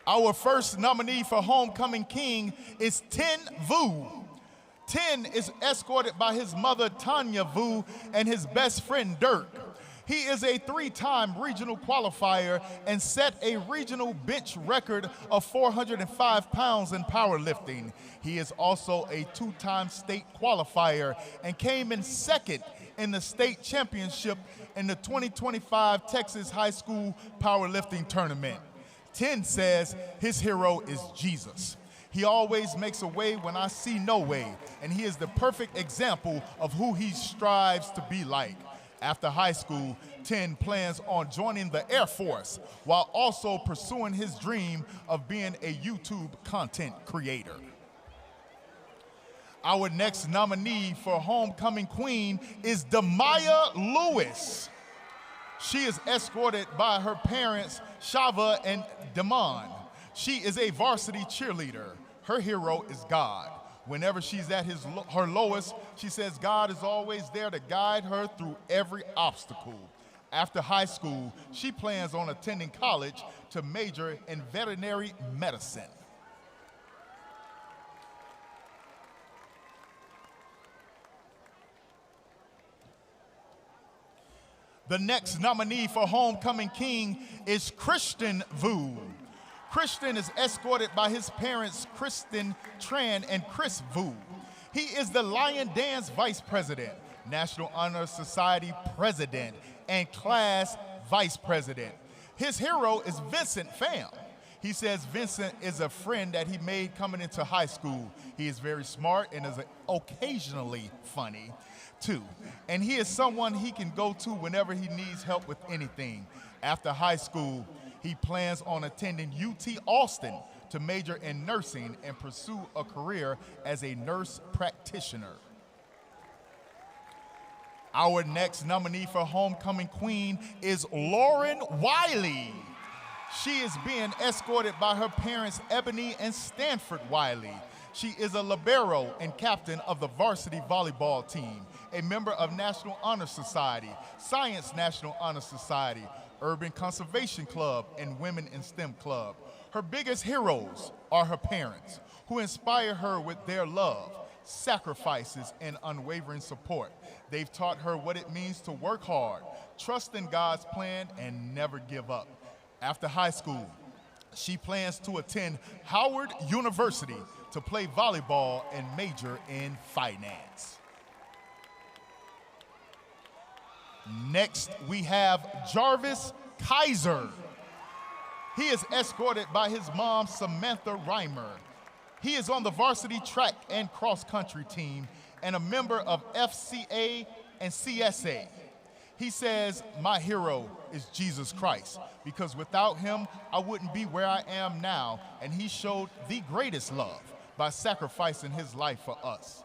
Our first nominee for homecoming king is Tin Vu. Tin is escorted by his mother Tanya Vu and his best friend Dirk. He is a 3-time regional qualifier and set a regional bench record of 405 pounds in powerlifting. He is also a 2-time state qualifier and came in second in the state championship in the 2025 Texas High School Powerlifting Tournament. Tin says his hero is Jesus. He always makes a way when I see no way, and he is the perfect example of who he strives to be like. After high school, Tin plans on joining the Air Force while also pursuing his dream of being a YouTube content creator. Our next nominee for homecoming queen is Demaya Lewis. She is escorted by her parents, Shava and Damon. She is a varsity cheerleader. Her hero is God. Whenever she's at her lowest, she says God is always there to guide her through every obstacle. After high school, she plans on attending college to major in veterinary medicine. The next nominee for homecoming king is Christian Vu. Christian is escorted by his parents, Kristen Tran and Chris Vu. He is the Lion Dance Vice President, National Honor Society president, and class vice president. His hero is Vincent Pham. He says Vincent is a friend that he made coming into high school. He is very smart and is occasionally funny, too. And he is someone he can go to whenever he needs help with anything. After high school, he plans on attending UT Austin to major in nursing and pursue a career as a nurse practitioner. Our next nominee for Homecoming Queen is Lauren Wiley. She is being escorted by her parents, Ebony and Stanford Wiley. She is a libero and captain of the varsity volleyball team, a member of National Honor Society, Science National Honor Society, Urban Conservation Club, and Women in STEM Club. Her biggest heroes are her parents, who inspire her with their love, sacrifices, and unwavering support. They've taught her what it means to work hard, trust in God's plan, and never give up. After high school, she plans to attend Howard University to play volleyball and major in finance. Next, we have Jarvis Kaiser. He is escorted by his mom, Samantha Reimer. He is on the varsity track and cross-country team and a member of FCA and CSA. He says, my hero is Jesus Christ, because without him, I wouldn't be where I am now, and he showed the greatest love by sacrificing his life for us.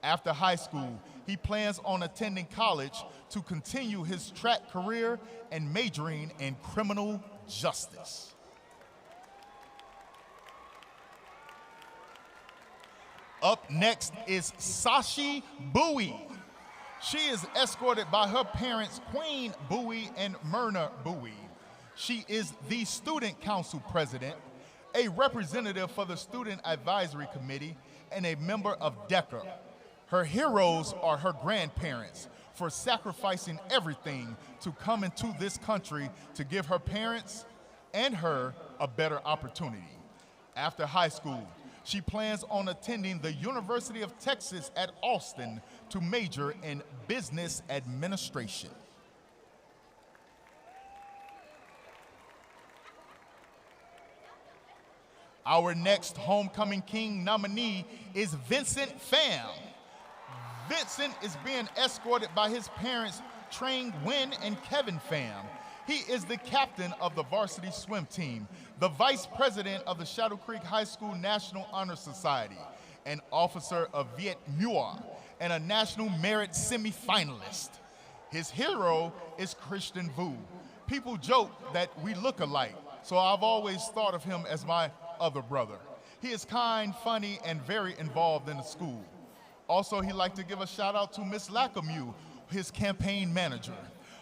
After high school, he plans on attending college to continue his track career and majoring in criminal justice. Up next is Sashi Bowie. She is escorted by her parents, Queen Bowie and Myrna Bowie. She is the Student Council President, a representative for the Student Advisory Committee, and a member of DECA. Her heroes are her grandparents for sacrificing everything to come into this country to give her parents and her a better opportunity. After high school, she plans on attending the University of Texas at Austin to major in business administration. Our next Homecoming King nominee is Vincent Pham. Vincent is being escorted by his parents, Trang Nguyen and Kevin Pham. He is the captain of the varsity swim team, the vice president of the Shadow Creek High School National Honor Society, an officer of Viet Mua, and a National Merit semifinalist. His hero is Christian Vu. People joke that we look alike, so I've always thought of him as my other brother. He is kind, funny, and very involved in the school. Also, he'd like to give a shout out to Miss Lackamew, his campaign manager.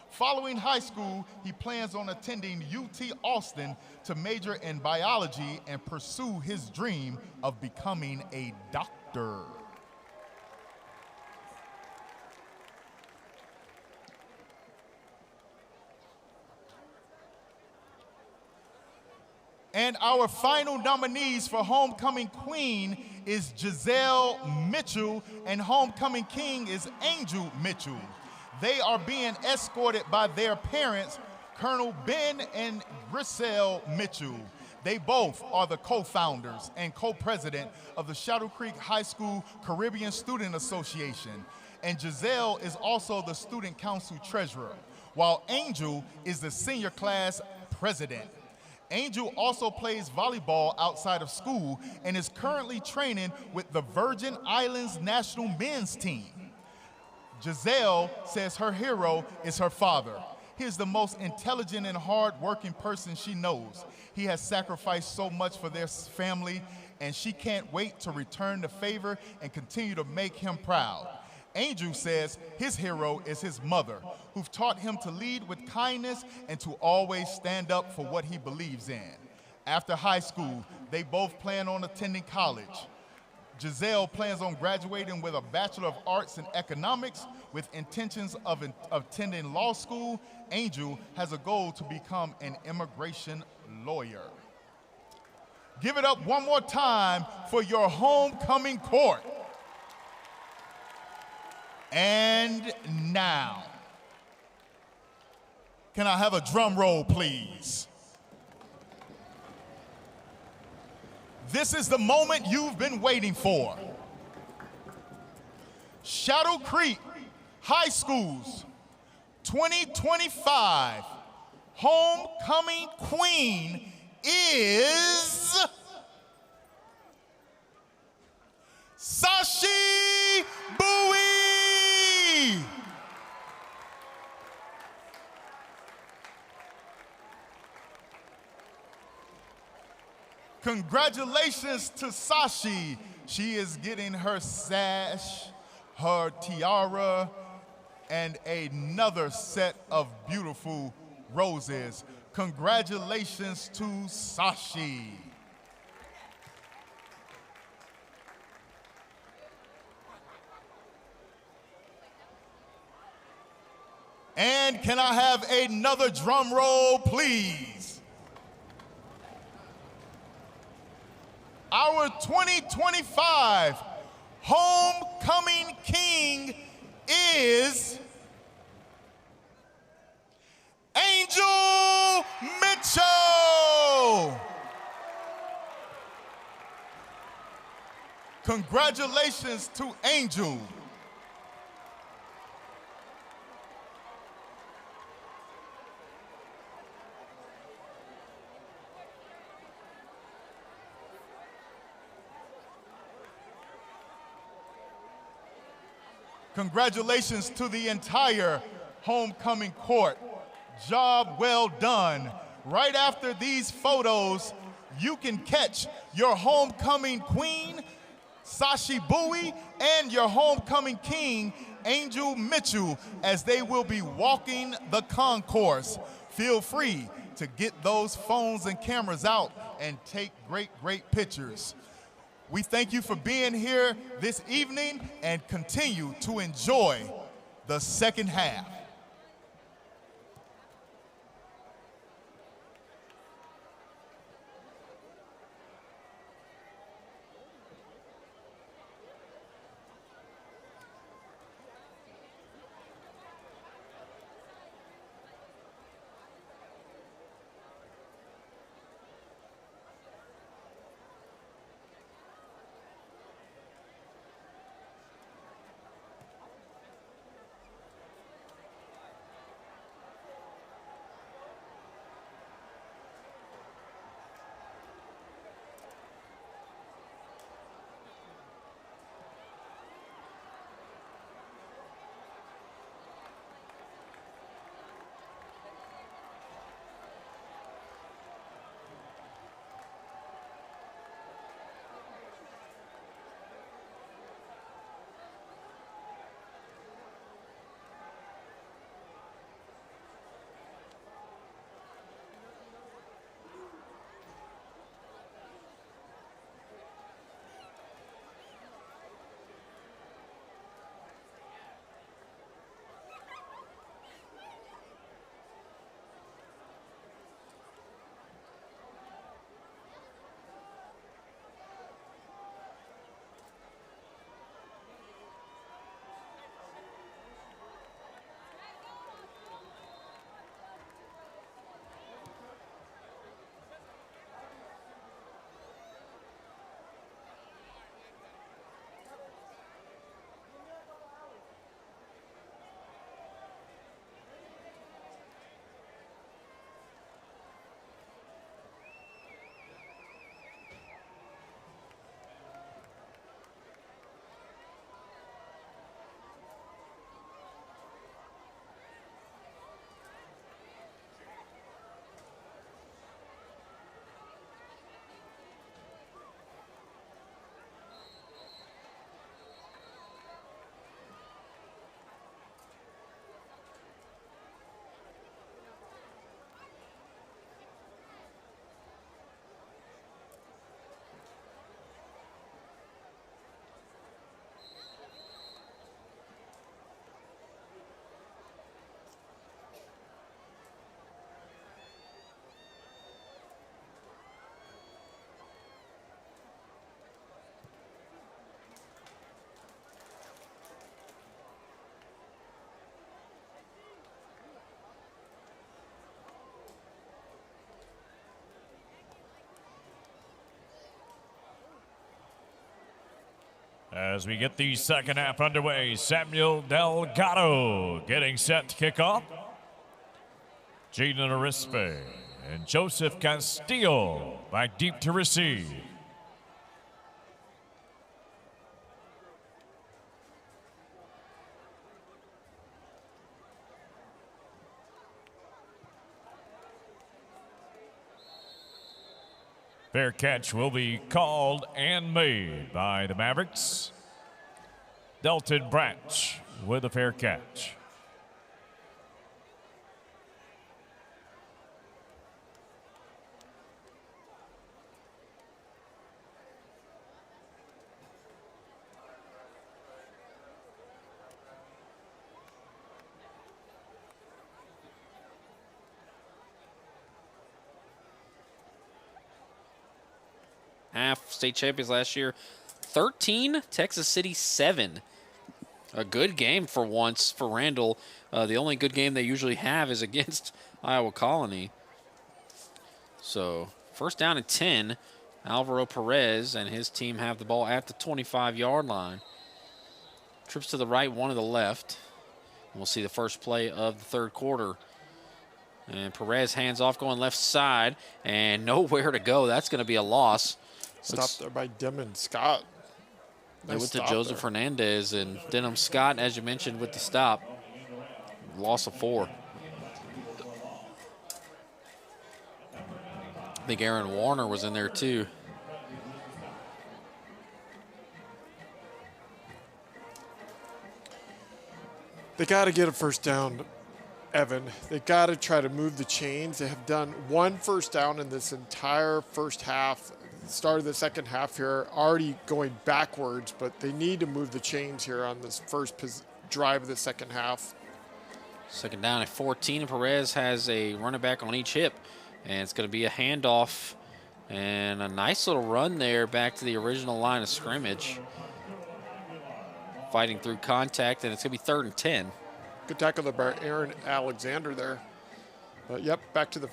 Following high school, he plans on attending UT Austin to major in biology and pursue his dream of becoming a doctor. And our final nominees for Homecoming Queen is Giselle Mitchell, and Homecoming King is Angel Mitchell. They are being escorted by their parents, Colonel Ben and Griselle Mitchell. They both are the co-founders and co-president of the Shadow Creek High School Caribbean Student Association. And Giselle is also the Student Council Treasurer, while Angel is the senior class president. Angel also plays volleyball outside of school and is currently training with the Virgin Islands National Men's Team. Giselle says her hero is her father. He is the most intelligent and hard-working person she knows. He has sacrificed so much for their family, and she can't wait to return the favor and continue to make him proud. Angel says his hero is his mother, who've taught him to lead with kindness and to always stand up for what he believes in. After high school, they both plan on attending college. Giselle plans on graduating with a Bachelor of Arts in Economics with intentions of attending law school. Angel has a goal to become an immigration lawyer. Give it up one more time for your homecoming court. And now, can I have a drum roll, please? This is the moment you've been waiting for. Shadow Creek High School's 2025 homecoming queen is Sashi Bowie. Congratulations to Sashi. She is getting her sash, her tiara, and another set of beautiful roses. Congratulations to Sashi. And can I have another drum roll, please? Our 2025 homecoming king is Angel Mitchell. Congratulations to Angel. Congratulations to the entire homecoming court. Job well done. Right after these photos, you can catch your homecoming queen, Sashi Bowie, and your homecoming king, Angel Mitchell, as they will be walking the concourse. Feel free to get those phones and cameras out and take great, great pictures. We thank you for being here this evening and continue to enjoy the second half. as we get the second half underway. Samuel Delgado getting set to kick off. Jaden Arispe and Joseph Castillo back deep to receive. Fair catch will be called and made by the Mavericks. Delton Branch with a fair catch. Half state champions last year. 13, Texas City 7. A good game for once for Randall. The only good game they usually have is against Iowa Colony. So first down and 10. Alvaro Perez and his team have the ball at the 25-yard line. Trips to the right, one to the left. We'll see the first play of the third quarter. And Perez hands off going left side and nowhere to go. That's going to be a loss. Stopped there by Denham Scott. They went to Joseph Hernandez and Denham Scott, as you mentioned, with the stop. Loss of 4. I think Aaron Warner was in there too. They got to get a first down, Evan. They got to try to move the chains. They have done 1 first down in this entire first half. Start of the second half here, already going backwards, but they need to move the chains here on this first drive of the second half. Second down at 14, and Perez has a running back on each hip, and it's going to be a handoff and a nice little run there back to the original line of scrimmage. Fighting through contact, and it's going to be 3rd and 10. Good tackle there by Aaron Alexander there. Yep, back to the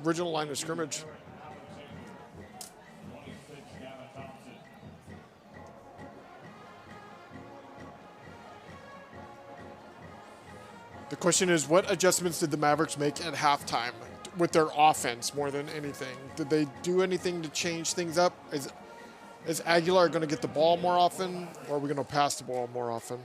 original line of scrimmage. The question is, what adjustments did the Mavericks make at halftime with their offense more than anything? Did they do anything to change things up? Is Aguilar going to get the ball more often, or are we going to pass the ball more often?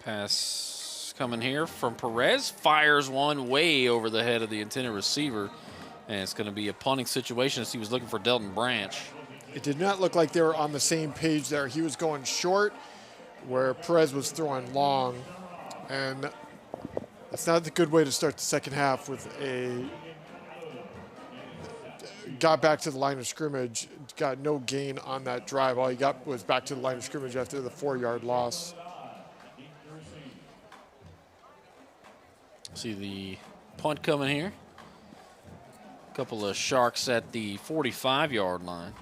Pass coming here from Perez. Fires one way over the head of the intended receiver, and it's going to be a punting situation as he was looking for Delton Branch. It did not look like they were on the same page there. He was going short, where Perez was throwing long, and that's not the good way to start the second half with got back to the line of scrimmage, got no gain on that drive. All he got was back to the line of scrimmage after the 4-yard loss. See the punt coming here. A couple of Sharks at the 45-yard line.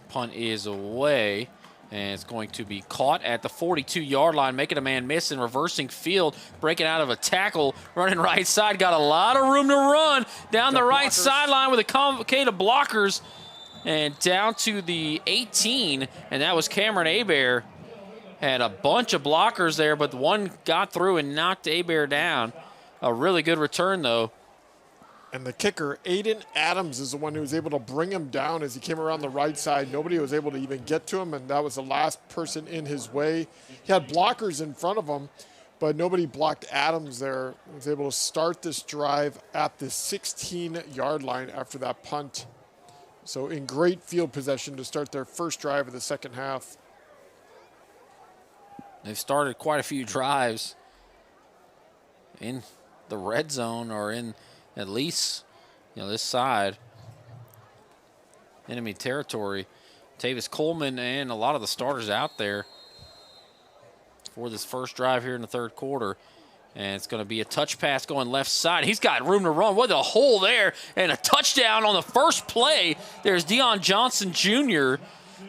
Punt is away, and it's going to be caught at the 42-yard line, making a man miss and reversing field, breaking out of a tackle, running right side. Got a lot of room to run down the right sideline with a cavalcade of blockers, and down to the 18, and that was Cameron Hebert. Had a bunch of blockers there, but one got through and knocked Hebert down. A really good return, though. And the kicker, Aiden Adams, is the one who was able to bring him down as he came around the right side. Nobody was able to even get to him, and that was the last person in his way. He had blockers in front of him, but nobody blocked Adams there. He was able to start this drive at the 16-yard line after that punt. So in great field possession to start their first drive of the second half. They've started quite a few drives in the red zone, or in at least, this side, enemy territory. Tavis Coleman and a lot of the starters out there for this first drive here in the third quarter. And it's going to be a touch pass going left side. He's got room to run. What a hole there. And a touchdown on the first play. There's Deion Johnson Jr.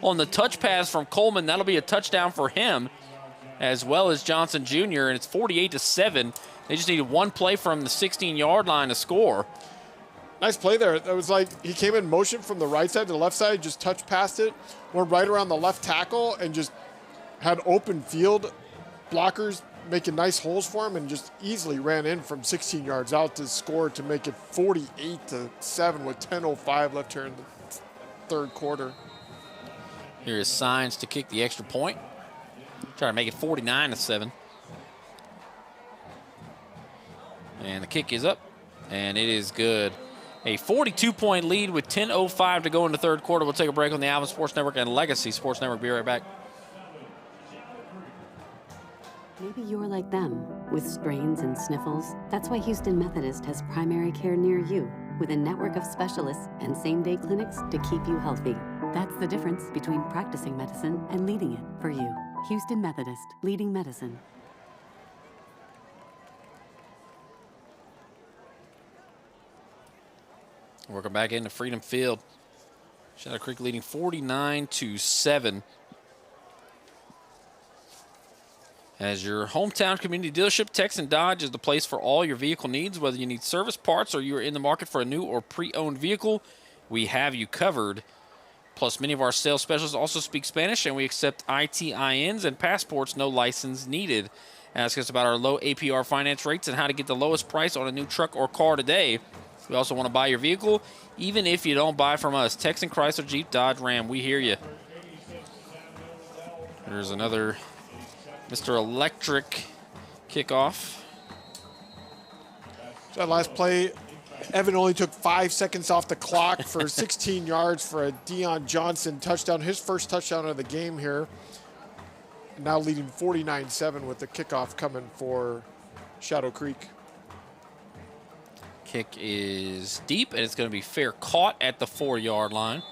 on the touch pass from Coleman. That'll be a touchdown for him. as well as Johnson Jr., and it's 48-7. They just needed one play from the 16-yard line to score. Nice play there. It was like he came in motion from the right side to the left side, just touched past it, went right around the left tackle, and just had open field, blockers making nice holes for him, and just easily ran in from 16 yards out to score to make it 48-7 with 10:05 left here in the third quarter. Here is Signs to kick the extra point. Try to make it 49-7. And the kick is up, and it is good. A 42-point lead with 10:05 to go in the third quarter. We'll take a break on the Alvin Sports Network and Legacy Sports Network. Be right back. Maybe you're like them, with strains and sniffles. That's why Houston Methodist has primary care near you, with a network of specialists and same-day clinics to keep you healthy. That's the difference between practicing medicine and leading it for you. Houston Methodist, leading medicine. Welcome back into Freedom Field. Shadow Creek leading 49-7. As your hometown community dealership, Texan Dodge is the place for all your vehicle needs. Whether you need service parts or you are in the market for a new or pre-owned vehicle, we have you covered. Plus, many of our sales specialists also speak Spanish, and we accept ITINs and passports, no license needed. Ask us about our low APR finance rates and how to get the lowest price on a new truck or car today. We also want to buy your vehicle, even if you don't buy from us. Texan, Chrysler, Jeep, Dodge, Ram, we hear you. There's another Mr. Electric kickoff. So that last play, Evan only took 5 seconds off the clock for 16 yards for a Deion Johnson touchdown, his first touchdown of the game here. Now leading 49-7 with the kickoff coming for Shadow Creek. Kick is deep, and it's going to be fair caught at the 4-yard line.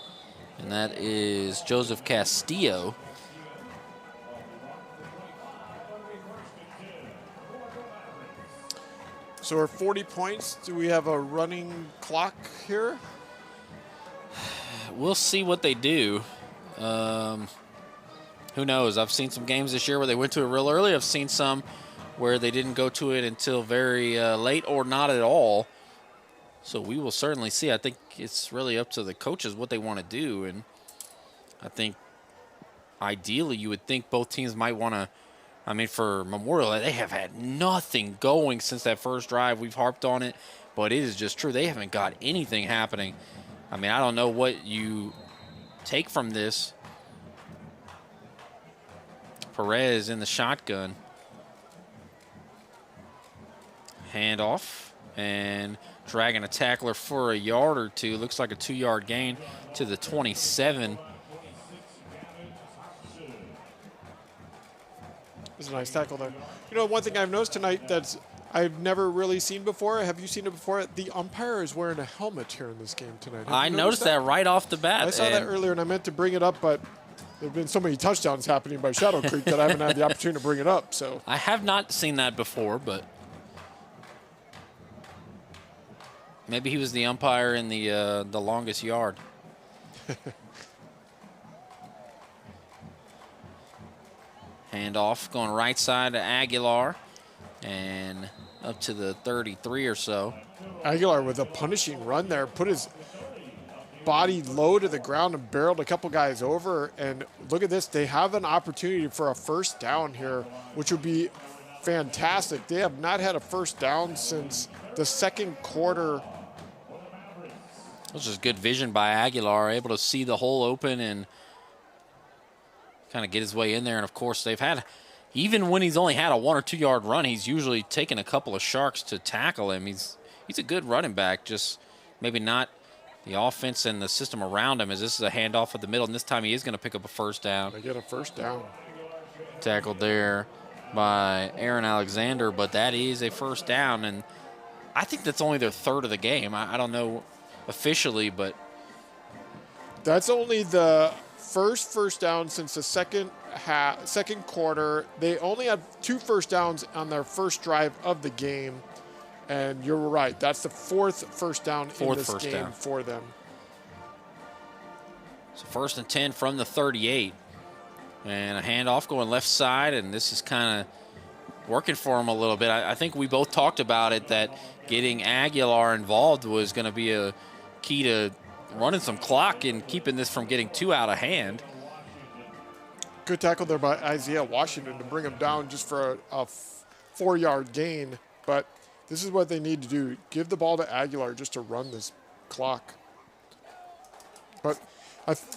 And that is Joseph Castillo. So we're 40 points. Do we have a running clock here? We'll see what they do. Who knows? I've seen some games this year where they went to it real early. I've seen some where they didn't go to it until very late or not at all. So we will certainly see. I think it's really up to the coaches what they want to do. And I think ideally you would think both teams might want to, I mean, for Memorial, they have had nothing going since that first drive. We've harped on it, but it is just true. They haven't got anything happening. I mean, I don't know what you take from this. Perez in the shotgun. Handoff and dragging a tackler for a yard or two. Looks like a 2-yard gain to the 27. It was a nice tackle there. You know, one thing I've noticed tonight that's I've never really seen before. Have you seen it before? The umpire is wearing a helmet here in this game tonight. I noticed that right off the bat. I saw that earlier, and I meant to bring it up, but there have been so many touchdowns happening by Shadow Creek that I haven't had the opportunity to bring it up. So I have not seen that before, but maybe he was the umpire in the longest yard. Handoff going right side to Aguilar and up to the 33 or so. Aguilar with a punishing run there, put his body low to the ground and barreled a couple guys over. And look at this, they have an opportunity for a first down here, which would be fantastic. They have not had a first down since the second quarter. It was just good vision by Aguilar, able to see the hole open and kind of get his way in there. And, of course, they've had, even when he's only had a 1 or 2 yard run, he's usually taken a couple of sharks to tackle him. He's a good running back, just maybe not the offense and the system around him, as this is a handoff at the middle, and this time he is going to pick up a first down. They get a first down. Tackled there by Aaron Alexander, but that is a first down, and I think that's only their third of the game. I don't know officially, but that's only the first down since the second quarter. They only had 2 first downs on their first drive of the game, and you're right. That's the fourth first down in this game for them. So 1st and 10 from the 38. And a handoff going left side, and this is kind of working for him a little bit. I think we both talked about it, that getting Aguilar involved was going to be a key to running some clock and keeping this from getting too out of hand. Good tackle there by Isaiah Washington to bring him down just for a 4-yard gain. But this is what they need to do. Give the ball to Aguilar just to run this clock. But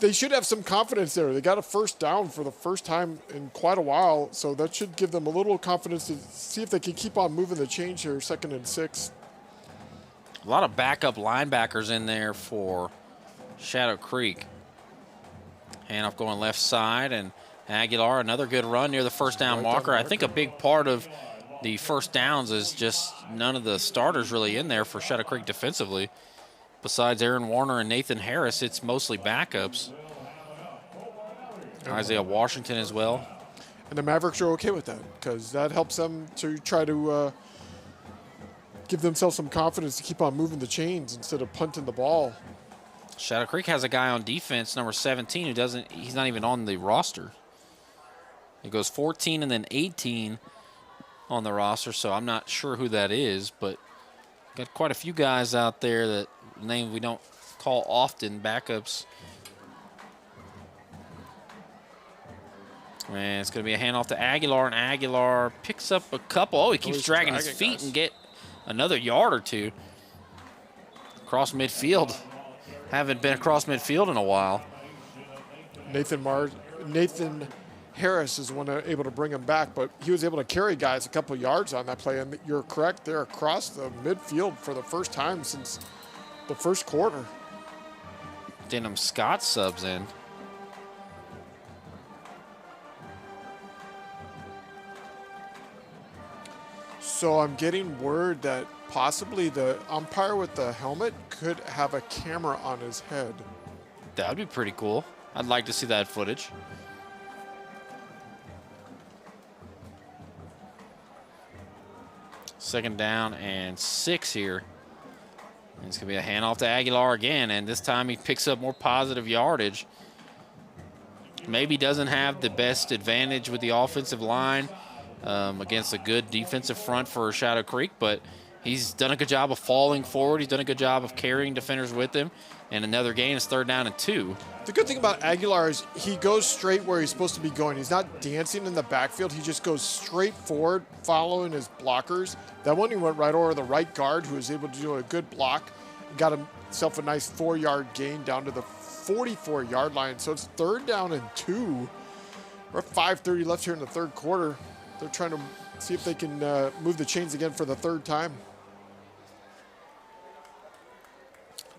they should have some confidence there. They got a first down for the first time in quite a while, so that should give them a little confidence to see if they can keep on moving the change here, 2nd and 6. A lot of backup linebackers in there for Shadow Creek. Handoff going left side, and Aguilar, another good run near the first down marker. I think a big part of the first downs is just none of the starters really in there for Shadow Creek defensively. Besides Aaron Warner and Nathan Harris, it's mostly backups. Isaiah Washington as well. And the Mavericks are okay with that because that helps them to try to give themselves some confidence to keep on moving the chains instead of punting the ball. Shadow Creek has a guy on defense, number 17, he's not even on the roster. It goes 14 and then 18 on the roster, so I'm not sure who that is, but got quite a few guys out there that names we don't call often, backups. And it's going to be a handoff to Aguilar, and Aguilar picks up a couple. Oh, he keeps dragging his feet and get another yard or two. Across midfield. Haven't been across midfield in a while. Nathan Harris is one able to bring him back, but he was able to carry guys a couple yards on that play, and you're correct, they're across the midfield for the first time since the first quarter. Denham Scott subs in. So I'm getting word that possibly the umpire with the helmet could have a camera on his head. That would be pretty cool. I'd like to see that footage. Second down and 6 here. And it's going to be a handoff to Aguilar again, and this time he picks up more positive yardage. Maybe doesn't have the best advantage with the offensive line against a good defensive front for Shadow Creek, but he's done a good job of falling forward. He's done a good job of carrying defenders with him. And another gain is 3rd down and 2. The good thing about Aguilar is he goes straight where he's supposed to be going. He's not dancing in the backfield. He just goes straight forward, following his blockers. That one he went right over the right guard, who was able to do a good block and got himself a nice 4-yard gain down to the 44-yard line. So it's 3rd down and 2. We're at 5:30 left here in the 3rd quarter. They're trying to see if they can move the chains again for the 3rd time.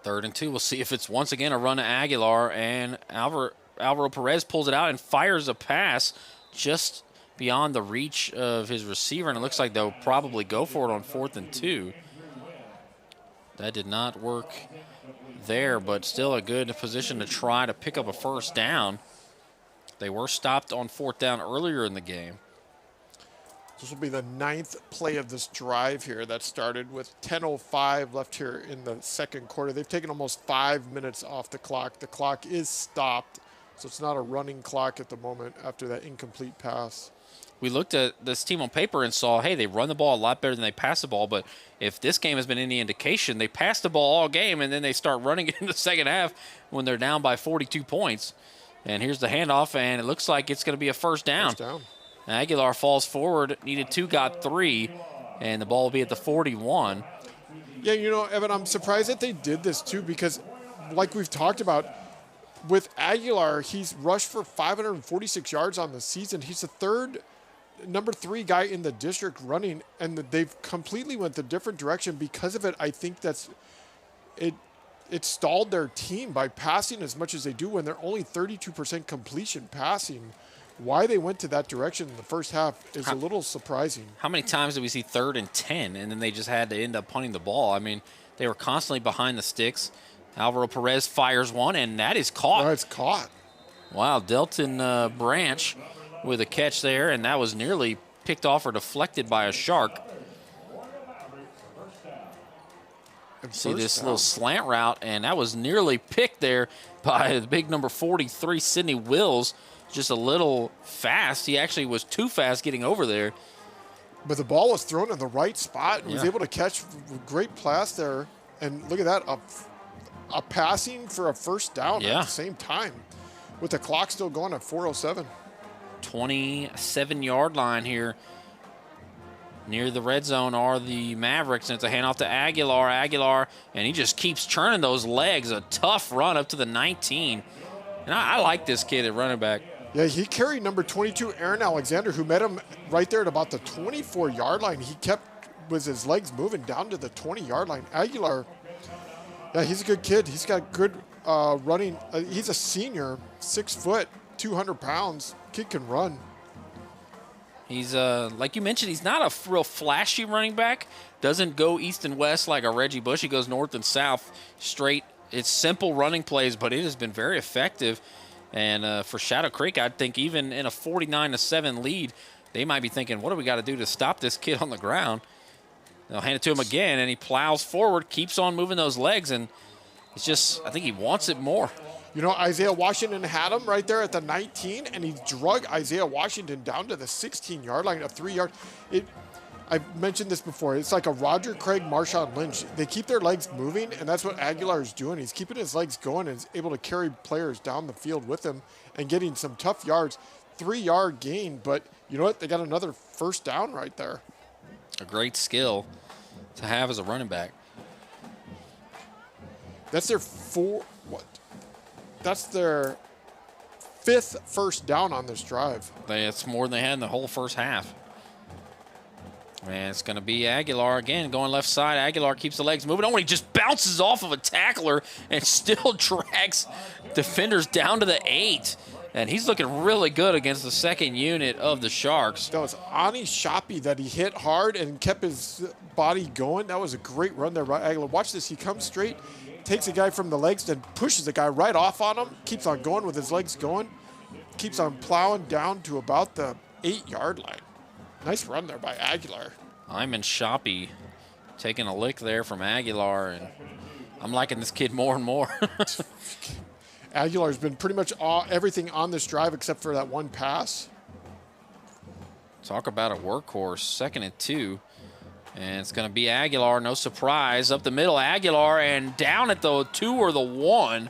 3rd and 2. We'll see if it's once again a run to Aguilar, and Alvaro Perez pulls it out and fires a pass just beyond the reach of his receiver, and it looks like they'll probably go for it on 4th and 2. That did not work there, but still a good position to try to pick up a first down. They were stopped on 4th down earlier in the game. This will be the 9th play of this drive here that started with 10:05 left here in the 2nd quarter. They've taken almost 5 minutes off the clock. The clock is stopped, so it's not a running clock at the moment after that incomplete pass. We looked at this team on paper and saw, hey, they run the ball a lot better than they pass the ball, but if this game has been any indication, they pass the ball all game and then they start running it in the second half when they're down by 42 points. And here's the handoff, and it looks like it's going to be a first down. First down. Aguilar falls forward, needed 2, got 3, and the ball will be at the 41. Yeah, you know, Evan, I'm surprised that they did this too, because like we've talked about, with Aguilar, he's rushed for 546 yards on the season. He's the number 3 guy in the district running, and they've completely went the different direction because of it. I think it stalled their team by passing as much as they do when they're only 32% completion passing. Why they went to that direction in the first half is a little surprising. How many times did we see 3rd and 10, and then they just had to end up punting the ball? I mean, they were constantly behind the sticks. Alvaro Perez fires one, and that is caught. Oh, it's caught. Wow, Delton Branch with a catch there, and that was nearly picked off or deflected by a shark. See this little slant route, and that was nearly picked there by the big number 43, Sidney Wills. just a little fast. He actually was too fast getting over there. But the ball was thrown in the right spot and was able to catch with great pass there. And look at that, a passing for a first down at the same time with the clock still going at 4:07. 27-yard line here. Near the red zone are the Mavericks, and it's a handoff to Aguilar. Aguilar, and he just keeps churning those legs. A tough run up to the 19. And I like this kid at running back. Yeah, he carried number 22, Aaron Alexander, who met him right there at about the 24-yard line. He kept with his legs moving down to the 20-yard line. Aguilar, yeah, he's a good kid. He's got good running. He's a senior, 6 foot, 200 pounds. Kid can run. He's, like you mentioned, he's not a real flashy running back. Doesn't go east and west like a Reggie Bush. He goes north and south straight. It's simple running plays, but it has been very effective. And for Shadow Creek, I think even in a 49-7 lead, they might be thinking, what do we got to do to stop this kid on the ground? They'll hand it to him again, and he plows forward, keeps on moving those legs, and it's just, I think he wants it more. You know, Isaiah Washington had him right there at the 19, and he drug Isaiah Washington down to the 16-yard line, a 3-yard. I've mentioned this before. It's like a Roger Craig, Marshawn Lynch. They keep their legs moving, and that's what Aguilar is doing. He's keeping his legs going and is able to carry players down the field with him and getting some tough yards. 3-yard gain, but you know what? They got another first down right there. A great skill to have as a running back. That's their That's their 5th first down on this drive. That's more than they had in the whole first half. And it's going to be Aguilar again going left side. Aguilar keeps the legs moving. Oh, he just bounces off of a tackler and still drags defenders down to the 8. And he's looking really good against the second unit of the Sharks. That was Ani Shoppy that he hit hard and kept his body going. That was a great run there by Aguilar. Watch this. He comes straight, takes a guy from the legs, then pushes the guy right off on him, keeps on going with his legs going, keeps on plowing down to about the 8-yard line. Nice run there by Aguilar. Iman Shoppy taking a lick there from Aguilar, and I'm liking this kid more and more. Aguilar's been pretty much everything on this drive except for that one pass. Talk about a workhorse. 2nd and 2. And it's going to be Aguilar, no surprise. Up the middle, Aguilar, and down at the 2 or the 1.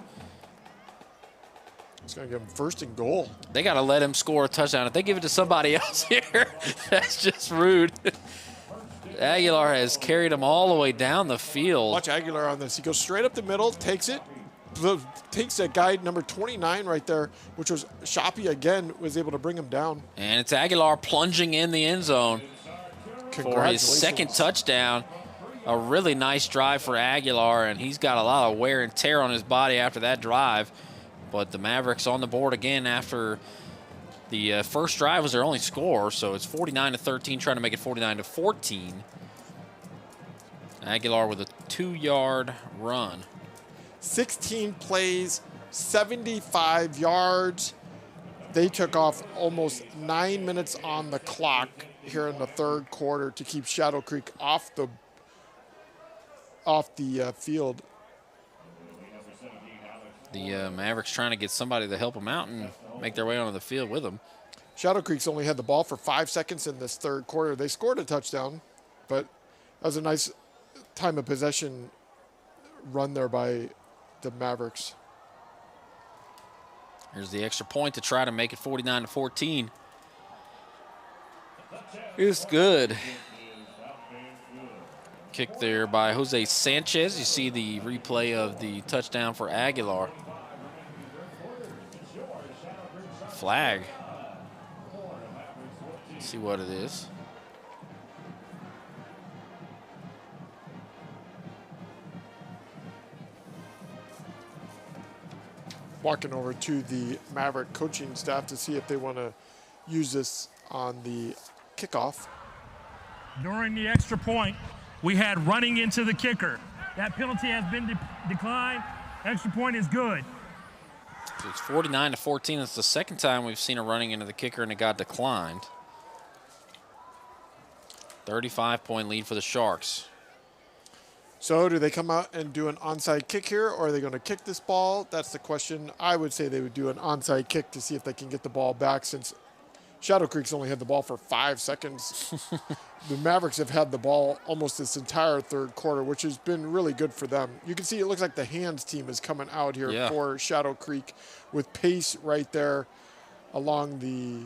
It's going to give him 1st and goal. They got to let him score a touchdown. If they give it to somebody else here, that's just rude. Aguilar has carried him all the way down the field. Watch Aguilar on this. He goes straight up the middle, takes it, takes that guy, number 29 right there, which was Shoppy again, was able to bring him down. And it's Aguilar plunging in the end zone for his 2nd touchdown. A really nice drive for Aguilar, and he's got a lot of wear and tear on his body after that drive. But the Mavericks on the board again after the first drive was their only score, so it's 49-13, trying to make it 49-14. Aguilar with a 2-yard run. 16 plays, 75 yards. They took off almost 9 minutes on the clock here in the 3rd quarter to keep Shadow Creek off the field. The Mavericks trying to get somebody to help them out and make their way onto the field with them. Shadow Creek's only had the ball for 5 seconds in this 3rd quarter. They scored a touchdown, but that was a nice time of possession run there by the Mavericks. Here's the extra point to try to make it 49-14. It's good. Kick there by Jose Sanchez. You see the replay of the touchdown for Aguilar. Flag. Let's see what it is. Walking over to the Maverick coaching staff to see if they want to use this on the kickoff. During the extra point, we had running into the kicker. That penalty has been declined. Extra point is good. So it's 49-14. It's the 2nd time we've seen a running into the kicker and it got declined. 35-point lead for the Sharks. So do they come out and do an onside kick here, or are they going to kick this ball? That's the question. I would say they would do an onside kick to see if they can get the ball back, since Shadow Creek's only had the ball for 5 seconds. The Mavericks have had the ball almost this entire third quarter, which has been really good for them. You can see it looks like the hands team is coming out here for Shadow Creek with Pace right there along the,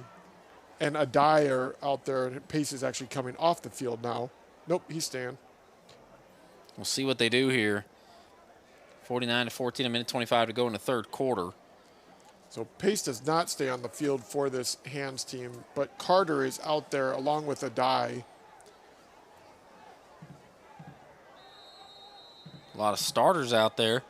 and Adai are out there, and Pace is actually coming off the field now. Nope, he's staying. We'll see what they do here. 49-14, a minute 25 to go in the third quarter. So Pace does not stay on the field for this hands team, but Carter is out there along with Adai. A lot of starters out there.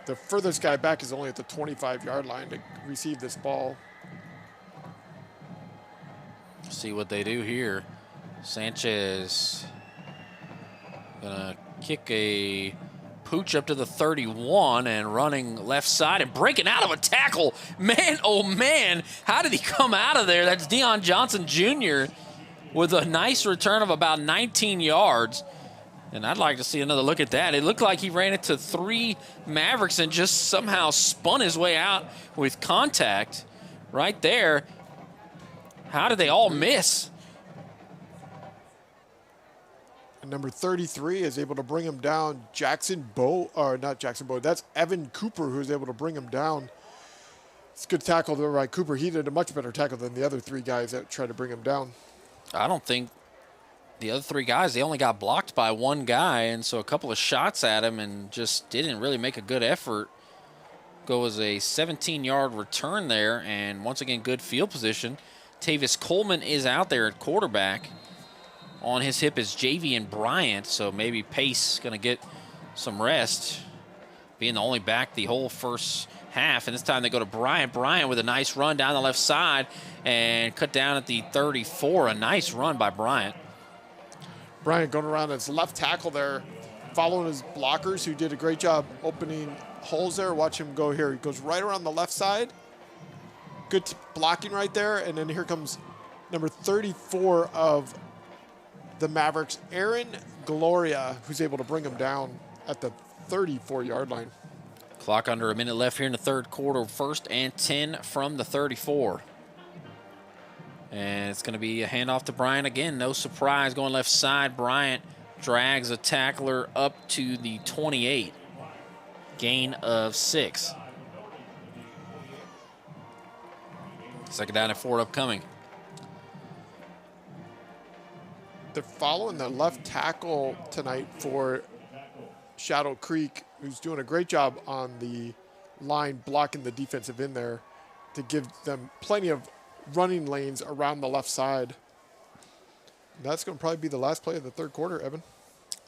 The furthest guy back is only at the 25-yard line to receive this ball. See what they do here. Sanchez gonna kick a pooch up to the 31 and running left side and breaking out of a tackle. Man, oh man, how did he come out of there? That's Deion Johnson Jr. with a nice return of about 19 yards. And I'd like to see another look at that. It looked like he ran into 3 Mavericks and just somehow spun his way out with contact right there. How did they all miss? And number 33 is able to bring him down. That's Evan Cooper who's able to bring him down. It's a good tackle there by Cooper. He did a much better tackle than the other 3 guys that tried to bring him down. I don't think the other 3 guys, they only got blocked by 1 guy, and so a couple of shots at him and just didn't really make a good effort. Goes a 17-yard return there, and once again, good field position. Tavis Coleman is out there at quarterback. On his hip is Javian Bryant, so maybe Pace going to get some rest, being the only back the whole first half. And this time they go to Bryant. Bryant with a nice run down the left side and cut down at the 34. A nice run by Bryant. Bryant going around his left tackle there, following his blockers who did a great job opening holes there. Watch him go here. He goes right around the left side. Good blocking right there. And then here comes number 34 of the Mavericks, Aaron Gloria, who's able to bring him down at the 34-yard line. Clock under a minute left here in the third quarter. 1st and 10 from the 34. And it's going to be a handoff to Bryant again. No surprise, going left side. Bryant drags a tackler up to the 28. Gain of 6. 2nd down and 4 upcoming. They're following the left tackle tonight for Shadow Creek, who's doing a great job on the line blocking the defensive end there to give them plenty of running lanes around the left side. That's going to probably be the last play of the third quarter, Evan.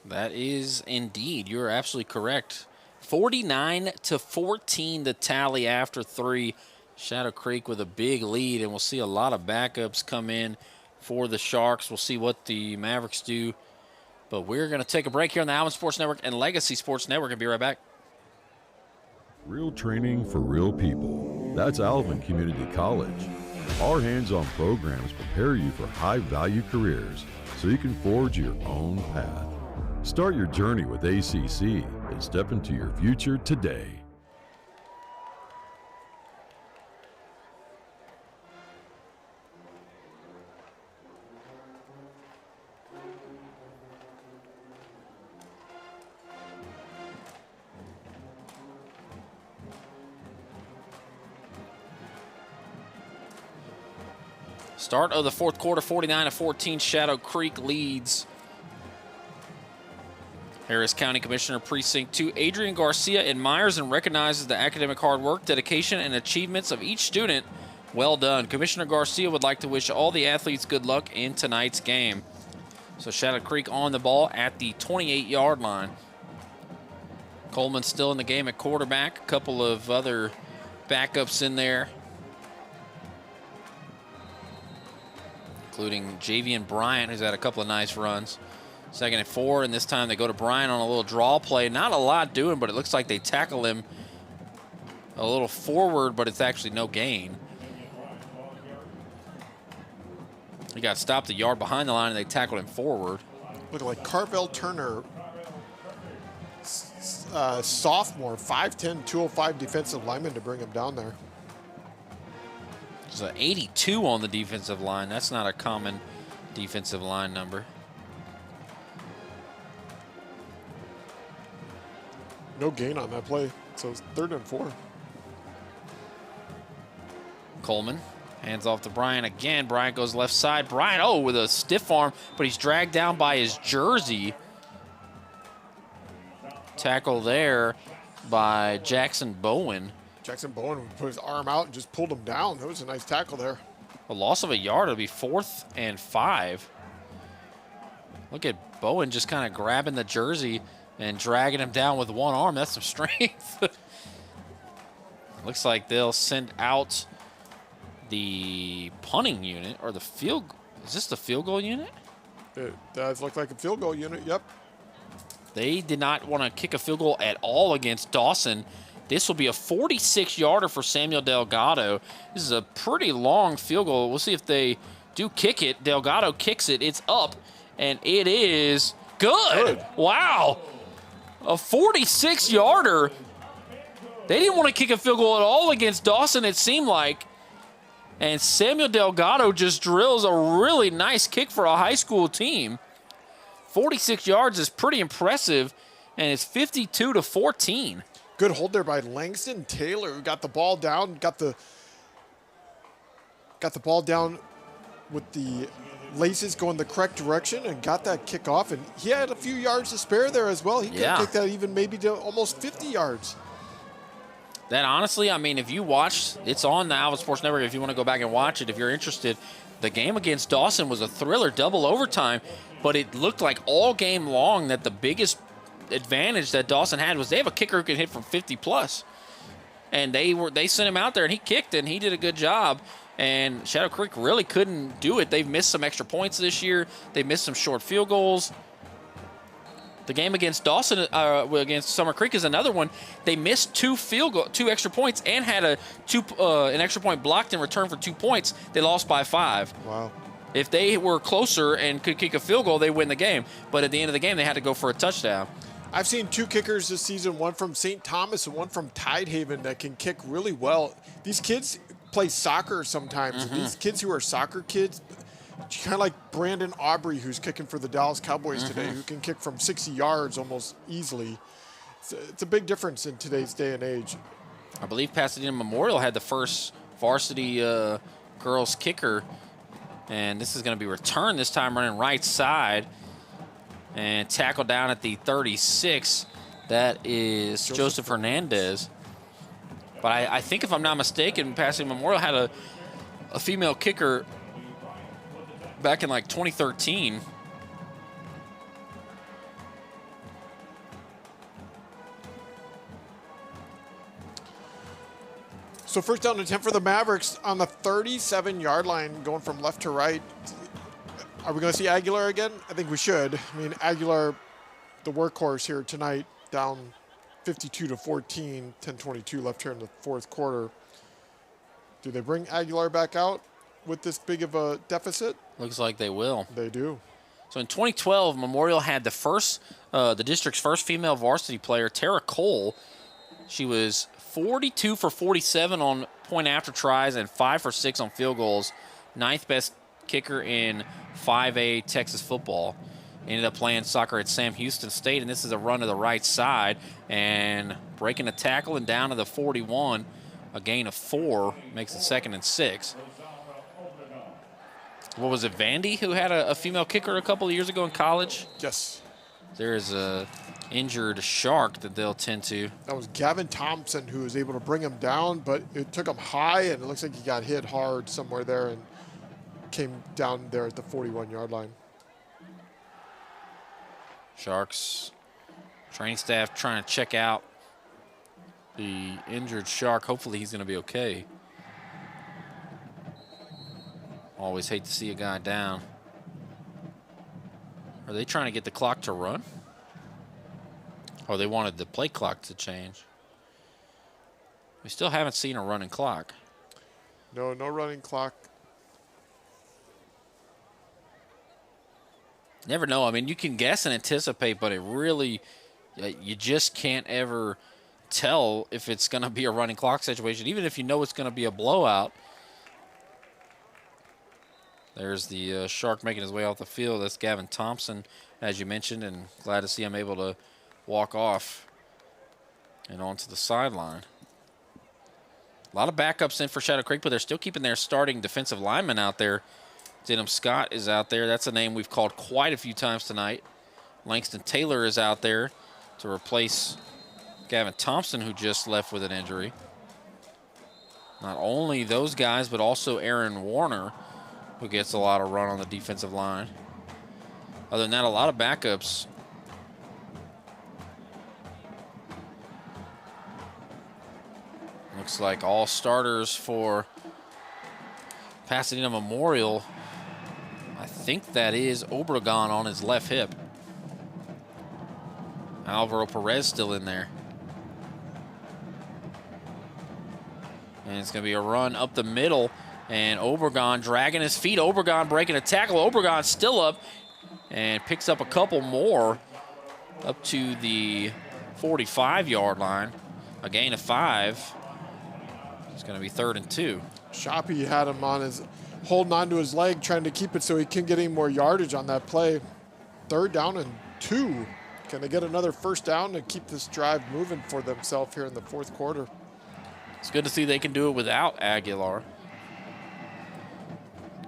That is indeed. You're absolutely correct. 49-14 the tally after 3. Shadow Creek with a big lead, and we'll see a lot of backups come in for the Sharks. We'll see what the Mavericks do. But we're going to take a break here on the Alvin Sports Network and Legacy Sports Network and be right back. Real training for real people. That's Alvin Community College. Our hands-on programs prepare you for high-value careers so you can forge your own path. Start your journey with ACC and step into your future today. Start of the fourth quarter, 49-14, Shadow Creek leads. Harris County Commissioner Precinct 2 Adrian Garcia admires and recognizes the academic hard work, dedication, and achievements of each student. Well done. Commissioner Garcia would like to wish all the athletes good luck in tonight's game. So Shadow Creek on the ball at the 28-yard line. Coleman still in the game at quarterback. A couple of other backups in there, including Javian Bryant, who's had a couple of nice runs. 2nd and 4, and this time they go to Bryant on a little draw play. Not a lot doing, but it looks like they tackle him a little forward, but it's actually no gain. He got stopped a yard behind the line, and they tackled him forward. Looking like Carvel Turner, sophomore, 5'10", 205 defensive lineman to bring him down there. There's an 82 on the defensive line. That's not a common defensive line number. No gain on that play, so it's 3rd and 4. Coleman hands off to Bryant again. Bryant goes left side. Bryant, oh, with a stiff arm, but he's dragged down by his jersey. Tackle there by Jackson Bowen. Jackson Bowen put his arm out and just pulled him down. That was a nice tackle there. A loss of a yard. It'll be 4th and 5. Look at Bowen just kind of grabbing the jersey and dragging him down with one arm. That's some strength. Looks like they'll send out the punting unit or the field. Is this the field goal unit? It does look like a field goal unit, yep. They did not want to kick a field goal at all against Dawson. This will be a 46-yarder for Samuel Delgado. This is a pretty long field goal. We'll see if they do kick it. Delgado kicks it. It's up, and it is good. Wow. A 46-yarder. They didn't want to kick a field goal at all against Dawson, it seemed like. And Samuel Delgado just drills a really nice kick for a high school team. 46 yards is pretty impressive, and it's 52-14. Good hold there by Langston Taylor, who got the ball down, got the ball down with the laces going the correct direction and got that kick off. And he had a few yards to spare there as well. He could have kicked that even maybe to almost 50 yards. That honestly, I mean, if you watch, it's on the Alvin Sports Network if you want to go back and watch it if you're interested. The game against Dawson was a thriller, double overtime, but it looked like all game long that the biggest advantage that Dawson had was they have a kicker who can hit from 50+. And they sent him out there, and he kicked, and he did a good job. And Shadow Creek really couldn't do it. They've missed some extra points this year. They missed some short field goals. The game against Dawson, against Summer Creek is another one. They missed two extra points and had an extra point blocked in return for 2 points. They lost by 5. Wow. If they were closer and could kick a field goal, they win the game. But at the end of the game, they had to go for a touchdown. I've seen 2 kickers this season, one from St. Thomas and one from Tidehaven that can kick really well. These kids play soccer sometimes. Mm-hmm. These kids who are soccer kids, kind of like Brandon Aubrey, who's kicking for the Dallas Cowboys today, who can kick from 60 yards almost easily. It's a big difference in today's day and age. I believe Pasadena Memorial had the first varsity girls kicker, and this is going to be returned this time running right side and tackled down at the 36. That is Joseph Hernandez. But I think if I'm not mistaken, Pasadena Memorial had a female kicker back in like 2013. So first down and 10 for the Mavericks on the 37-yard line, going from left to right. Are we going to see Aguilar again? I think we should. I mean, Aguilar, the workhorse here tonight, down 52-14, 10:22 left here in the fourth quarter. Do they bring Aguilar back out with this big of a deficit? Looks like they will. They do. So in 2012, Memorial had the district's first female varsity player, Tara Cole. She was 42 for 47 on point after tries and 5 for 6 on field goals. 9th best kicker in 5A Texas football. Ended up playing soccer at Sam Houston State, and this is a run to the right side and breaking a tackle and down to the 41. A gain of 4 makes it 2nd and 6. What was it, Vandy, who had a female kicker a couple of years ago in college? Yes. There's a injured Shark that they'll tend to. That was Gavin Thompson who was able to bring him down, but it took him high, and it looks like he got hit hard somewhere there and came down there at the 41-yard line. Sharks training staff trying to check out the injured Shark. Hopefully he's going to be okay. Always hate to see a guy down. Are they trying to get the clock to run? Or they wanted the play clock to change? We still haven't seen a running clock. No running clock. Never know. I mean, you can guess and anticipate, but it really, you just can't ever tell if it's going to be a running clock situation, even if you know it's going to be a blowout. There's the Shark making his way off the field. That's Gavin Thompson, as you mentioned, and glad to see him able to walk off and onto the sideline. A lot of backups in for Shadow Creek, but they're still keeping their starting defensive lineman out there. Denham Scott is out there. That's a name we've called quite a few times tonight. Langston Taylor is out there to replace Gavin Thompson, who just left with an injury. Not only those guys, but also Aaron Warner, who gets a lot of run on the defensive line. Other than that, a lot of backups. Looks like all starters for Pasadena Memorial. I think that is Obregon on his left hip. Alvaro Perez still in there. And it's going to be a run up the middle. And Obregon dragging his feet. Obregon breaking a tackle. Obregon still up and picks up a couple more up to the 45-yard line. A gain of 5. It's going to be 3rd and 2. Shoppy had him on his, holding onto his leg, trying to keep it so he couldn't get any more yardage on that play. 3rd down and 2. Can they get another first down to keep this drive moving for themselves here in the 4th quarter? It's good to see they can do it without Aguilar.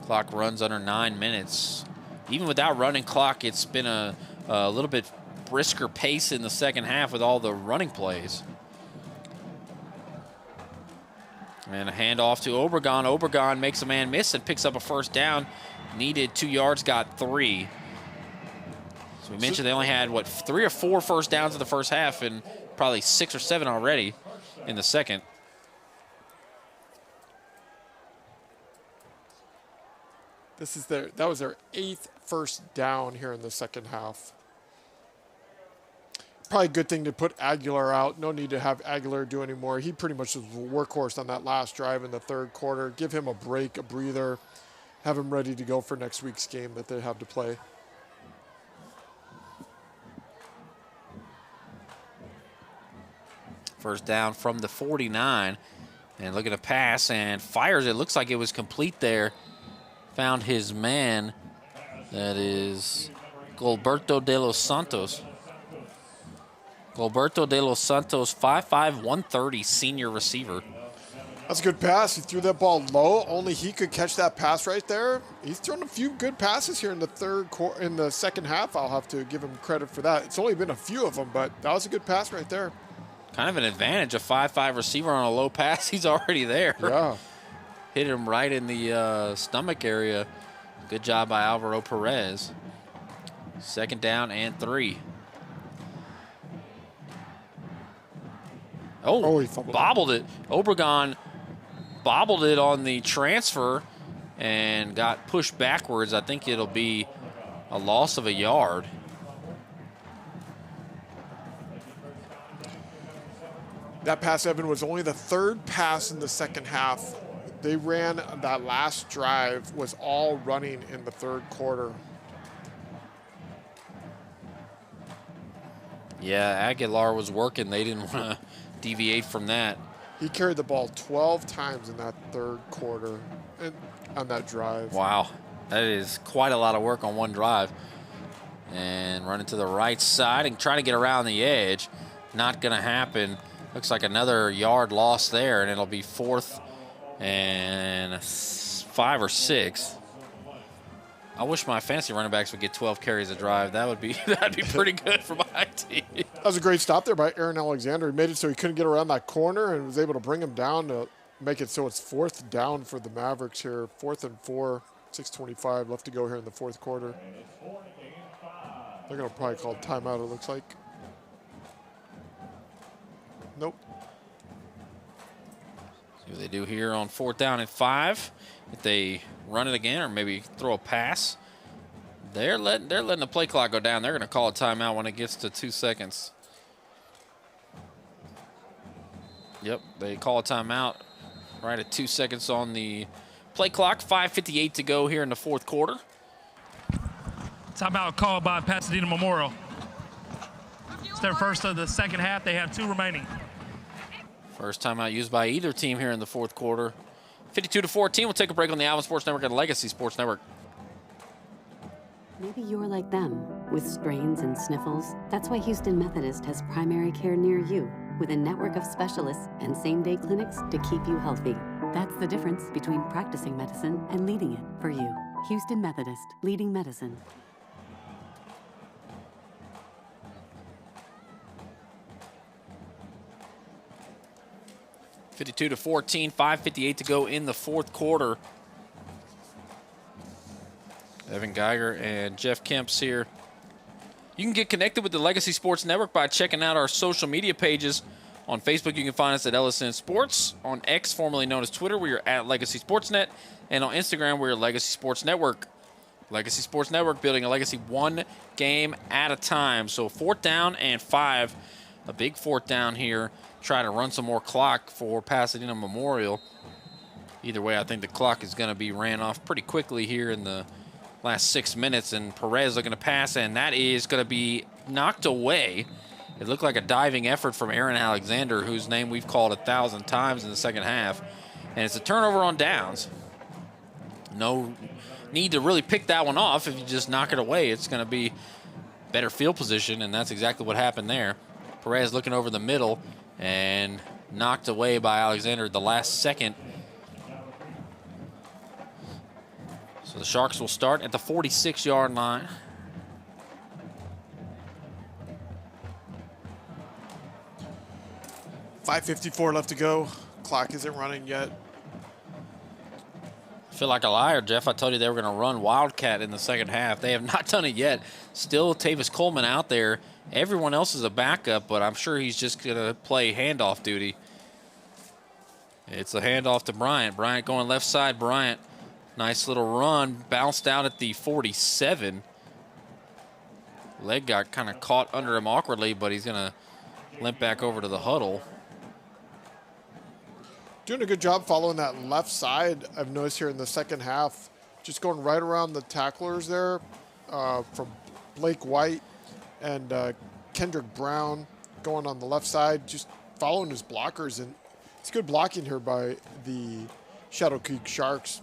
Clock runs under 9 minutes. Even without running clock, it's been a little bit brisker pace in the second half with all the running plays. And a handoff to Obregon. Obregon makes a man miss and picks up a first down. Needed 2 yards, got 3. So we mentioned they only had, what, 3 or 4 first downs in the first half and probably 6 or 7 already in the second. That was their 8th first down here in the second half. Probably a good thing to put Aguilar out. No need to have Aguilar do any more. He pretty much was a workhorse on that last drive in the 3rd quarter. Give him a break, a breather. Have him ready to go for next week's game that they have to play. First down from the 49. And looking to pass and fires. It looks like it was complete there. Found his man. That is Gilberto de los Santos. Gilberto de los Santos, 5'5", 130, senior receiver. That's a good pass. He threw that ball low. Only he could catch that pass right there. He's thrown a few good passes here in the second half. I'll have to give him credit for that. It's only been a few of them, but that was a good pass right there. Kind of an advantage, a 5'5" receiver on a low pass. He's already there. Yeah. Hit him right in the stomach area. Good job by Alvaro Perez. 2nd down and 3. Oh, he bobbled it. Obregon bobbled it on the transfer and got pushed backwards. I think it'll be a loss of a yard. That pass, Evan, was only the 3rd pass in the second half. They ran that last drive, was all running in the 3rd quarter. Yeah, Aguilar was working. They didn't want to deviate from that. He carried the ball 12 times in that 3rd quarter and on that drive. Wow, that is quite a lot of work on one drive. And running to the right side and trying to get around the edge. Not going to happen. Looks like another yard lost there, and it'll be 4th and 5 or 6. I wish my fantasy running backs would get 12 carries a drive. That'd be pretty good for my team. That was a great stop there by Aaron Alexander. He made it so he couldn't get around that corner and was able to bring him down to make it so it's 4th down for the Mavericks here. 4th and 4, 6:25 left to go here in the 4th quarter. They're going to probably call timeout, it looks like. Nope. See what they do here on 4th down and 5. If they run it again or maybe throw a pass, they're letting the play clock go down. They're going to call a timeout when it gets to 2 seconds. Yep, they call a timeout right at 2 seconds on the play clock. 5:58 to go here in the 4th quarter. Timeout called by Pasadena Memorial. It's their first of the second half. They have 2 remaining. First timeout used by either team here in the fourth quarter. 52-14. We'll take a break on the Alvin Sports Network and Legacy Sports Network. Maybe you're like them, with strains and sniffles. That's why Houston Methodist has primary care near you, with a network of specialists and same-day clinics to keep you healthy. That's the difference between practicing medicine and leading it for you. Houston Methodist, leading medicine. (52-14), 5:58 to go in the fourth quarter. Evan Geiger and Jeff Kemps here. You can get connected with the Legacy Sports Network by checking out our social media pages. On Facebook, you can find us at LSN Sports. On X, formerly known as Twitter, we are at Legacy Sportsnet. And on Instagram, we are Legacy Sports Network. Legacy Sports Network, building a legacy one game at a time. So 4th down and 5. A big 4th down here. Try to run some more clock for Pasadena Memorial. Either way, I think the clock is going to be ran off pretty quickly here in the last 6 minutes. And Perez looking to pass, and that is going to be knocked away. It looked like a diving effort from Aaron Alexander, whose name we've called 1,000 times in the second half. And it's a turnover on downs. No need to really pick that one off. If you just knock it away, it's going to be better field position, and that's exactly what happened there. Perez looking over the middle and knocked away by Alexander at the last second. So the Sharks will start at the 46-yard line. .554 left to go. Clock isn't running yet. I feel like a liar, Jeff. I told you they were going to run Wildcat in the second half. They have not done it yet. Still Tavis Coleman out there. Everyone else is a backup, but I'm sure he's just going to play handoff duty. It's a handoff to Bryant. Bryant going left side. Bryant, nice little run. Bounced out at the 47. Leg got kind of caught under him awkwardly, but he's going to limp back over to the huddle. Doing a good job following that left side, I've noticed here in the second half. Just going right around the tacklers there from Blake White and Kendrick Brown going on the left side, just following his blockers. And it's good blocking here by the Shadow Creek Sharks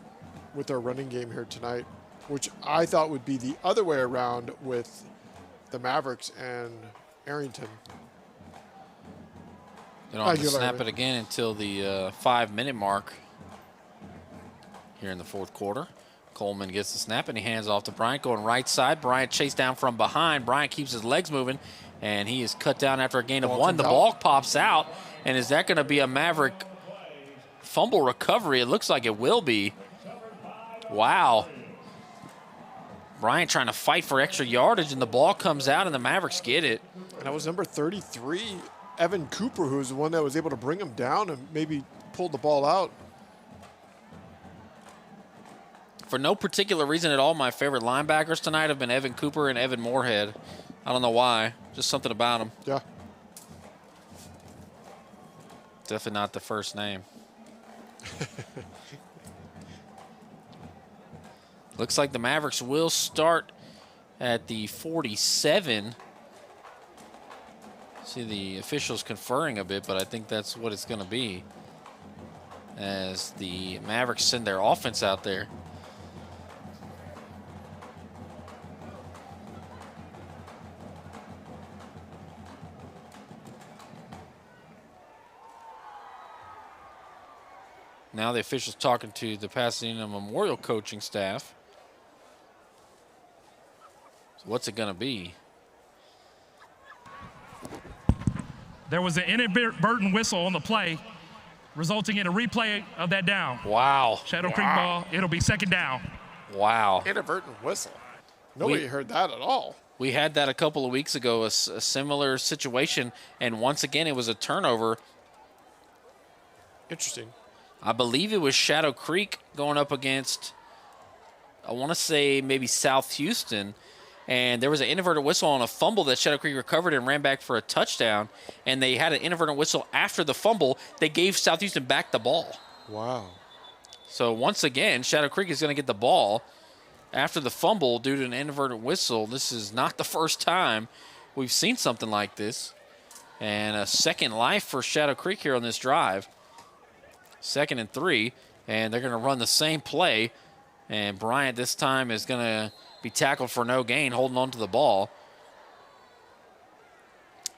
with their running game here tonight, which I thought would be the other way around with the Mavericks and Arrington. They don't have to snap it again until the 5-minute mark here in the fourth quarter. Coleman gets the snap, and he hands off to Bryant, going right side. Bryant chased down from behind. Bryant keeps his legs moving, and he is cut down after a gain of 1. The ball pops out, and is that going to be a Maverick fumble recovery? It looks like it will be. Wow. Bryant trying to fight for extra yardage, and the ball comes out, and the Mavericks get it. And that was number 33, Evan Cooper, who was the one that was able to bring him down and maybe pulled the ball out. For no particular reason at all, my favorite linebackers tonight have been Evan Cooper and Evan Moorhead. I don't know why. Just something about them. Yeah. Definitely not the first name. Looks like the Mavericks will start at the 47. See the officials conferring a bit, but I think that's what it's going to be as the Mavericks send their offense out there. Now the officials talking to the Pasadena Memorial coaching staff. So what's it going to be? There was an inadvertent whistle on the play, resulting in a replay of that down. Wow. Shadow Creek ball. It'll be 2nd down. Wow. Inadvertent whistle. Nobody heard that at all. We had that a couple of weeks ago, a similar situation, and once again it was a turnover. Interesting. I believe it was Shadow Creek going up against, I want to say maybe South Houston, and there was an inadvertent whistle on a fumble that Shadow Creek recovered and ran back for a touchdown, and they had an inadvertent whistle after the fumble. They gave South Houston back the ball. Wow. So once again, Shadow Creek is going to get the ball, after the fumble due to an inadvertent whistle. This is not the first time we've seen something like this. And a second life for Shadow Creek here on this drive. 2nd and 3, and they're going to run the same play. And Bryant this time is going to be tackled for no gain, holding on to the ball.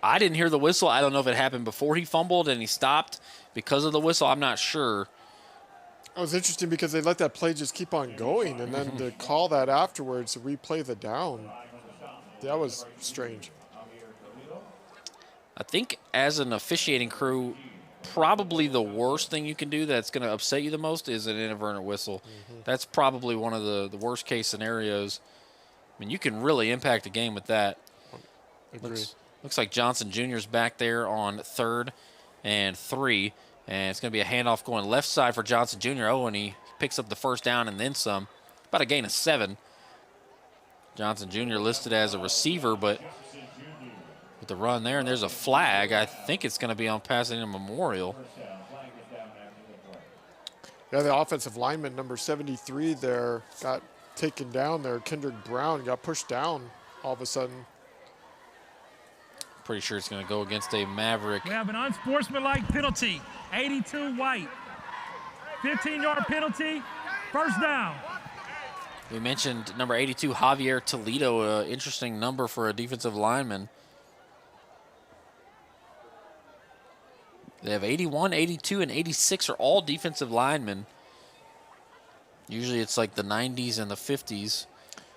I didn't hear the whistle. I don't know if it happened before he fumbled and he stopped because of the whistle. I'm not sure. It was interesting because they let that play just keep on going, and then to call that afterwards to replay the down, that was strange. I think as an officiating crew, probably the worst thing you can do that's going to upset you the most is an inadvertent whistle. That's probably one of the worst case scenarios. I mean, you can really impact a game with that. Looks like Johnson Jr. is back there on 3rd and 3, and it's going to be a handoff going left side for Johnson Jr. Oh, and he picks up the first down and then some. About a gain of 7. Johnson Jr. listed as a receiver, but with the run there, and there's a flag. I think it's going to be on Pasadena Memorial. Yeah, the offensive lineman, number 73 there, got taken down there. Kendrick Brown got pushed down all of a sudden. Pretty sure it's going to go against a Maverick. We have an unsportsmanlike penalty, 82 White. 15-yard penalty, first down. We mentioned number 82, Javier Toledo, an interesting number for a defensive lineman. They have 81, 82, and 86 are all defensive linemen. Usually it's like the 90s and the 50s.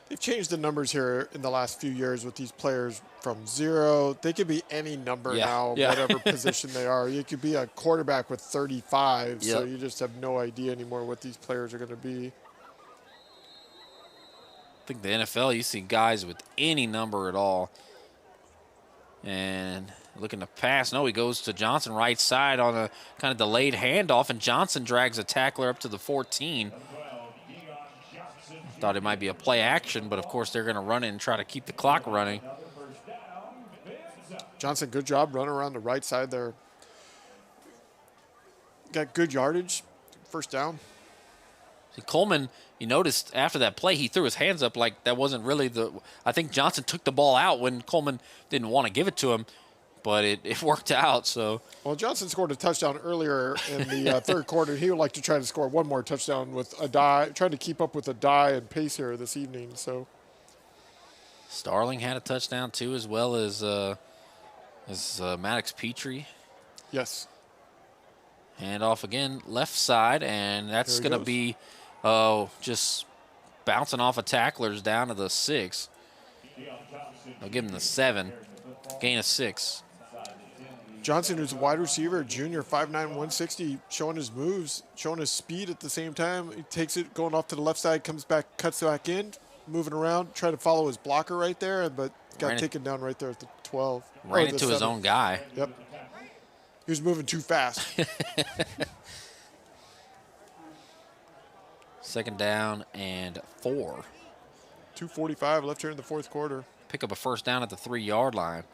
They've changed the numbers here in the last few years with these players from 0. They could be any number now, whatever position they are. You could be a quarterback with 35, so you just have no idea anymore what these players are going to be. I think the NFL, you see guys with any number at all. And looking to pass. No, he goes to Johnson right side on a kind of delayed handoff, and Johnson drags a tackler up to the 14. Thought it might be a play action, but of course they're going to run it and try to keep the clock running. Johnson, good job running around the right side there. Got good yardage, first down. See, Coleman, you noticed after that play, he threw his hands up like that wasn't really the – I think Johnson took the ball out when Coleman didn't want to give it to him, but it worked out. So well, Johnson scored a touchdown earlier in the third quarter. He would like to try to score one more touchdown with a die, trying to keep up with a die and pace here this evening. So Starling had a touchdown too, as well as Maddox Petrie. Yes. Hand off again, left side, and that's going to be just bouncing off of tacklers down to the 6. I'll give him the 7. Gain of 6. Johnson, who's a wide receiver, junior, 5'9", 160, showing his moves, showing his speed at the same time. He takes it, going off to the left side, comes back, cuts back in, moving around, trying to follow his blocker right there, but got taken down right there at the 12. Ran into his own guy. Yep. He was moving too fast. 2nd down and 4. 2:45 left here in the fourth quarter. Pick up a first down at the 3-yard line.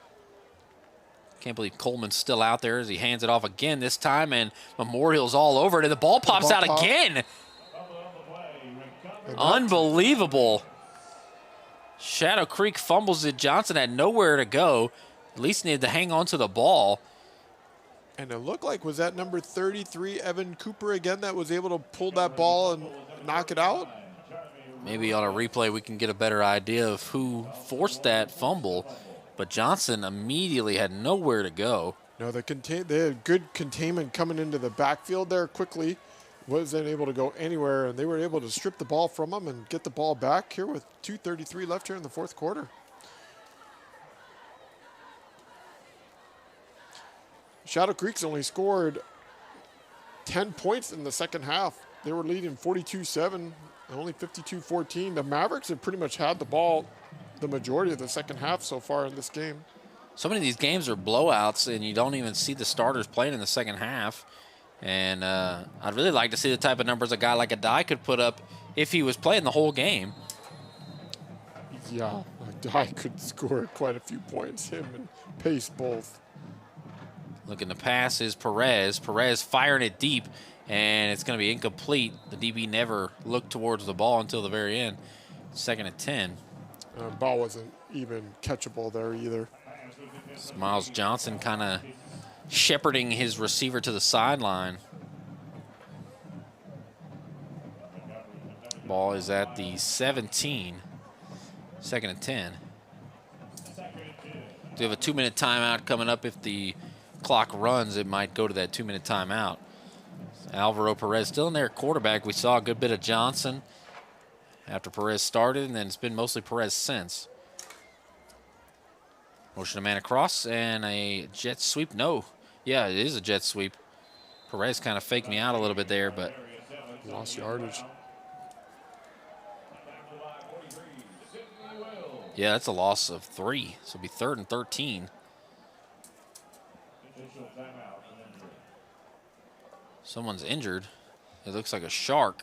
Can't believe Coleman's still out there as he hands it off again this time, and Memorial's all over it, and the ball pops out again. Unbelievable. Shadow Creek fumbles it. Johnson had nowhere to go. At least needed to hang on to the ball. And it looked like, was that number 33, Evan Cooper, again, that was able to pull that ball and knock it out? Maybe on a replay we can get a better idea of who forced that fumble. But Johnson immediately had nowhere to go. No, they had good containment coming into the backfield there quickly. Wasn't able to go anywhere, and they were able to strip the ball from him and get the ball back here with 2:33 left here in the fourth quarter. Shadow Creek's only scored 10 points in the second half. They were leading 42-7, only 52-14. The Mavericks have pretty much had the ball the majority of the second half so far in this game. So many of these games are blowouts, and you don't even see the starters playing in the second half. And I'd really like to see the type of numbers a guy like Adai could put up if he was playing the whole game. Yeah, Adai could score quite a few points, him and Pace both. Looking to pass is Perez. Perez firing it deep, and it's going to be incomplete. The DB never looked towards the ball until the very end. 2nd and 10. Ball wasn't even catchable there either. It's Miles Johnson kind of shepherding his receiver to the sideline. Ball is at the 17. 2nd and 10. We have a 2-minute timeout coming up. If the clock runs, it might go to that 2-minute timeout. Alvaro Perez still in there at quarterback. We saw a good bit of Johnson after Perez started, and then it's been mostly Perez since. Motion of man across, and a jet sweep. No. Yeah, it is a jet sweep. Perez kind of faked me out a little bit there, but lost yardage. Yeah, that's a loss of 3. So it'll be 3rd and 13. Someone's injured. It looks like a Shark.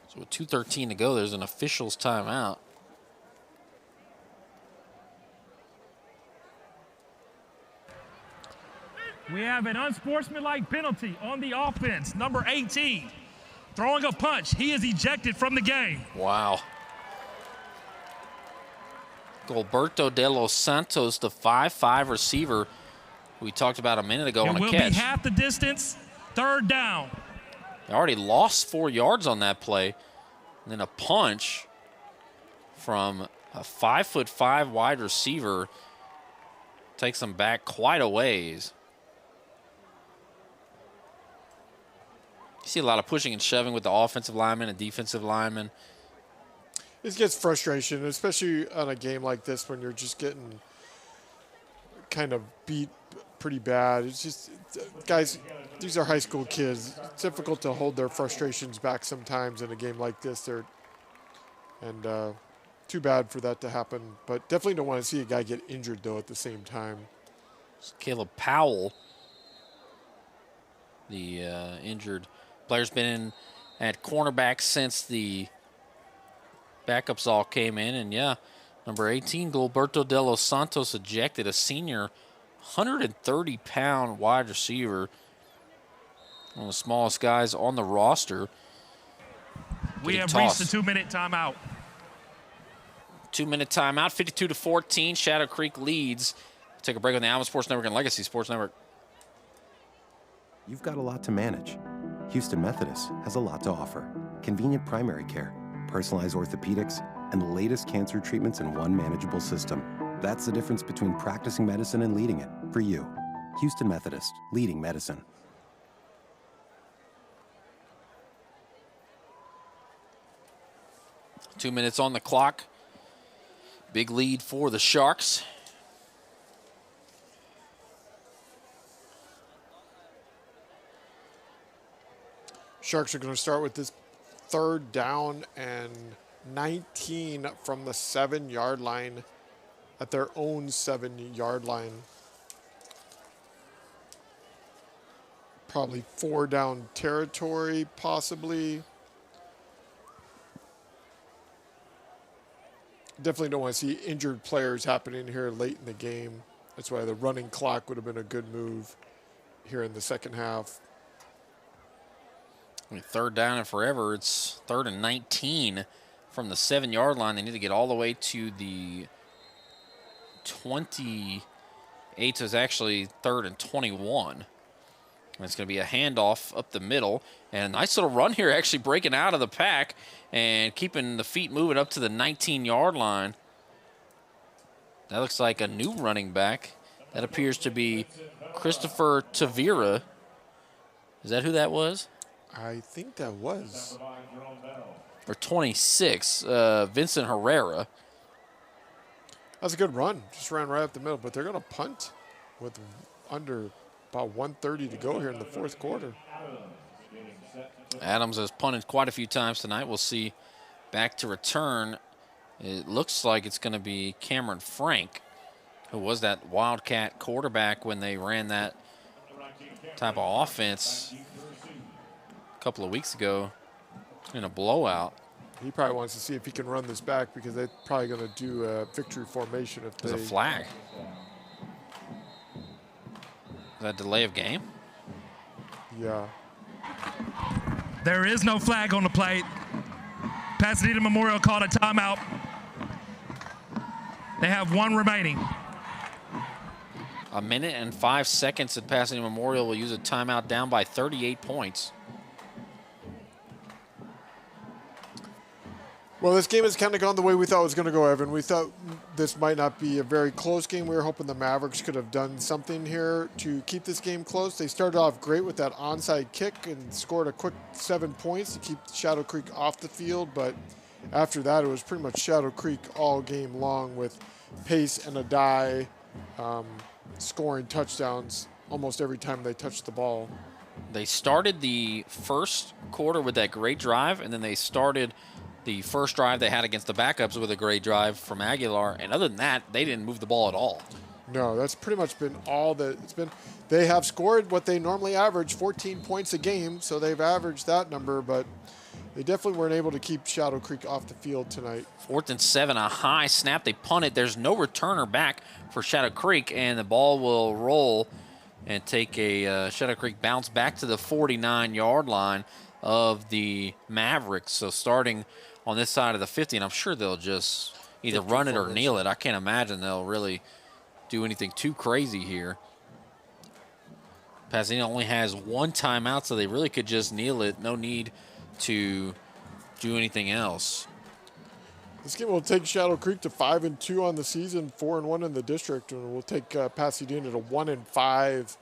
So with 2:13 to go, there's an official's timeout. We have an unsportsmanlike penalty on the offense, number 18. Throwing a punch. He is ejected from the game. Wow. Gilberto de los Santos, the 5'5" receiver we talked about a minute ago on a catch. It will be half the distance, 3rd down. They already lost 4 yards on that play. And then a punch from a 5'5" wide receiver takes them back quite a ways. You see a lot of pushing and shoving with the offensive lineman and defensive lineman. It gets frustration, especially on a game like this when you're just getting kind of beat pretty bad. It's just, guys, these are high school kids. It's difficult to hold their frustrations back sometimes in a game like this. And too bad for that to happen. But definitely don't want to see a guy get injured, though, at the same time. It's Caleb Powell, the injured player's been in at cornerback since the backups all came in. And, yeah, number 18, Gilberto de los Santos, ejected, a senior 130-pound wide receiver, one of the smallest guys on the roster. We have reached the 2-minute timeout. 2-minute timeout, 52-14. Shadow Creek leads. Take a break on the Alvin Sports Network and Legacy Sports Network. You've got a lot to manage. Houston Methodist has a lot to offer. Convenient primary care, personalized orthopedics, and the latest cancer treatments in one manageable system. That's the difference between practicing medicine and leading it. For you, Houston Methodist, leading medicine. Two minutes on the clock. Big lead for the Sharks. Sharks are going to start with this 3rd down and 19 from the 7-yard line at their own 7-yard line. Probably 4 down territory, possibly. Definitely don't want to see injured players happening here late in the game. That's why the running clock would have been a good move here in the second half. 3rd down and forever. It's 3rd and 19 from the 7-yard line. They need to get all the way to the 28. So it's actually 3rd and 21. And it's going to be a handoff up the middle. And a nice little run here, actually breaking out of the pack and keeping the feet moving up to the 19-yard line. That looks like a new running back. That appears to be Christopher Tavira. Is that who that was? I think that was. Or 26, Vincent Herrera. That's a good run. Just ran right up the middle. But they're going to punt with under about 1:30 to go here in the 4th quarter. Adams has punted quite a few times tonight. We'll see back to return. It looks like it's going to be Cameron Frank, who was that Wildcat quarterback when they ran that type of offense a couple of weeks ago in a blowout. He probably wants to see if he can run this back because they're probably going to do a victory formation if There's a flag. Is that delay of game? Yeah. There is no flag on the play. Pasadena Memorial called a timeout. They have one remaining. A minute and 5 seconds at Pasadena Memorial will use a timeout, down by 38 points. Well, this game has kind of gone the way we thought it was going to go, Evan. We thought this might not be a very close game. We were hoping the Mavericks could have done something here to keep this game close. They started off great with that onside kick and scored a quick 7 points to keep Shadow Creek off the field. But after that, it was pretty much Shadow Creek all game long, with Pace and Adai scoring touchdowns almost every time they touched the ball. They started the first quarter with that great drive, and then they started the first drive they had against the backups with a great drive from Aguilar. And other than that, they didn't move the ball at all. No, that's pretty much been all that it's been. They have scored what they normally average, 14 points a game, so they've averaged that number, but they definitely weren't able to keep Shadow Creek off the field tonight. 4th and 7, a high snap. They punt it. There's no returner back for Shadow Creek, and the ball will roll and take a Shadow Creek bounce back to the 49-yard line of the Mavericks. So starting on this side of the 50, and I'm sure they'll just either run it or kneel it. I can't imagine they'll really do anything too crazy here. Pasadena only has one timeout, so they really could just kneel it. No need to do anything else. This game will take Shadow Creek to 5-2 on the season, 4-1 in the district, and we'll take Pasadena to 1-5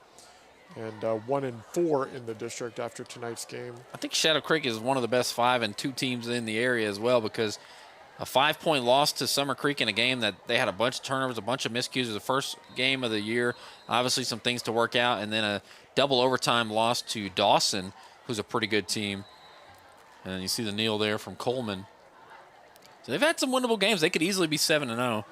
and 1-4 in the district after tonight's game. I think Shadow Creek is one of the best 5-2 teams in the area as well, because a 5-point loss to Summer Creek in a game that they had a bunch of turnovers, a bunch of miscues. It was the first game of the year. Obviously some things to work out, and then a double overtime loss to Dawson, who's a pretty good team. And you see the kneel there from Coleman. So they've had some winnable games. They could easily be 7-0.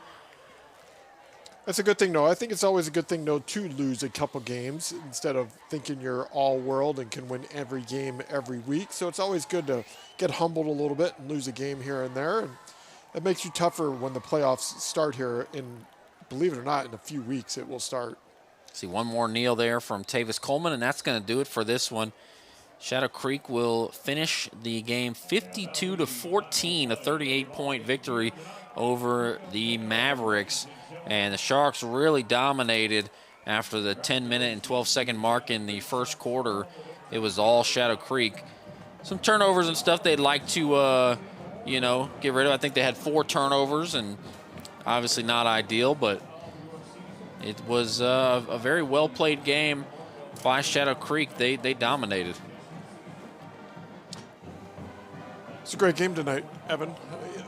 That's a good thing, though. I think it's always a good thing, though, to lose a couple games instead of thinking you're all world and can win every game every week. So it's always good to get humbled a little bit and lose a game here and there. And it makes you tougher when the playoffs start here in, believe it or not, in a few weeks it will start. See one more kneel there from Tavis Coleman, and that's going to do it for this one. Shadow Creek will finish the game 52-14, a 38-point victory over the Mavericks. And the Sharks really dominated after the 10-minute and 12-second mark in the first quarter. It was all Shadow Creek. Some turnovers and stuff they'd like to, get rid of. I think they had 4 turnovers, and obviously not ideal, but it was a very well-played game by Shadow Creek. They dominated. It's a great game tonight, Evan,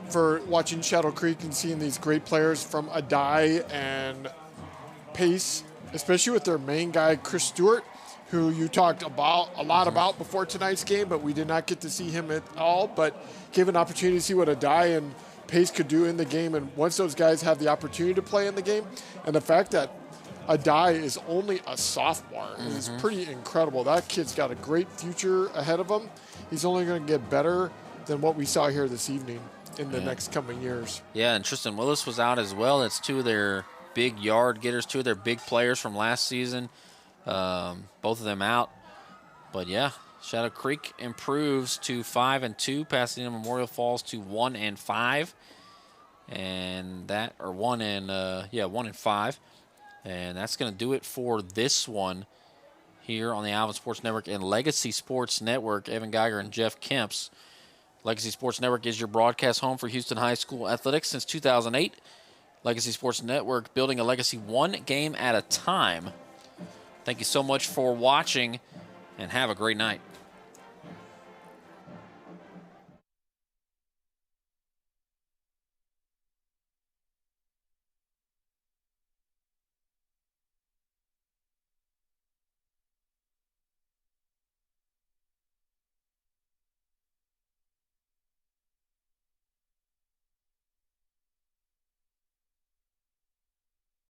for watching Shadow Creek and seeing these great players from Adai and Pace, especially with their main guy, Chris Stewart, who you talked a lot about before tonight's game, but we did not get to see him at all, but gave an opportunity to see what Adai and Pace could do in the game. And once those guys have the opportunity to play in the game, and the fact that Adai is only a sophomore is pretty incredible. That kid's got a great future ahead of him. He's only going to get better than what we saw here this evening in the next coming years. Yeah, and Tristan Willis was out as well. That's 2 of their big yard getters, 2 of their big players from last season. Both of them out. But yeah, Shadow Creek improves to 5-2. Pasadena Memorial falls to 1-5. And that, or 1-5. And that's going to do it for this one here on the Alvin Sports Network and Legacy Sports Network. Evan Geiger and Jeff Kemps. Legacy Sports Network is your broadcast home for Houston High School athletics since 2008. Legacy Sports Network, building a legacy one game at a time. Thank you so much for watching, and have a great night.